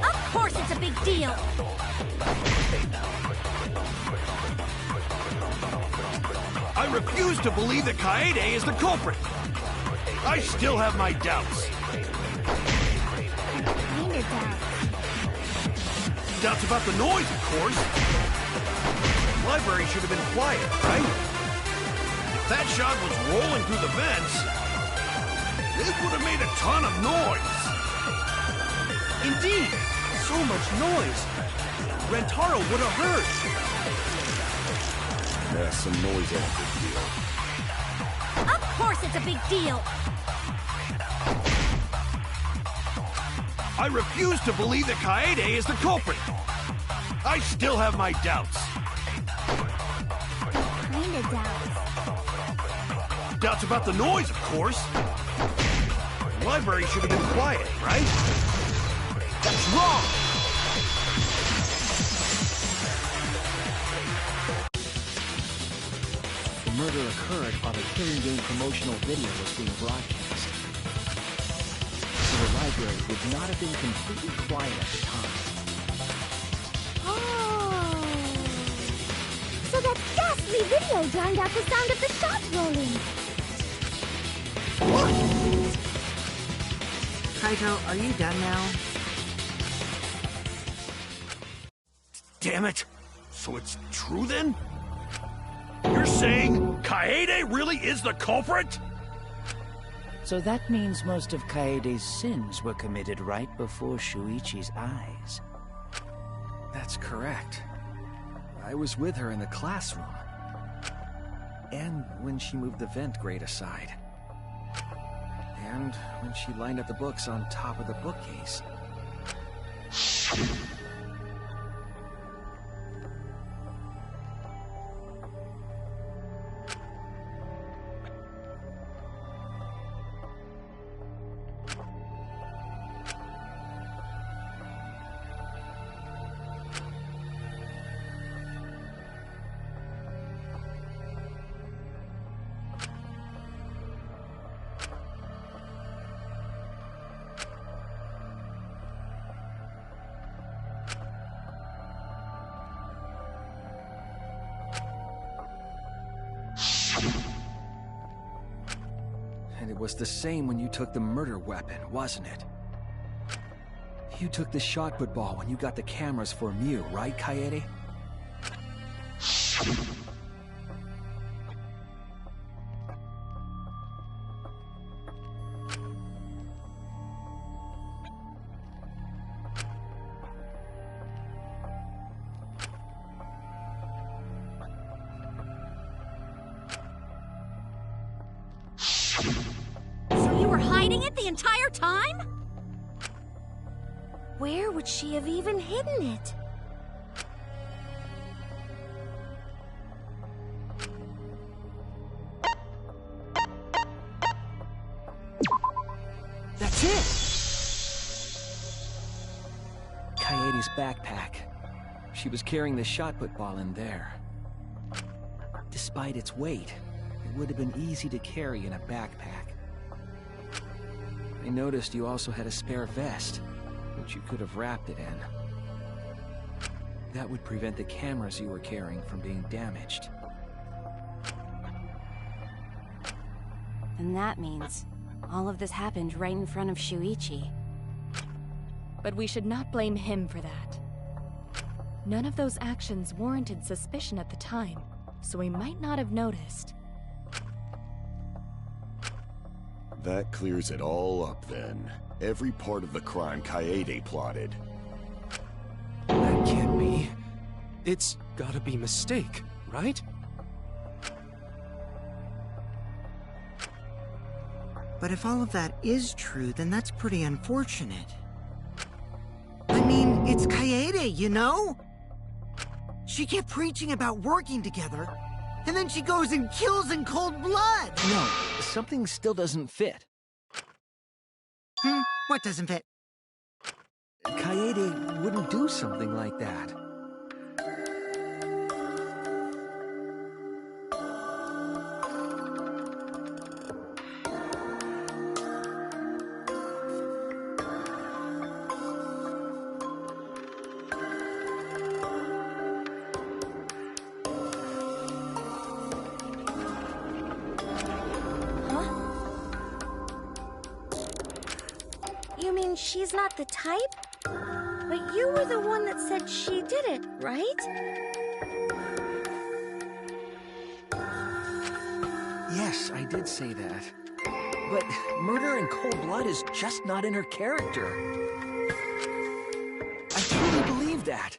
Of course it's a big deal! I refuse to believe that Kaede is the culprit. I still have my doubts. Kinda doubts. Doubts about the noise, of course. The library should have been quiet, right? If that shot was rolling through the vents, it would have made a ton of noise. Indeed! So much noise! Rentaro would have heard! Yeah, some noise ain't a big deal. Of course it's a big deal! I refuse to believe that Kaede is the culprit. I still have my doubts. Kinda doubts. Doubts about the noise, of course. The library should have been quiet, right? That's wrong! The murder occurred while the Killing Game promotional video was being broadcast. So the library would not have been completely quiet at the time. Oh. So that ghastly video drowned out the sound of the shot rolling. Kaito, are you done now? Damn it! So it's true then? You're saying Kaede really is the culprit? So that means most of Kaede's sins were committed right before Shuichi's eyes. That's correct. I was with her in the classroom. And when she moved the vent grate aside. And when she lined up the books on top of the bookcase. was the same when you took the murder weapon, wasn't it? You took the shot put ball when you got the cameras for Mew, right, Kaede? So you were hiding it the entire time? Where would she have even hidden it? That's it! Kaede's backpack. She was carrying the shot put ball in there. Despite its weight, it would have been easy to carry in a backpack. I noticed you also had a spare vest, which you could have wrapped it in. That would prevent the cameras you were carrying from being damaged. And that means all of this happened right in front of Shuichi. But we should not blame him for that. None of those actions warranted suspicion at the time, so we might not have noticed. That clears it all up then. Every part of the crime Kaede plotted. That can't be. It's gotta be a mistake, right? But if all of that is true, then that's pretty unfortunate. I mean, it's Kaede, you know? She kept preaching about working together, and then she goes and kills in cold blood! No, something still doesn't fit. What doesn't fit? Kaede wouldn't do something like that. You mean she's not the type? But you were the one that said she did it, right? Yes, I did say that. But murder in cold blood is just not in her character. I truly believe that.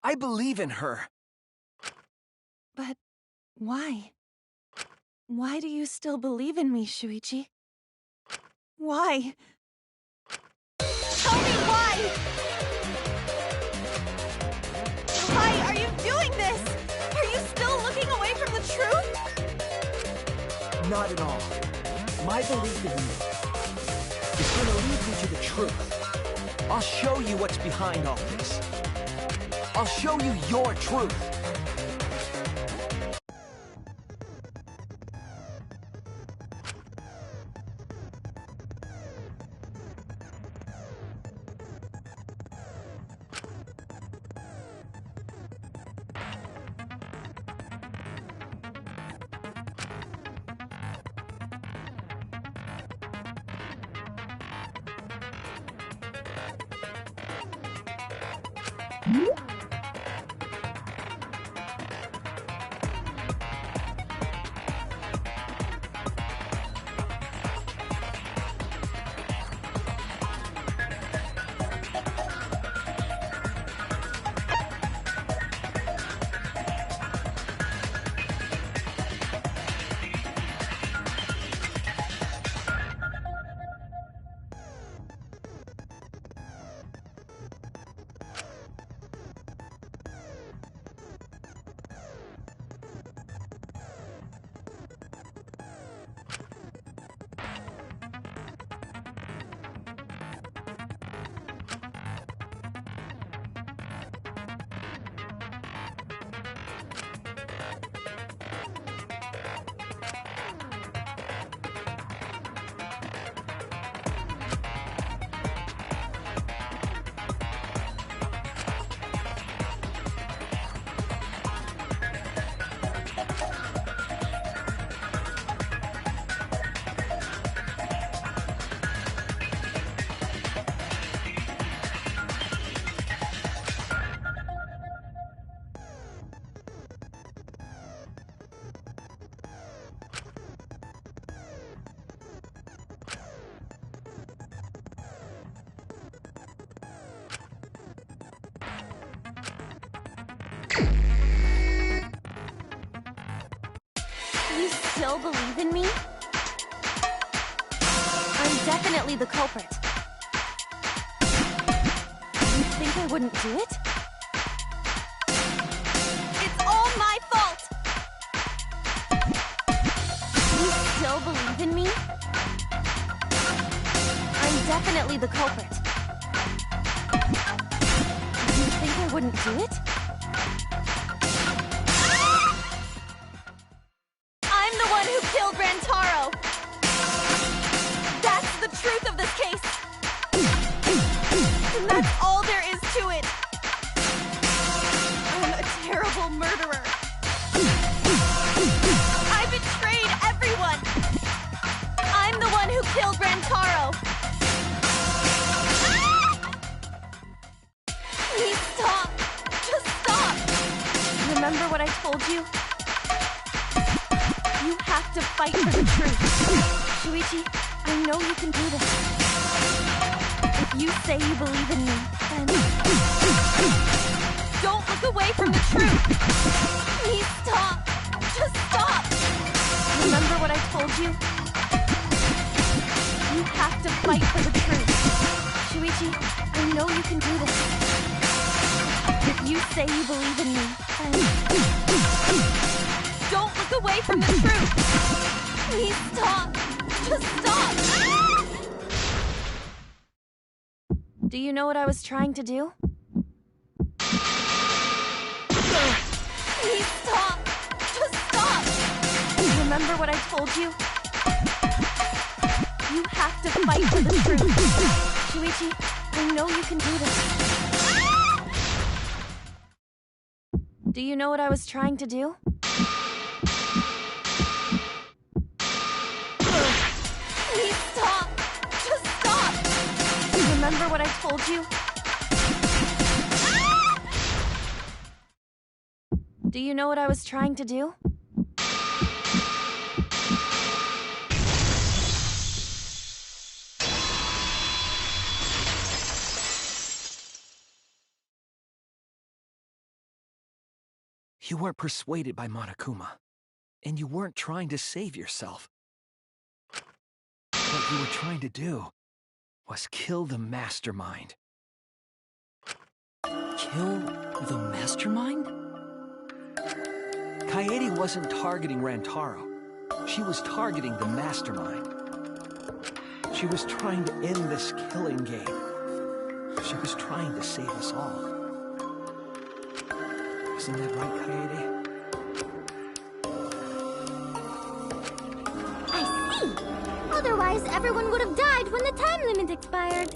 I believe in her. But why? Why do you still believe in me, Shuichi? Why? Tell me why! Why are you doing this? Are you still looking away from the truth? Not at all. My belief in you is gonna lead me to the truth. I'll show you what's behind all this. I'll show you your truth. still believe in me? I'm definitely the culprit. You think I wouldn't do it? It's all my fault! You still believe in me? I'm definitely the culprit. You think I wouldn't do it? I'm the one who killed Rantaro! That's the truth of this case! And that's all there is to it! I'm a terrible murderer! I betrayed everyone! I'm the one who killed Rantaro! Please stop! Just stop! Remember what I told you? You have to fight for the truth. Shuichi, I know you can do this. If you say you believe in me, then... Don't look away from the truth! Please stop! Just stop! Remember what I told you? You have to fight for the truth. Shuichi, I know you can do this. If you say you believe in me, then... Don't look away from the truth! Please stop! Just stop! Do you know what I was trying to do? Please stop! Just stop! Remember what I told you? You have to fight for the truth. Shuichi, I know you can do this. Do you know what I was trying to do? Please stop! Just stop! Remember what I told you? Do you know what I was trying to do? You weren't persuaded by Monokuma, and you weren't trying to save yourself. What you were trying to do was kill the Mastermind. Kill the Mastermind? Kaede wasn't targeting Rantaro. She was targeting the Mastermind. She was trying to end this killing game. She was trying to save us all. Isn't that right, Kaede? I see! Otherwise, everyone would have died when the time limit expired.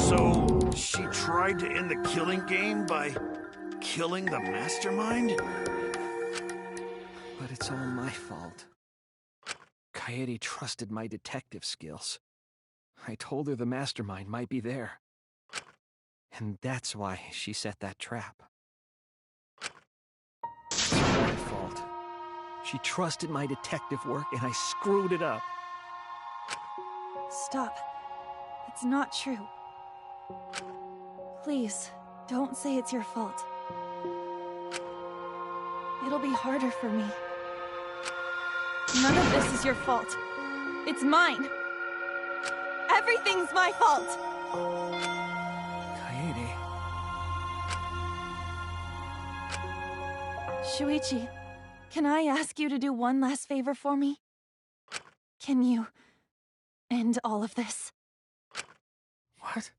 So, she tried to end the killing game by killing the Mastermind? But it's all my fault. Kaede trusted my detective skills. I told her the Mastermind might be there. And that's why she set that trap. It's my fault. She trusted my detective work, and I screwed it up. Stop. It's not true. Please, don't say it's your fault. It'll be harder for me. None of this is your fault. It's mine. Everything's my fault. Kaede. Shuichi, can I ask you to do one last favor for me? Can you end all of this? What?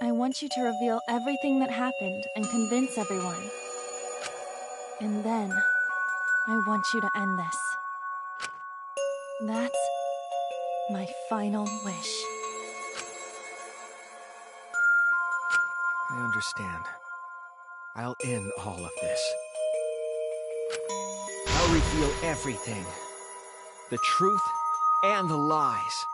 I want you to reveal everything that happened and convince everyone. And then, I want you to end this. That's my final wish. I understand. I'll end all of this. I'll reveal everything. The truth and the lies.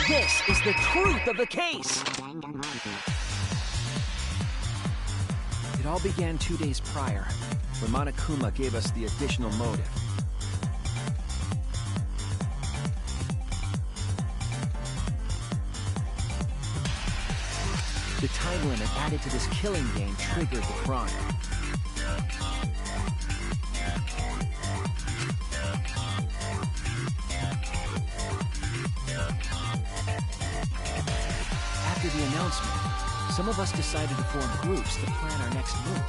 This is the truth of the case! It all began 2 days prior, when Monokuma gave us the additional motive. The time limit added to this killing game triggered the crime. After the announcement, some of us decided to form groups to plan our next move.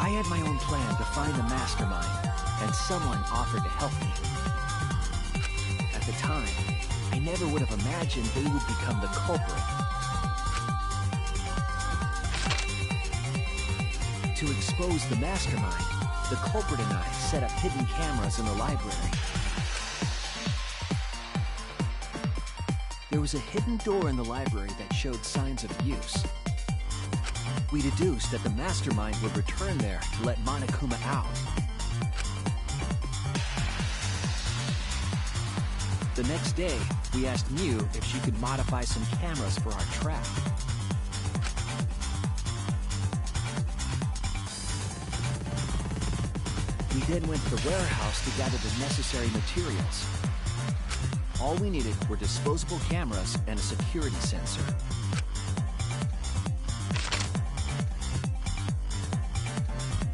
I had my own plan to find the mastermind, and someone offered to help me. At the time, I never would have imagined they would become the culprit. To expose the mastermind, the culprit and I set up hidden cameras in the library. There was a hidden door in the library that showed signs of use. We deduced that the mastermind would return there to let Monokuma out. The next day, we asked Mew if she could modify some cameras for our trap. We then went to the warehouse to gather the necessary materials. All we needed were disposable cameras and a security sensor.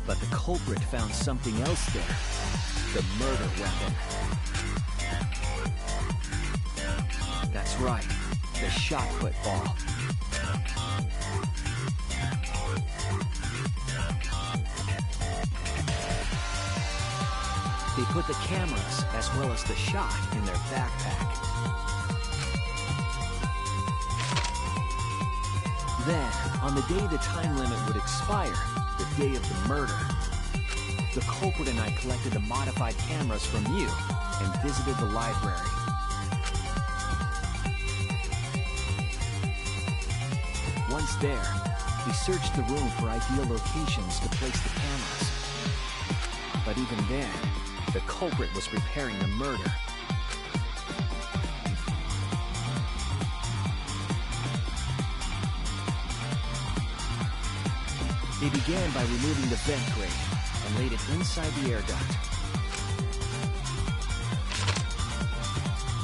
But the culprit found something else there. The murder weapon. That's right, the shot put ball. They put the cameras, as well as the shot, in their backpack. Then, on the day the time limit would expire, the day of the murder, the culprit and I collected the modified cameras from you and visited the library. Once there, we searched the room for ideal locations to place the cameras. But even then, the culprit was preparing the murder. They began by removing the vent grate and laid it inside the air duct.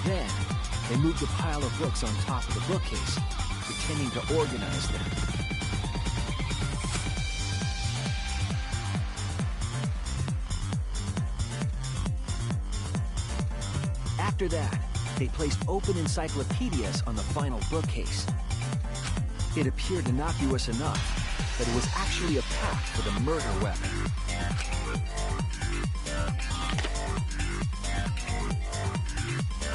Then, they moved a pile of books on top of the bookcase, pretending to organize them. After that, they placed open encyclopedias on the final bookcase. It appeared innocuous enough, but it was actually a pack for the murder weapon.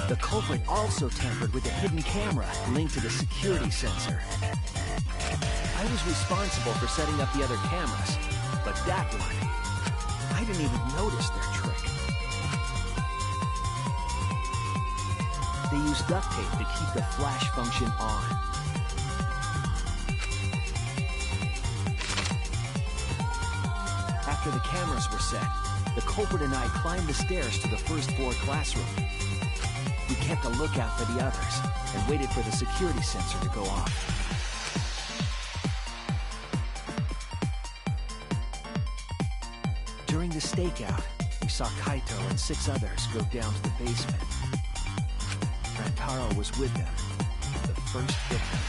The culprit also tampered with the hidden camera linked to the security sensor. I was responsible for setting up the other cameras, but that one, I didn't even notice their trick. They used duct tape to keep the flash function on. After the cameras were set, the culprit and I climbed the stairs to the first floor classroom. We kept a lookout for the others and waited for the security sensor to go off. During the stakeout, we saw Kaito and 6 others go down to the basement. Rantaro was with them, the first victim.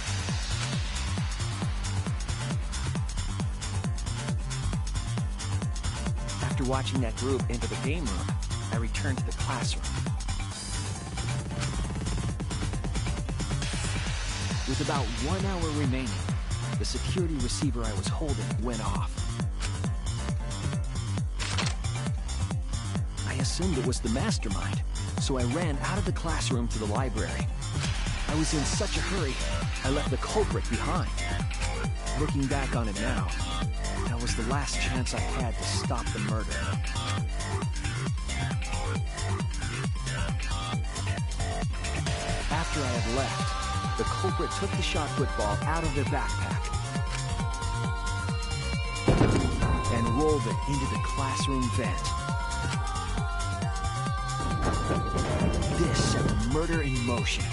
After watching that group enter the game room, I returned to the classroom. With about 1 hour remaining, the security receiver I was holding went off. I assumed it was the mastermind, so I ran out of the classroom to the library. I was in such a hurry, I left the culprit behind. Looking back on it now, that was the last chance I had to stop the murder. After I had left, the culprit took the shot put ball out of their backpack and rolled it into the classroom vent. This set the murder in motion.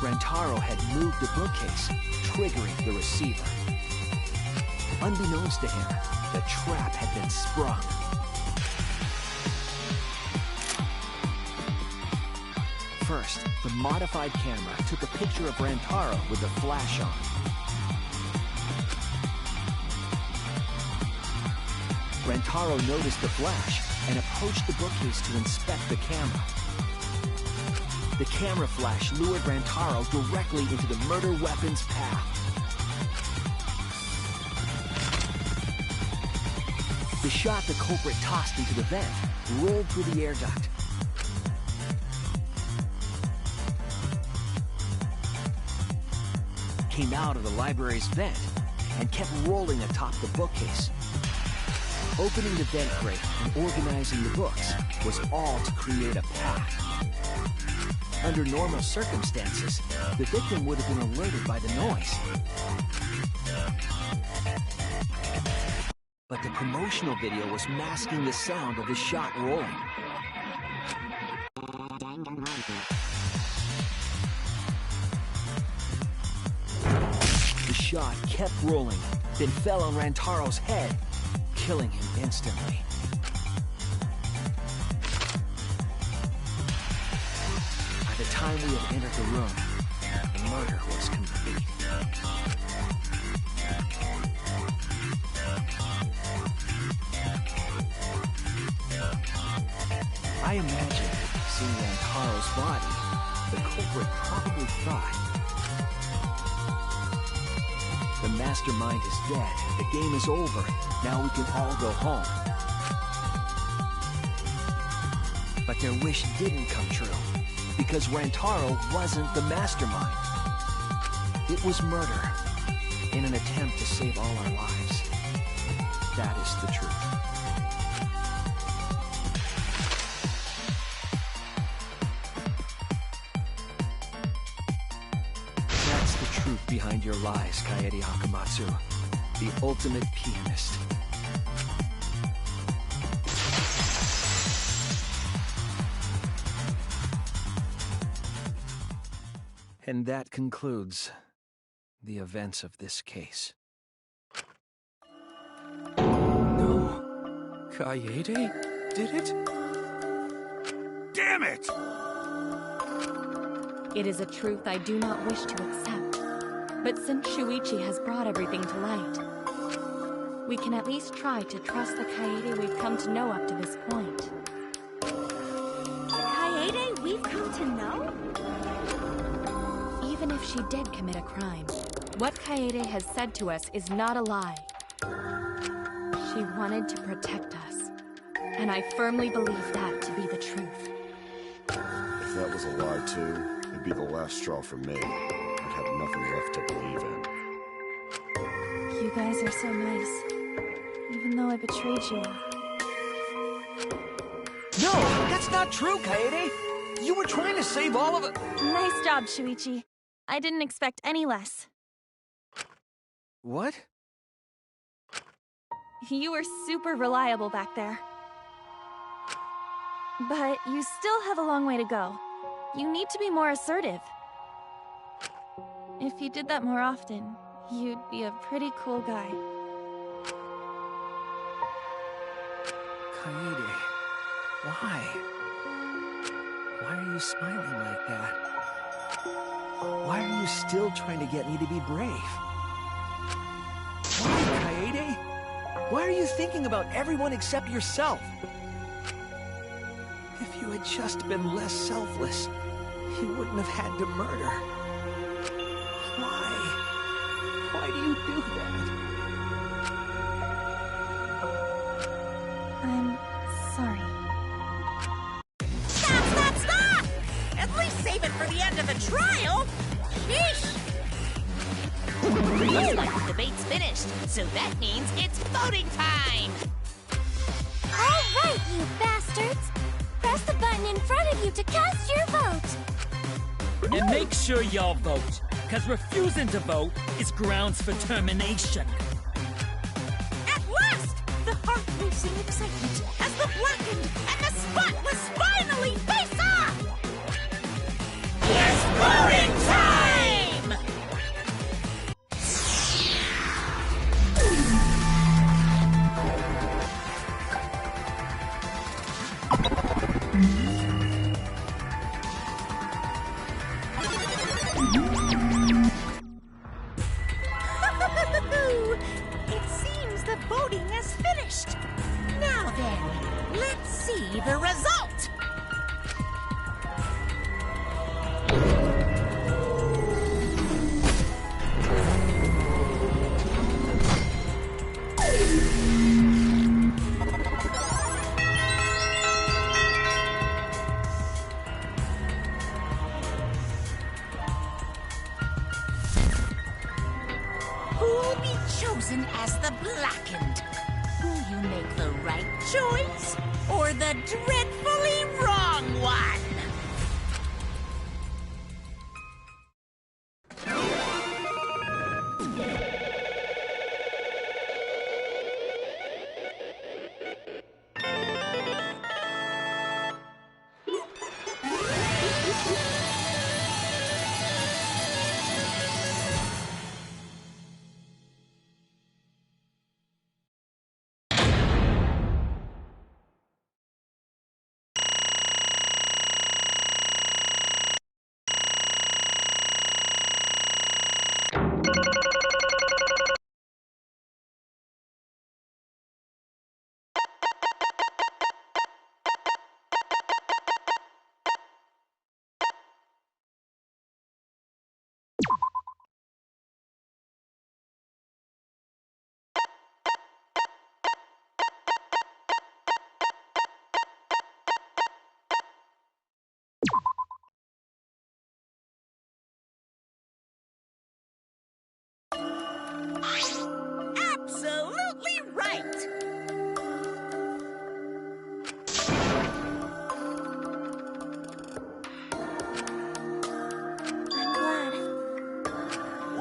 Rantaro had moved the bookcase, triggering the receiver. Unbeknownst to him, the trap had been sprung. First, the modified camera took a picture of Rantaro with the flash on. Rantaro noticed the flash and approached the bookcase to inspect the camera. The camera flash lured Rantaro directly into the murder weapon's path. The shot the culprit tossed into the vent rolled through the air duct. Came out of the library's vent and kept rolling atop the bookcase. Opening the vent grate and organizing the books was all to create a path. Under normal circumstances, the victim would have been alerted by the noise. but the promotional video was masking the sound of the shot rolling. The shot kept rolling, then fell on Rantaro's head, killing him instantly. By the time we had entered the room, the murder was complete. I imagine, seeing Rantaro's body, the culprit probably thought, the mastermind is dead, the game is over, now we can all go home. But their wish didn't come true, because Rantaro wasn't the mastermind. It was murder, in an attempt to save all our lives. That is the truth. That's the truth behind your lies, Kaede Akamatsu, the ultimate pianist. And that concludes the events of this case. No. Kaede did it? Damn it! It is a truth I do not wish to accept. But since Shuichi has brought everything to light, we can at least try to trust the Kaede we've come to know up to this point. Kaede we've come to know? Even if she did commit a crime, what Kaede has said to us is not a lie. She wanted to protect us, and I firmly believe that to be the truth. If that was a lie too, it'd be the last straw for me. I'd have nothing left to believe in. You guys are so nice, even though I betrayed you all. No, that's not true, Kaede! You were trying to save all of it! Nice job, Shuichi. I didn't expect any less. What? You were super reliable back there. But you still have a long way to go. You need to be more assertive. If you did that more often, you'd be a pretty cool guy. Kaede, why? Why are you smiling like that? Why are you still trying to get me to be brave? Why, Kaede? Why are you thinking about everyone except yourself? If you had just been less selfless, you wouldn't have had to murder. Why? Why do you do that? I'm sorry. Stop! At least save it for the end of the trial! Sheesh! Looks like the debate's finished, so that means it's voting time! All right, you bastards! Press the button in front of you to cast your vote! And make sure y'all vote, because refusing to vote is grounds for termination. At last! The heart-racing excitement as the blackened and the spotless finally face off! It's voting time! It seems the voting has finished. Now then, let's see the result. Who'll be chosen as the blackened? Will you make the right choice or the dreadfully wrong one?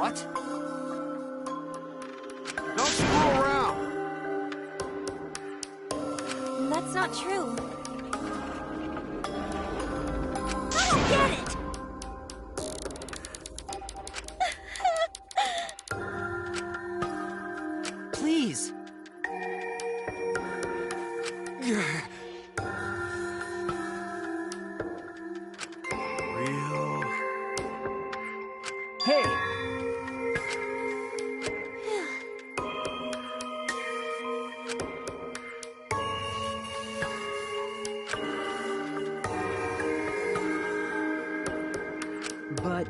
What? Don't screw around! That's not true. I don't get it! Please. Real. Hey! But...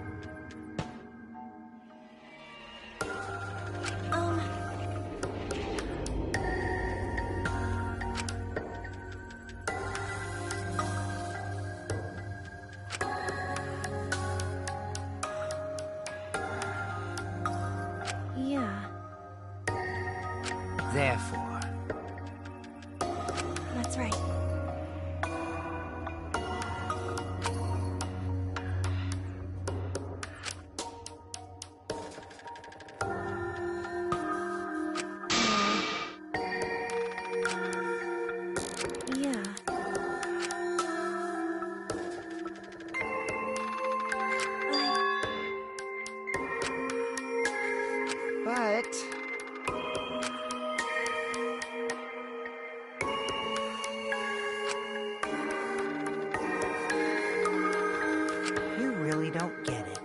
Yeah, Therefore, that's right. Yeah. But... You really don't get it.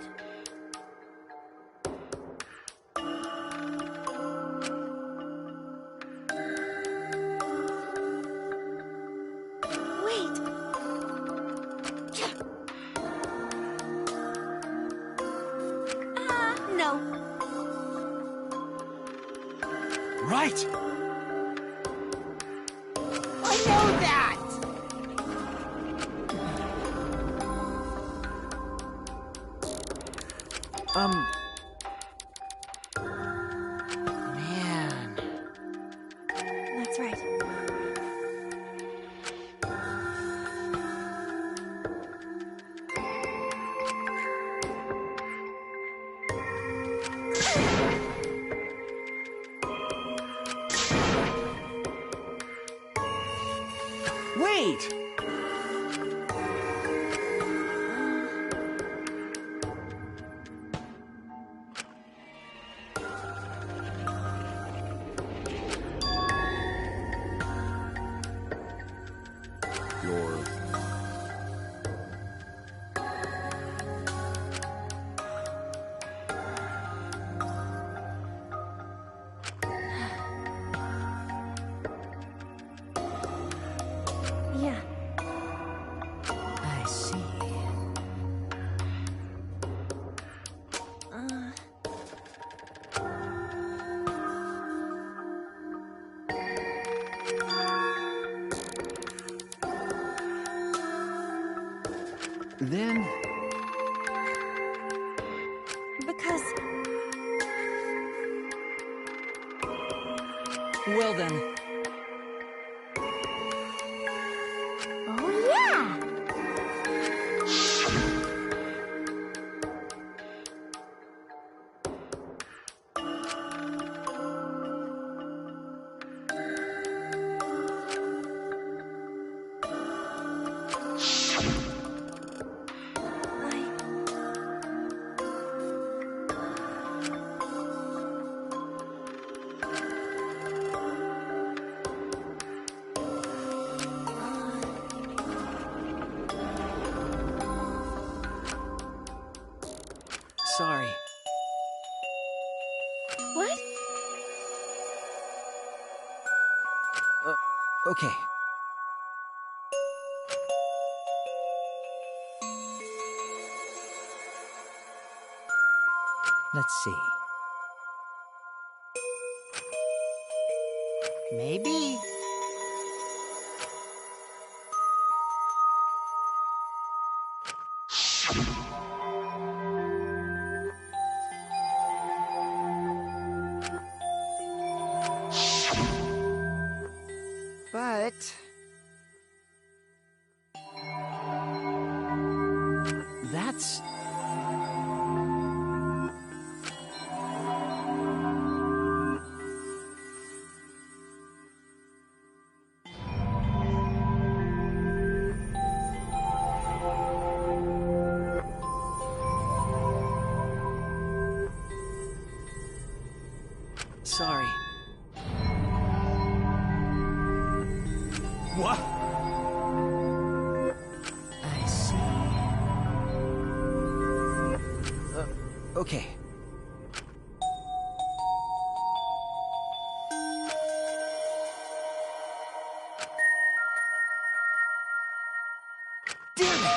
Wait. No. Right! I know that! man. That's right. Wait! You're... Yeah. I see. Then... Because... Well then, Oh, yeah! sorry. What? Okay. Let's see. Maybe. But... That's... sorry. What? I see. Okay. Damn it!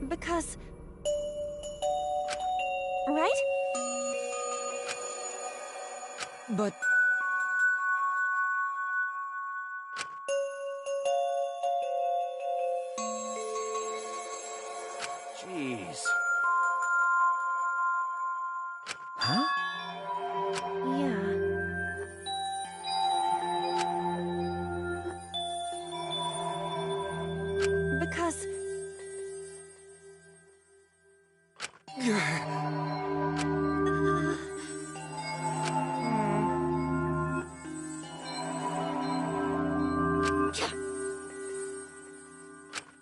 Because... Right? But... Jeez. Huh? Yeah. Because...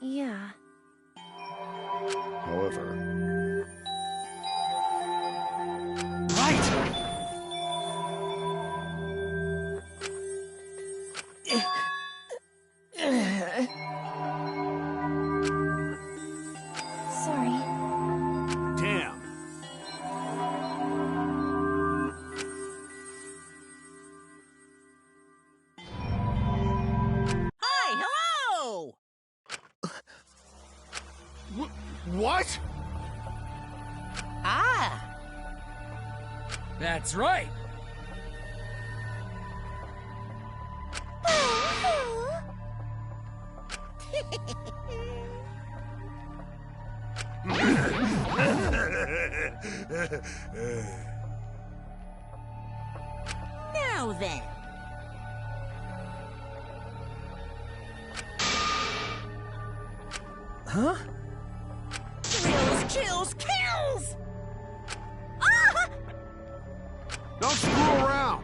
Yeah. However... Sorry. Damn. Hi, hello! What? Ah! That's right. Now then. Huh? Thrills, chills, kills! Ah! Don't screw around.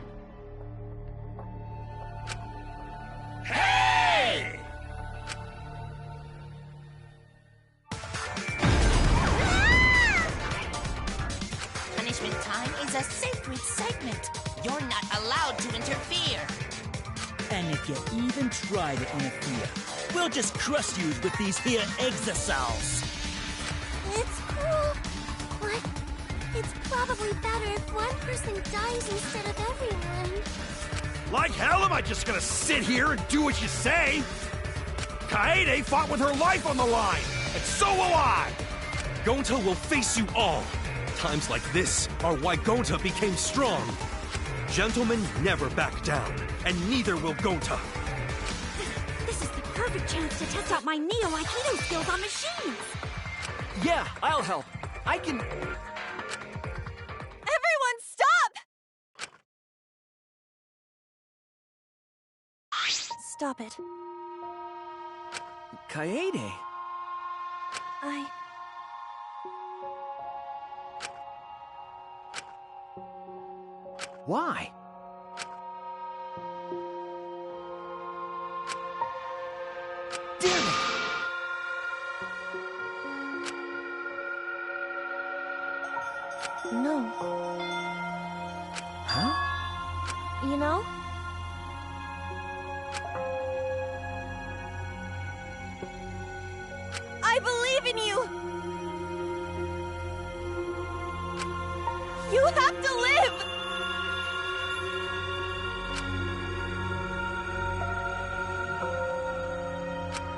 Hey! Punishment time is a sacred segment. You're not allowed to interfere. And if you even try to interfere, we'll just crush you with these here exosols. It's cruel, but it's probably better if one person dies instead of everyone. Like hell am I just gonna sit here and do what you say? Kaede fought with her life on the line, and so will I! Gonta will face you all. Times like this are why Gonta became strong. Gentlemen never back down, and neither will Gonta. This is the perfect chance to test out my Neo Aikido skills on machines. Yeah, I'll help. I can... Everyone, stop! Stop it. Kaede. Why? Damn it! No. Huh? You know? I believe in you! You have to live!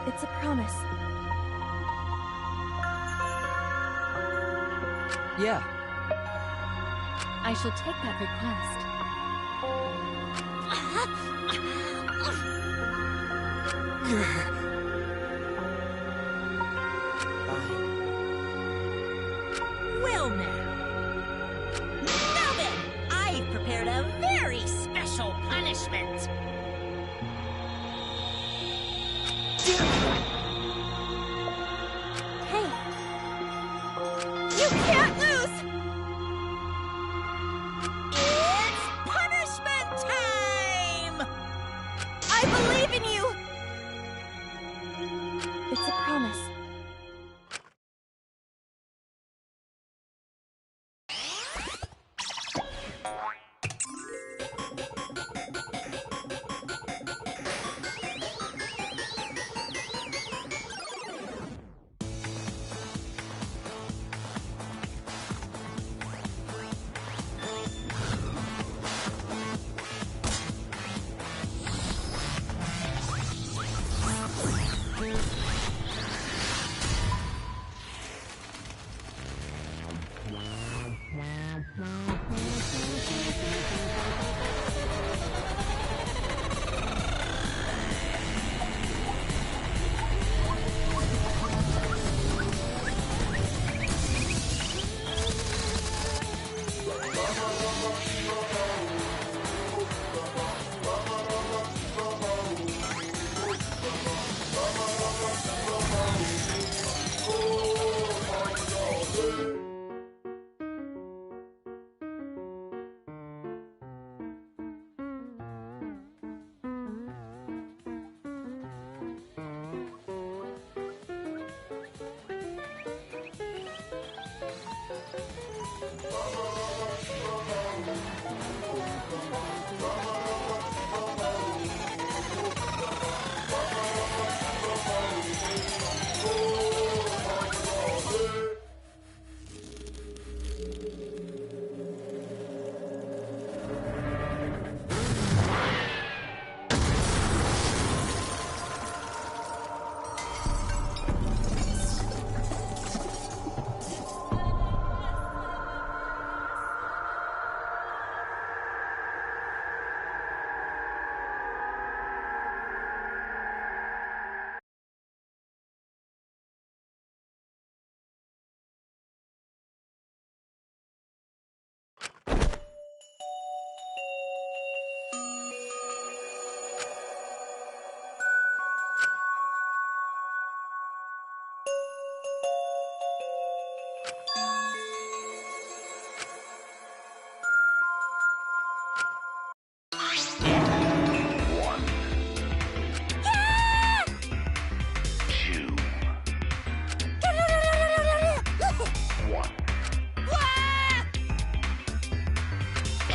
It's a promise. Yeah. I shall take that request. Well now. Now then, I've prepared a very special punishment. Hey. You can't lose! It's punishment time! I believe in you! It's a promise.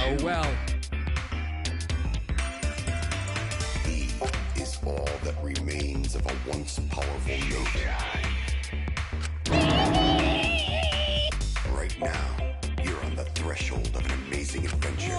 Oh well. He is all that remains of a once powerful nation. Right now, you're on the threshold of an amazing adventure.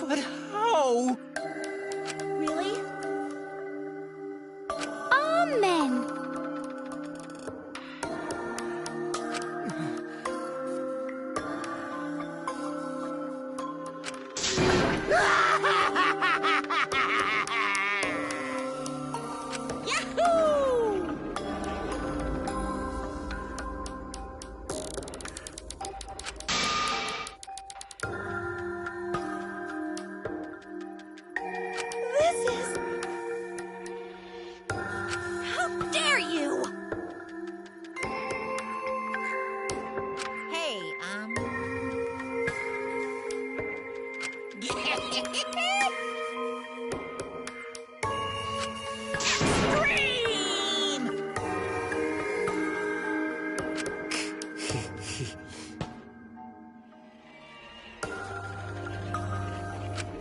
But how? Really? Amen!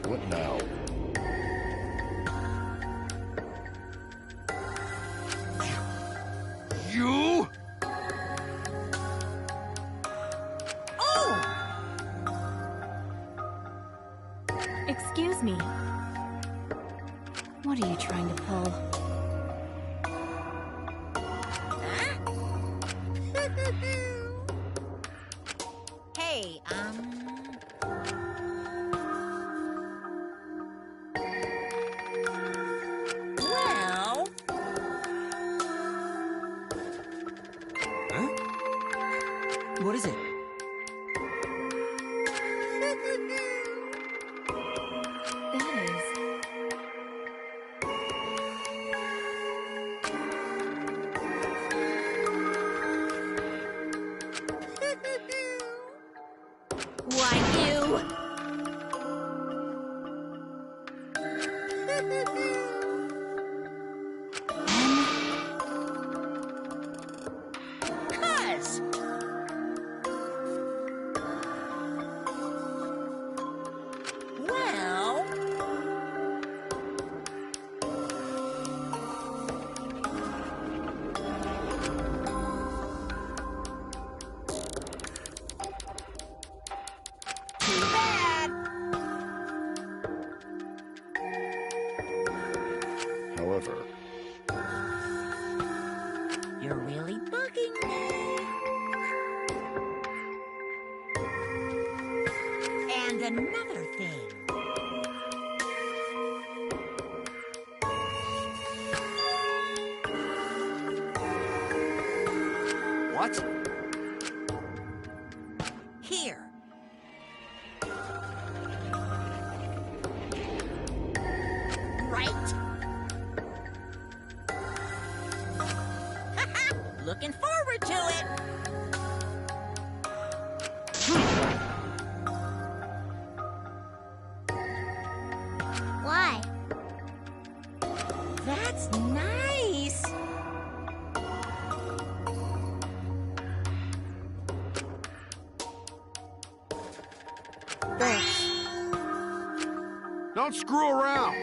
What now? Excuse me. What are you trying to pull? Hey, well... Huh? What is it? That is... Why, you... Cuz... Well... Too bad. However, You're really bugging me. And another thing. What? Here. Right? Looking forward to it. Why? That's nice. Thanks. Don't screw around.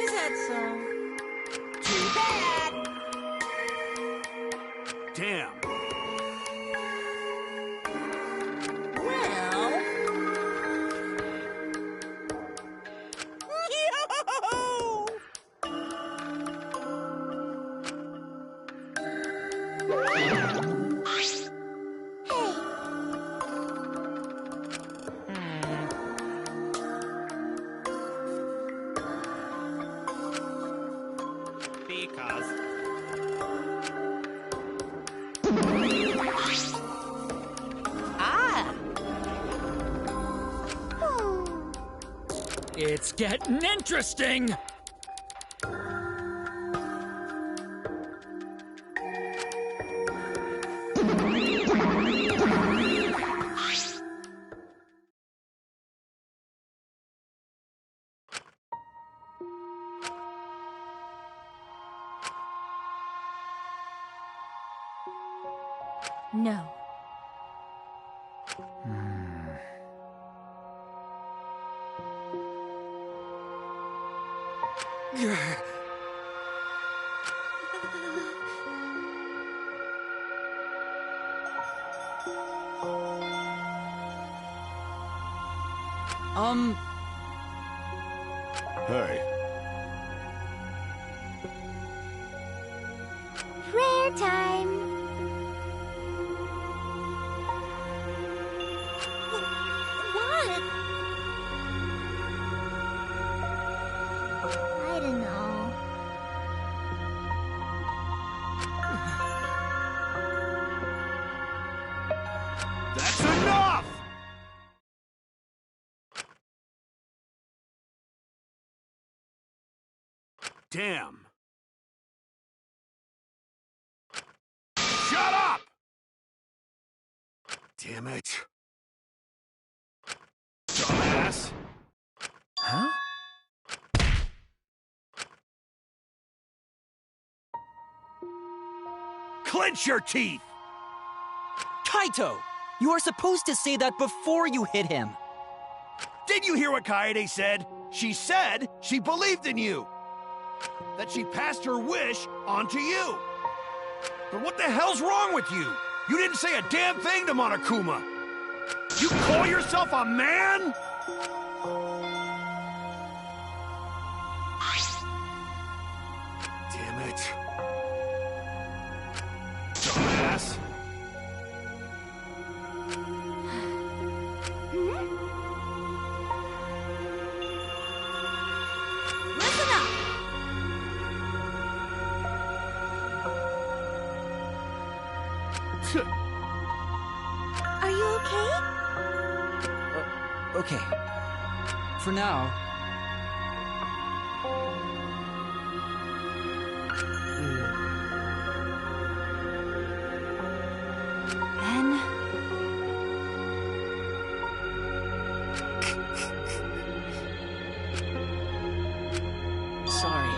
Is that so? Too bad. Damn. Well... Yo! Because... Ah! It's getting interesting! No. hey, Prayer time. What? I don't know. That's enough! Damn. Shut up! Damn it. Dumbass. Huh? Clench your teeth! Kaito! You are supposed to say that before you hit him. Did you hear what Kaede said? She said she believed in you. that she passed her wish on to you. But what the hell's wrong with you? You didn't say a damn thing to Monokuma. You call yourself a man? Damn it. Dumbass. Listen up! Are you okay? Okay. For now. Then... Sorry.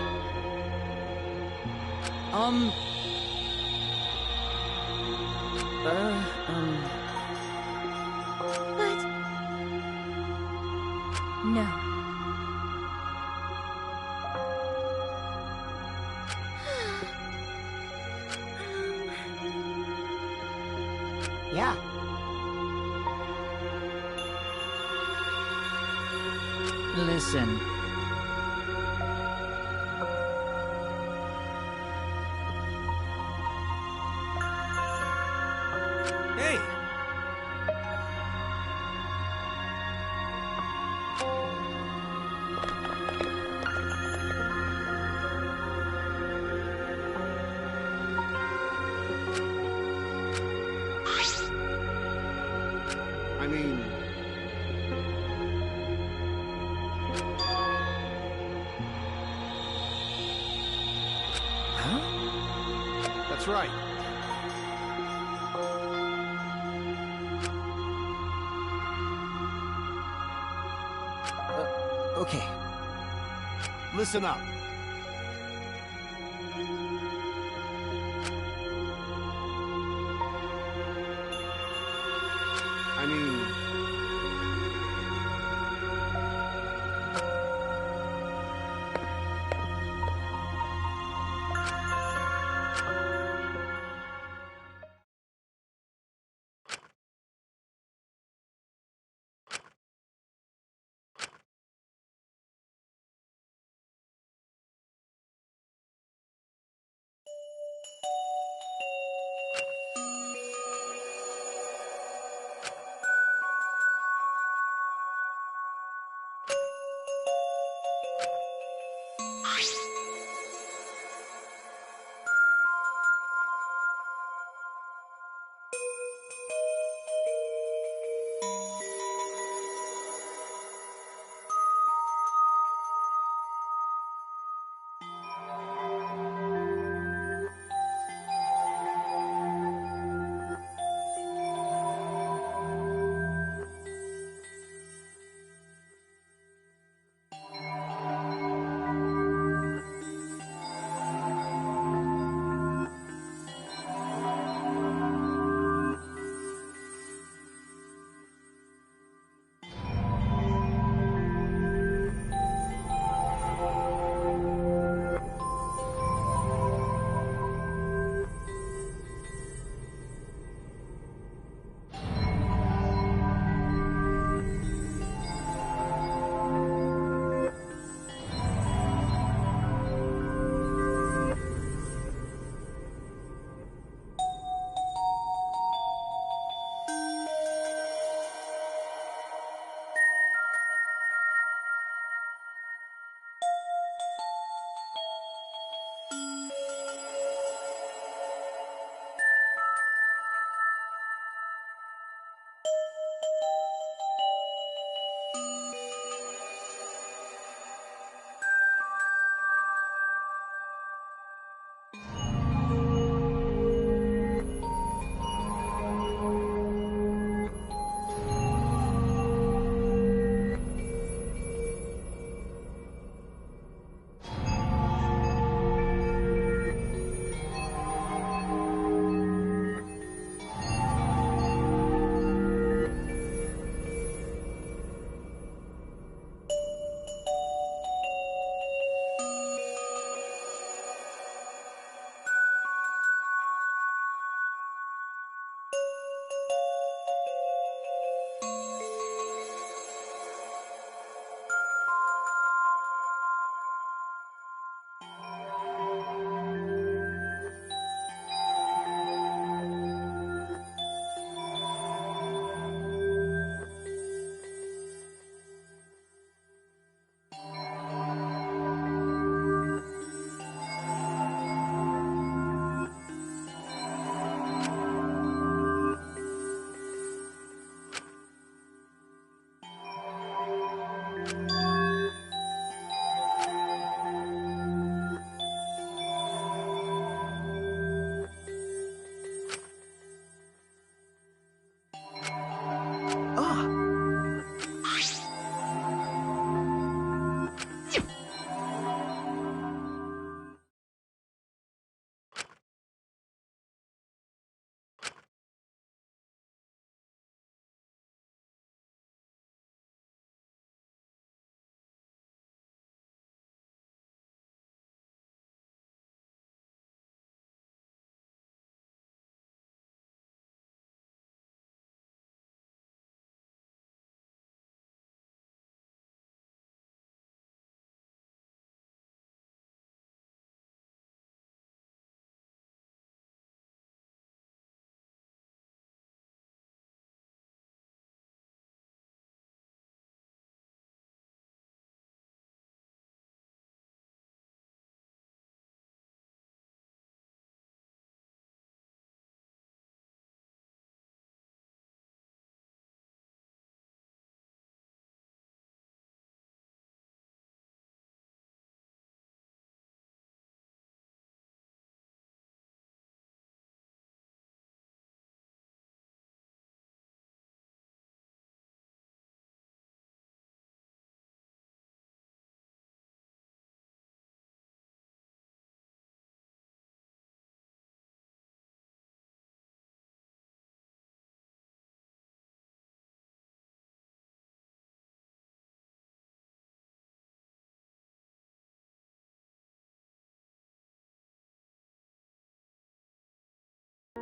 But... No. Yeah. Listen. Hey! I mean... Huh? That's right. Okay. Listen up. I mean...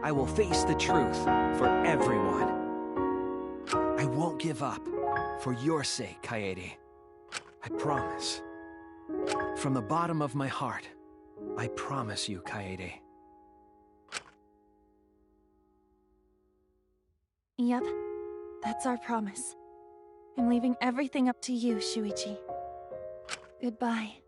I will face the truth for everyone. I won't give up. For your sake, Kaede. I promise. From the bottom of my heart, I promise you, Kaede. Yep, that's our promise. I'm leaving everything up to you, Shuichi. Goodbye.